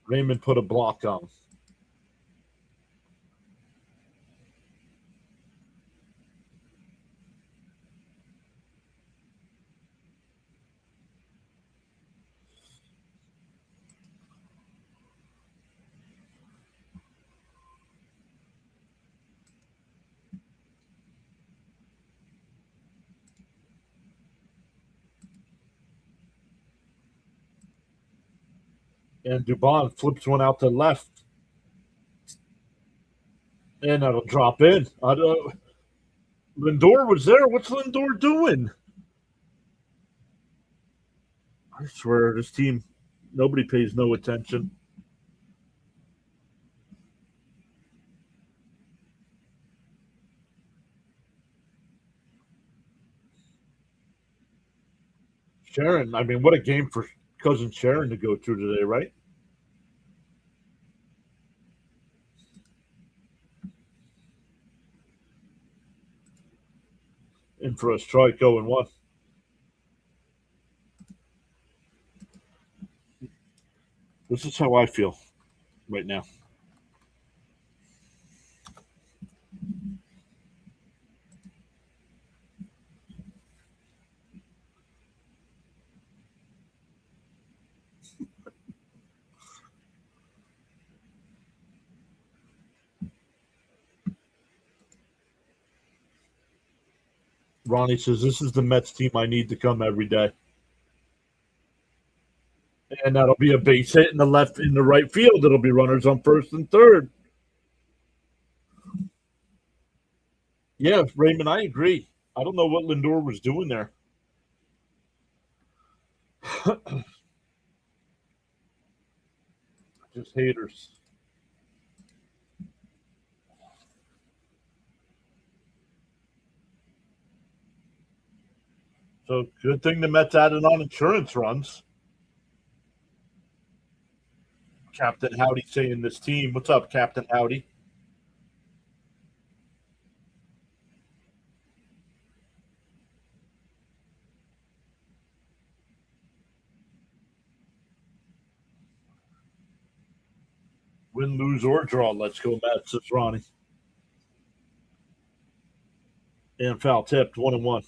Speaker 1: Raymond put a block on him. And Dubon flips one out to left. And that'll drop in. Lindor was there. What's Lindor doing? I swear, this team, nobody pays no attention. Sharon, I mean, what a game for cousin Sharon to go through today, right? In for a strike, 0-1. This is how I feel right now. Ronnie says, this is the Mets team I need to come every day. And that'll be a base hit in the right field. It'll be runners on first and third. Yeah, Raymond, I agree. I don't know what Lindor was doing there. Just haters. So good thing the Mets added on insurance runs. Captain Howdy saying this team. What's up, Captain Howdy? Win, lose, or draw. Let's go, Mets. It's Ronnie. And foul tipped, 1-1.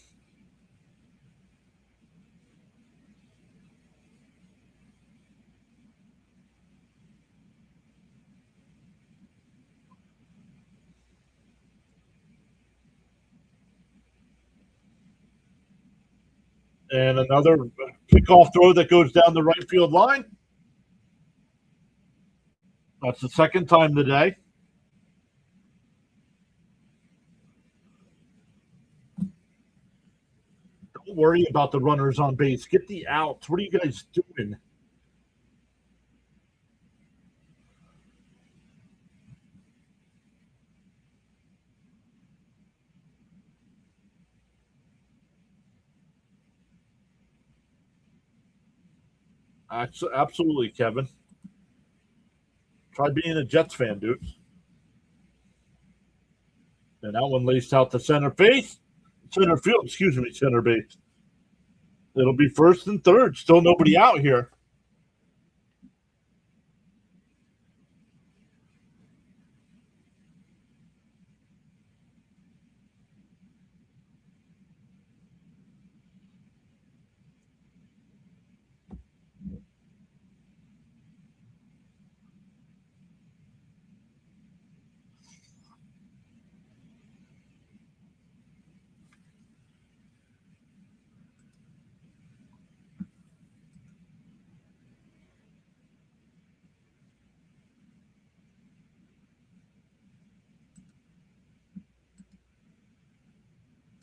Speaker 1: And another kickoff throw that goes down the right field line. That's the second time today. Don't worry about the runners on base. Get the outs. What are you guys doing? Absolutely, Kevin. Try being a Jets fan, dude. And that one laced out to center base. Center field, excuse me, center base. It'll be first and third. Still nobody out here.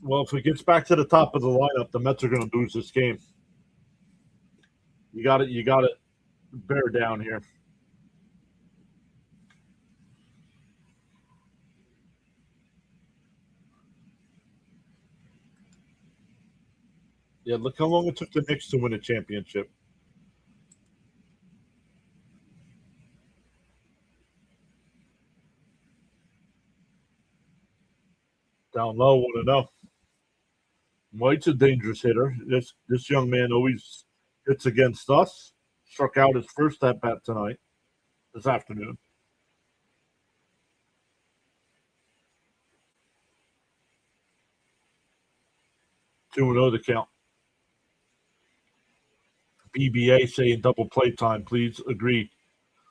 Speaker 1: Well, if it gets back to the top of the lineup, the Mets are going to lose this game. You got it. You got to bear down here. Yeah, look how long it took the Knicks to win a championship. Down low, 1-0. White's a dangerous hitter. This young man always It's against us. Struck out his first at bat tonight, this afternoon. 2-0 the count. BBA saying double play time, please. Agreed.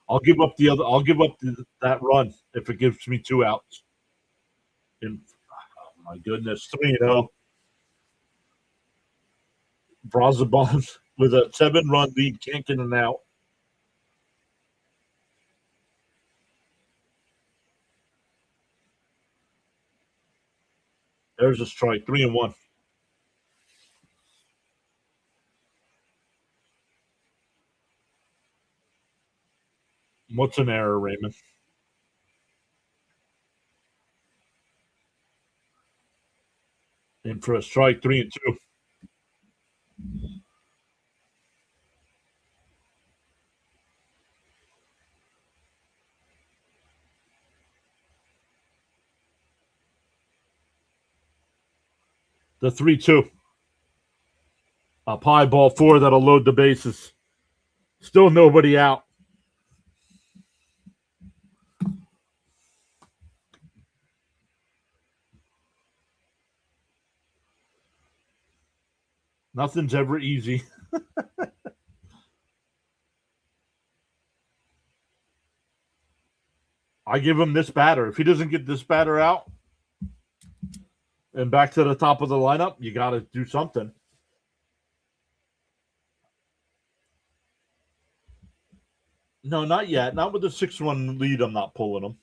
Speaker 1: I'll give up that run if it gives me 2 outs. And oh my goodness, 3-0. Brazabon with a 7-run lead can't get an out. There's a strike. 3-1. What's an error, Raymond? And for a strike, 3-2. The 3-2. Up high, ball 4 that'll load the bases. Still nobody out. Nothing's ever easy. I give him this batter. If he doesn't get this batter out and back to the top of the lineup, you got to do something. No, not yet. Not with the 6-1 lead. I'm not pulling him.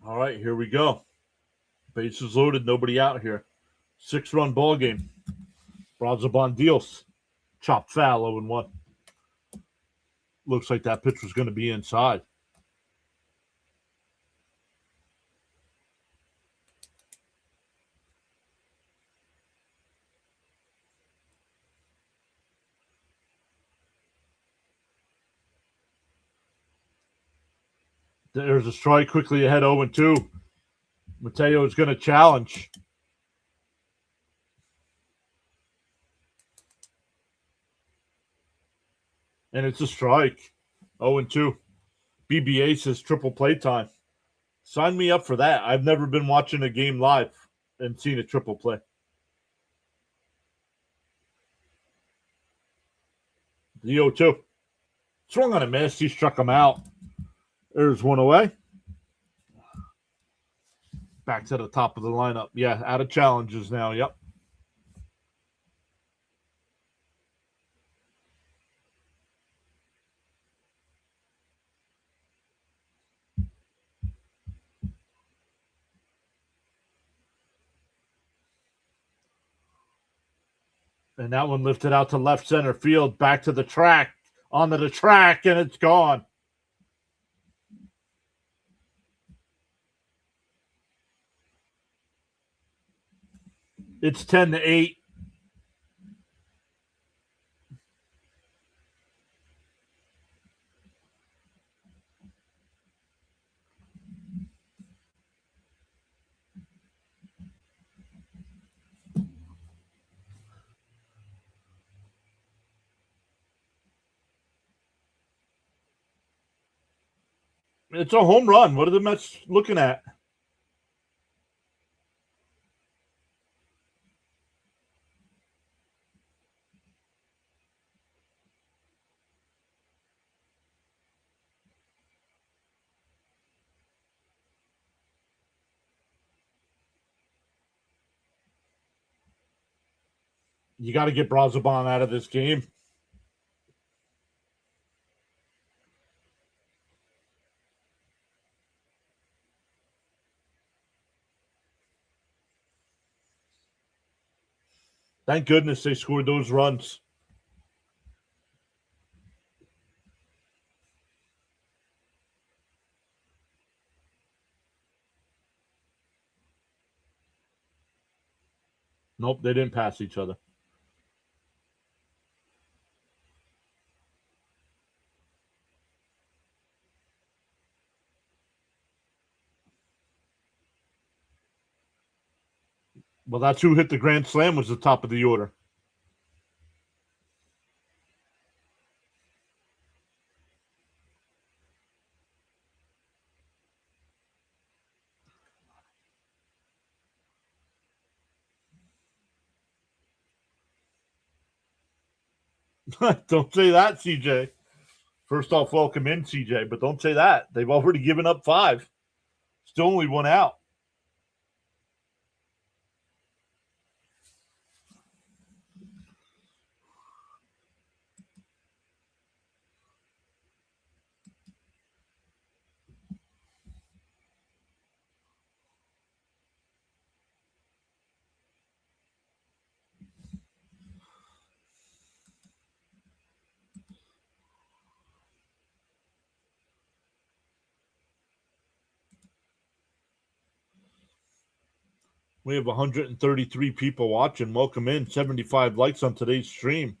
Speaker 1: All right, here we go. Bases loaded, nobody out here. 6-run ball game. Brazabon deals. Chopped foul, 0-1. Looks like that pitch was going to be inside. There's a strike quickly ahead, 0-2. Mateo is going to challenge. And it's a strike. 0-2. BBA says triple play time. Sign me up for that. I've never been watching a game live and seen a triple play. The 0-2. Swung on a miss. He struck him out. There's one away. Back to the top of the lineup. Yeah, out of challenges now. Yep. And that one lifted out to left center field, back to the track, onto the track, and it's gone. It's 10-8. It's a home run. What are the Mets looking at? You got to get Brazabon out of this game. Thank goodness they scored those runs. Nope, they didn't pass each other. Well, that's who hit the grand slam was the top of the order. Don't say that, CJ. First off, welcome in, CJ, but don't say that. They've already given up 5. Still only 1 out. We have 133 people watching. Welcome in. 75 likes on today's stream.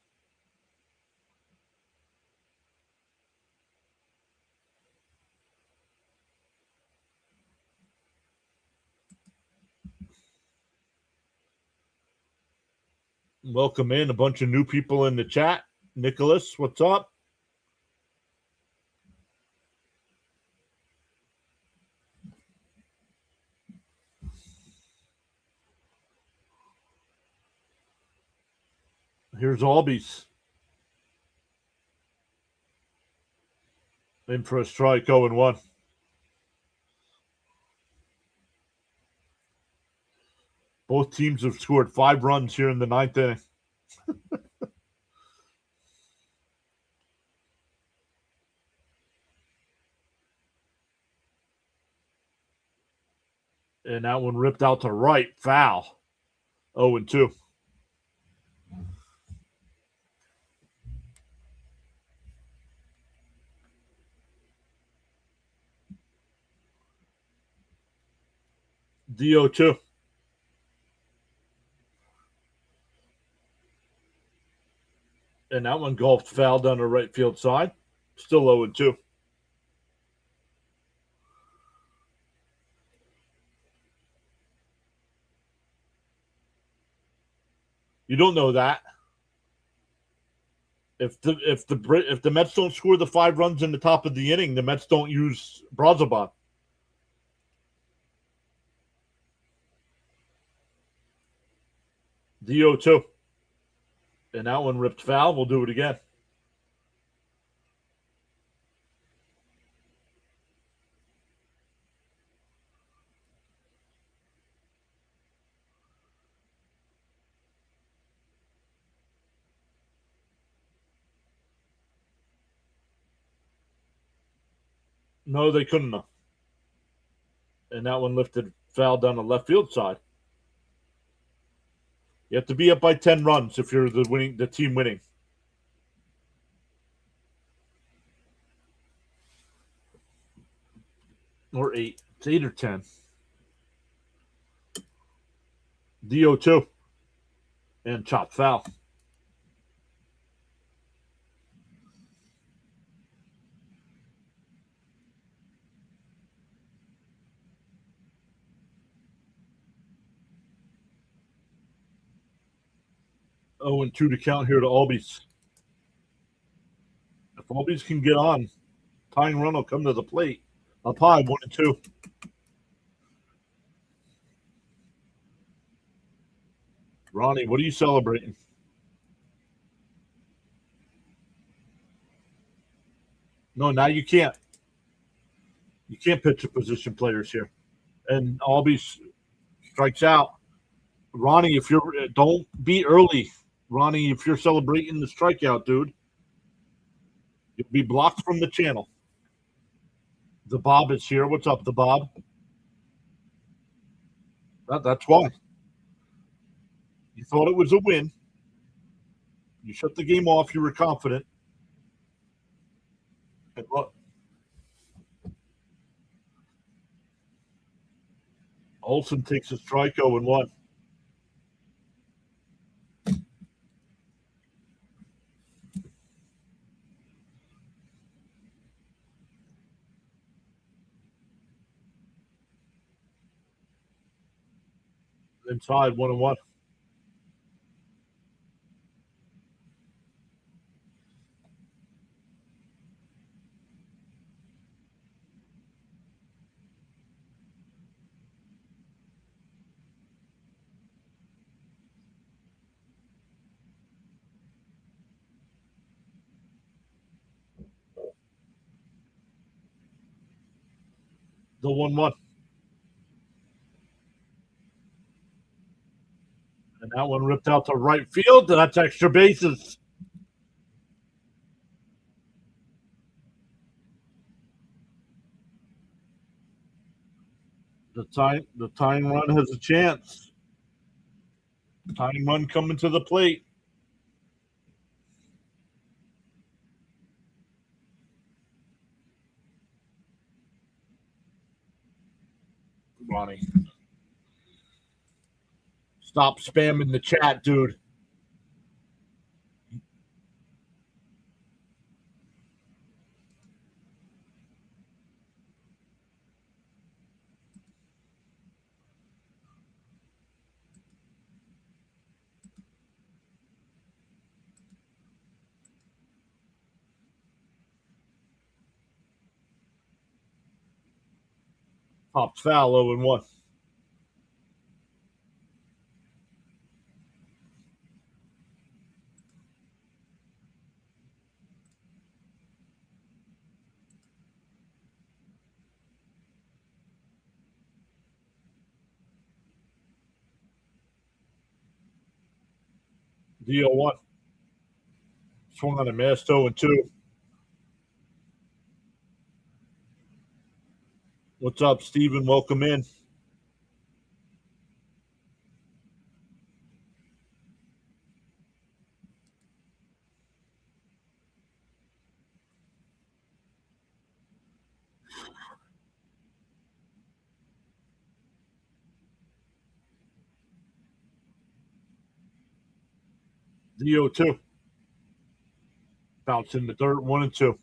Speaker 1: Welcome in. A bunch of new people in the chat. Nicholas, what's up? Here's Albies. In for a strike, 0-1. Both teams have scored 5 runs here in the 9th inning. And that one ripped out to right. Foul. 0-2. DO2. And that one golfed foul down the right field side. Still 0-2. You don't know that. If the Mets don't score the 5 runs in the top of the inning, the Mets don't use Brazoban. DO2. And that one ripped foul. We'll do it again. No, they couldn't have. And that one lifted foul down the left field side. You have to be up by 10 runs if you're the team winning. Or 8. It's 8 or 10. DO2. And chop foul. Oh, and 2 to count here to Albies. If Albies can get on, tying run will come to the plate. Up high, 1-2. Ronnie, what are you celebrating? No, now you can't. You can't pitch to position players here. And Albies strikes out. Ronnie, if you're don't be early. Ronnie, if you're celebrating the strikeout, dude, you'll be blocked from the channel. The Bob is here. What's up, the Bob? That's why. You thought it was a win. You shut the game off. You were confident. And look, Olsen takes a strike 0-1. Inside 1-1. The 1-1. And that one ripped out to right field. That's extra bases. The tying run has a chance. Tying run coming to the plate. Ronnie, stop spamming the chat, dude. Pops foul 0-1. The 0-1. Swung on a missed 0-2. What's up, Steven? Welcome in. The 0-2. Bounce in the dirt 1-2.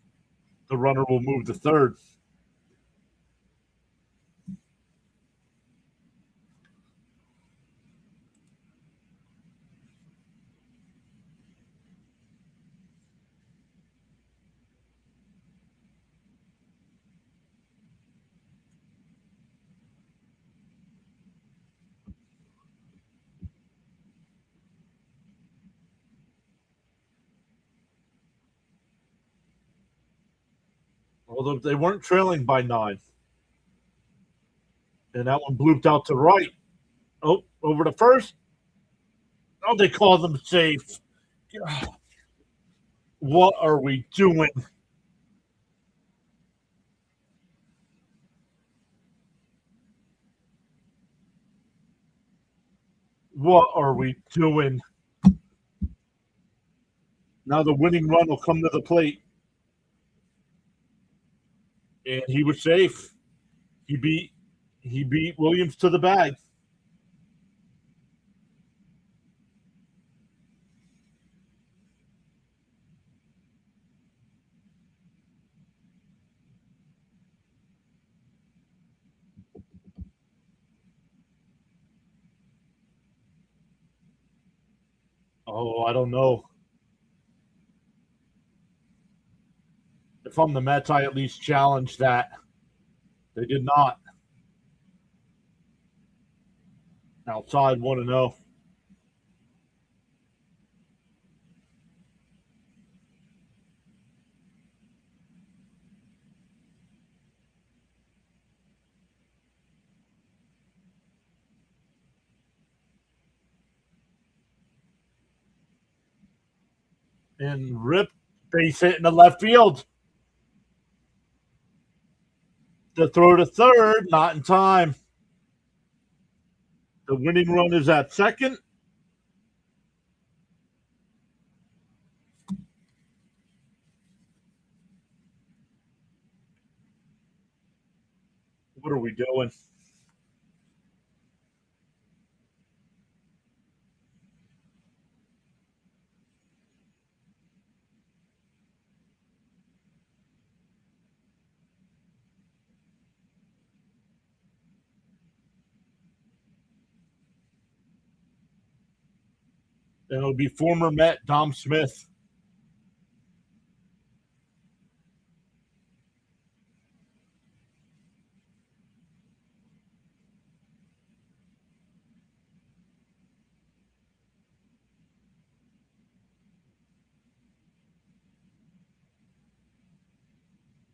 Speaker 1: The runner will move to third. Although they weren't trailing by 9. And that one blooped out to right. Oh, over to first. Oh, they call them safe. What are we doing? What are we doing? Now the winning run will come to the plate. And he was safe. He beat Williams to the bag. Oh, I don't know. If I'm the Mets, I at least challenge that. They did not. Outside 1-0. And rip base hit in the left field. The throw to third, not in time. The winning run is at second. What are we doing? And it'll be former Met Dom Smith.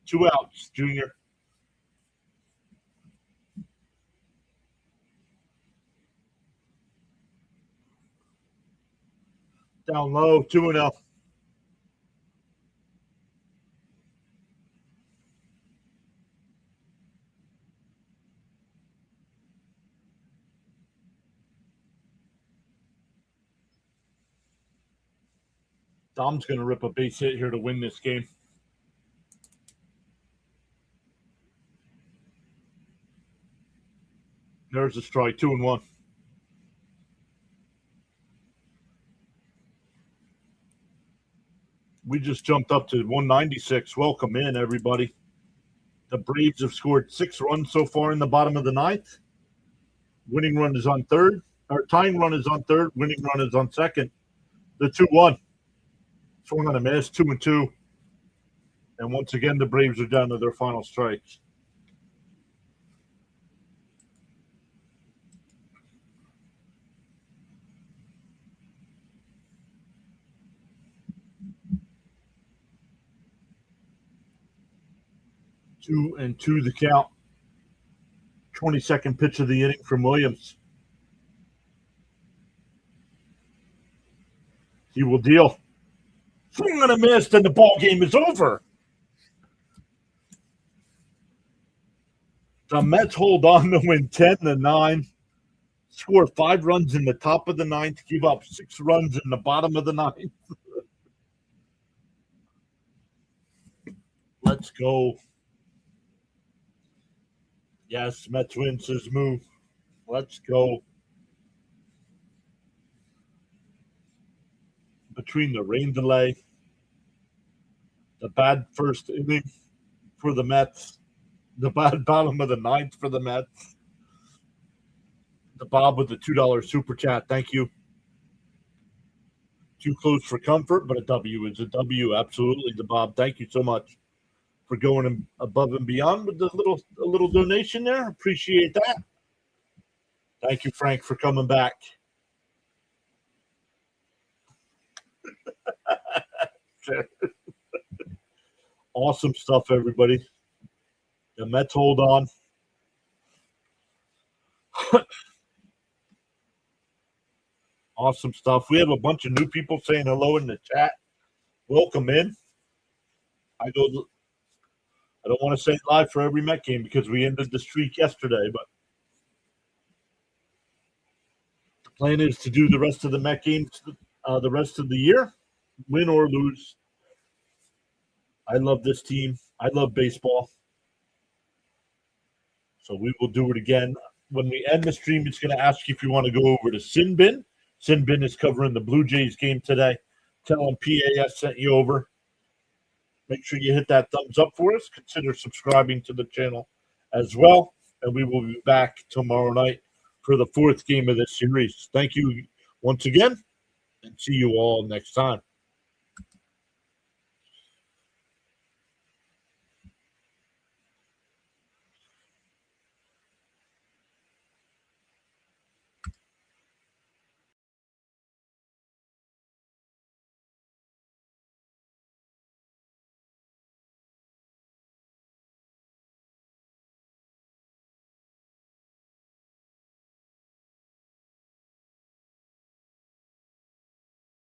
Speaker 1: Two outs, Junior. Down low, 2-0. Dom's going to rip a base hit here to win this game. There's a strike, 2-1. We just jumped up to 196. Welcome in, everybody. The Braves have scored 6 runs so far in the bottom of the ninth. Winning run is on third. Our tying run is on third. Winning run is on second. The 2-1. Swung on a miss, 2-2. And once again, the Braves are down to their final strikes. Two and two the count. 22nd pitch of the inning from Williams. He will deal. Swing on a miss, and the ball game is over. The Mets hold on to win 10-9. Score 5 runs in the top of the ninth. Give up 6 runs in the bottom of the ninth. Let's go. Yes, Mets wins his move. Let's go. Between the rain delay, the bad first inning for the Mets, the bad bottom of the ninth for the Mets, the Bob with the $2 super chat. Thank you. Too close for comfort, but a W is a W. Absolutely, the Bob. Thank you so much for going above and beyond with the little donation there. Appreciate that. Thank you, Frank, for coming back. Awesome stuff, everybody. The Mets hold on. Awesome stuff. We have a bunch of new people saying hello in the chat. Welcome in. I don't want to say it live for every Met game because we ended the streak yesterday, but the plan is to do the rest of the Met games the rest of the year, win or lose. I love this team. I love baseball. So we will do it again. When we end the stream, it's going to ask you if you want to go over to Sinbin. Sinbin is covering the Blue Jays game today. Tell them PAS sent you over. Make sure you hit that thumbs up for us. Consider subscribing to the channel as well. And we will be back tomorrow night for the 4th game of this series. Thank you once again, and see you all next time.